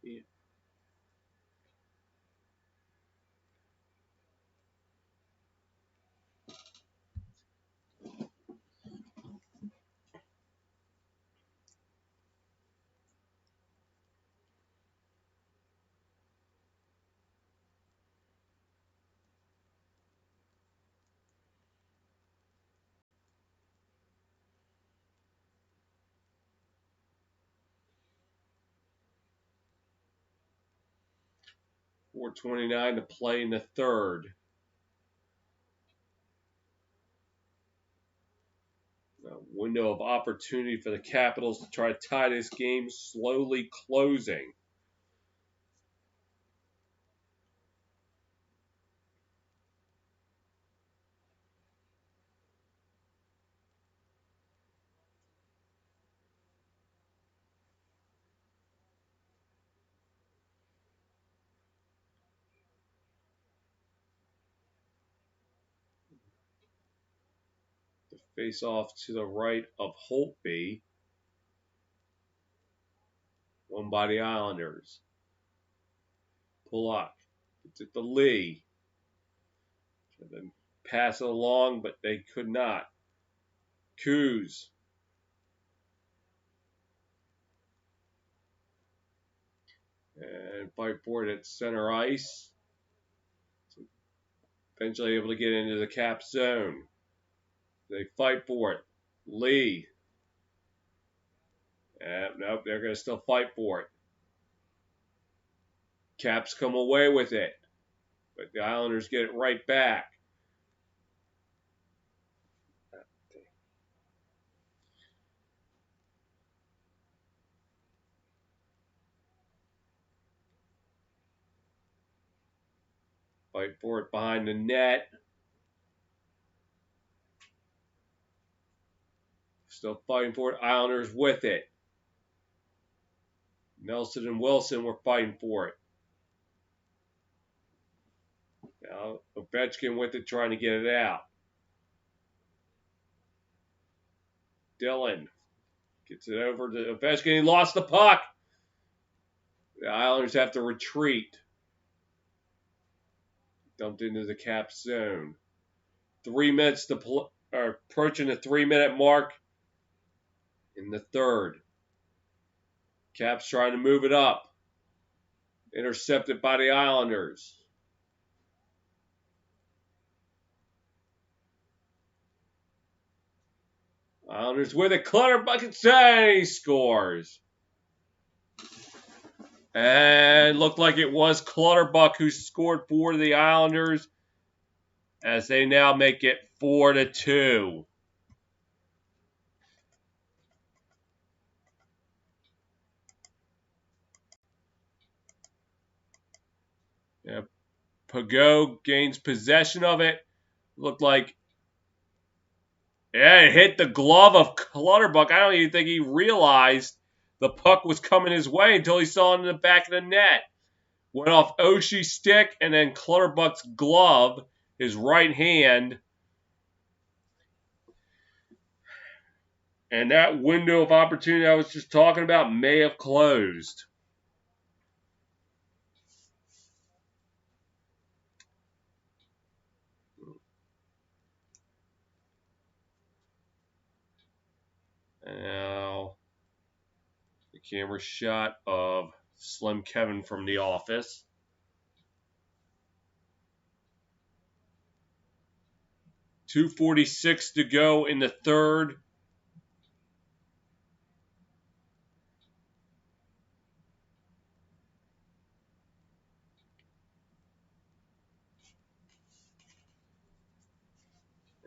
Yeah. 4:29 to play in the third. A window of opportunity for the Capitals to try to tie this game, slowly closing. The face off to the right of Holtby. Won by the Islanders. Pulock gets it to Lee. And then pass it along, but they could not. Coos. And fight for it at center ice. So eventually able to get into the Cap zone. They fight for it. Lee. Nope, they're going to still fight for it. Caps come away with it. But the Islanders get it right back. Fight for it behind the net. Still fighting for it. Islanders with it. Nelson and Wilson were fighting for it. Now Ovechkin with it, trying to get it out. Dillon gets it over to Ovechkin. He lost the puck. The Islanders have to retreat. Dumped into the Cap zone. 3 minutes to approaching the 3 minute mark in the third. Caps trying to move it up. Intercepted by the Islanders. Islanders with it. Clutterbuck say scores. And looked like it was Clutterbuck who scored for the Islanders, as they now make it 4-2. Yeah, Pageau gains possession of it. Looked like, yeah, it hit the glove of Clutterbuck. I don't even think he realized the puck was coming his way until he saw it in the back of the net. Went off Oshie's stick and then Clutterbuck's glove, his right hand. And that window of opportunity I was just talking about may have closed. Now, the camera shot of Slim Kevin from The Office. .246 to go in the third.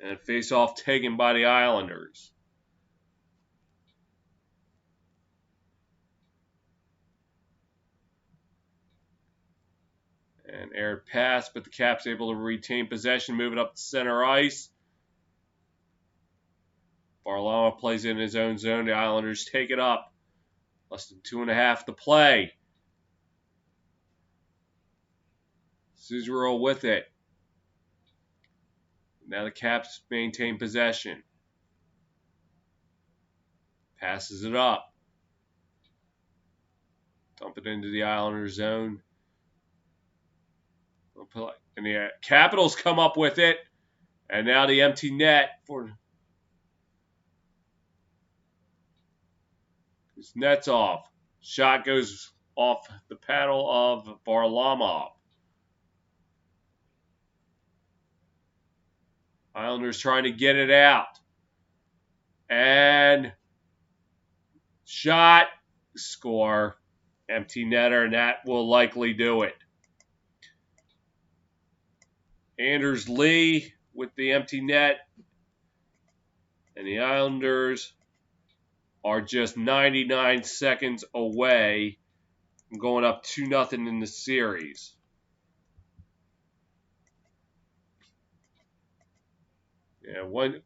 And face-off taken by the Islanders. And aired pass, but the Caps able to retain possession, move it up the center ice. Varlamov plays in his own zone. The Islanders take it up. Less than 2.5 to play. Suzerain with it. Now the Caps maintain possession. Passes it up. Dump it into the Islanders zone. And the Capitals come up with it. And now the empty net for his net's off. Shot goes off the paddle of Varlamov. Islanders trying to get it out. And shot, score, empty netter, and that will likely do it. Anders Lee with the empty net. And the Islanders are just 99 seconds away from going up 2-0 in the series. Yeah, one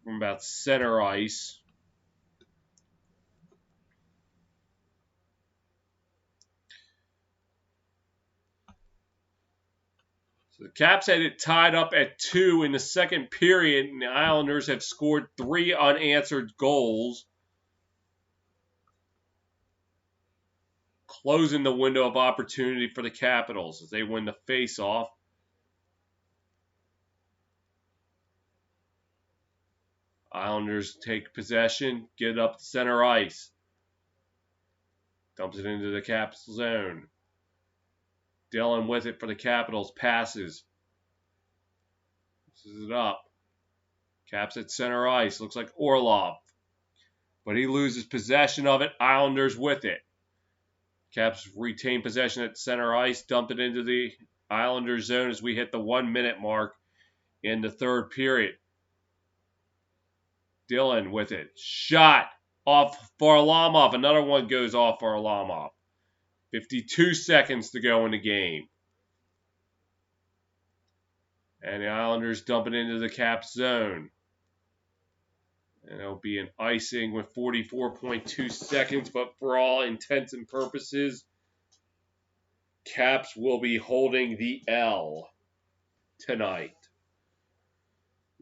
from about center ice. So the Caps had it tied up at 2 in the second period, and the Islanders have scored 3 unanswered goals, closing the window of opportunity for the Capitals as they win the face-off. Islanders take possession, get it up the center ice. Dumps it into the Caps zone. Dillon with it for the Capitals, passes. This is it up. Caps at center ice, looks like Orlov. But he loses possession of it, Islanders with it. Caps retain possession at center ice, dump it into the Islanders zone as we hit the 1 minute mark in the third period. Dillon with it. Shot off Varlamov. Another one goes off Varlamov. 52 seconds to go in the game. And the Islanders dump it into the Caps zone. And it'll be an icing with 44.2 seconds, but for all intents and purposes, Caps will be holding the L tonight.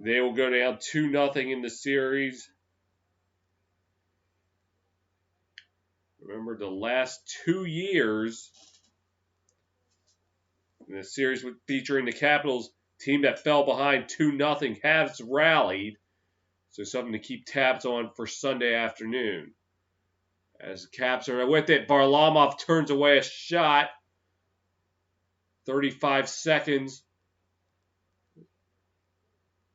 They will go down 2-0 in the series. Remember, the last 2 years in the series featuring the Capitals, team that fell behind 2-0 has rallied. So something to keep tabs on for Sunday afternoon. As the Caps are with it, Varlamov turns away a shot. 35 seconds.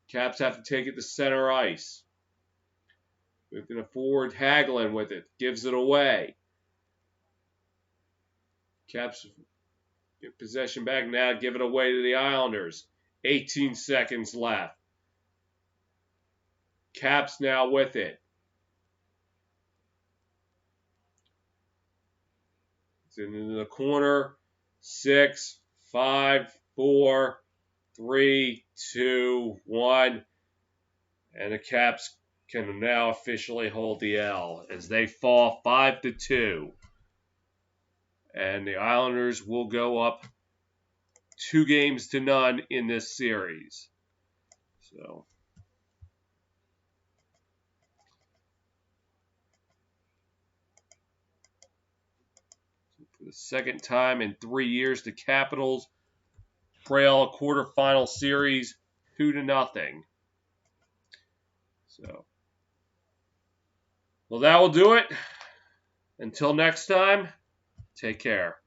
Caps have to take it to center ice. Moving it forward, Hagelin with it. Gives it away. Caps get possession back now. Give it away to the Islanders. 18 seconds left. Caps now with it. It's into the corner. 6, 5, 4, 3, 2, 1. And the Caps can now officially hold the L as they fall 5-2. And the Islanders will go up 2-0 in this series. So for the second time in 3 years, the Capitals trail a quarterfinal series 2-0. So, well, that will do it. Until next time, take care.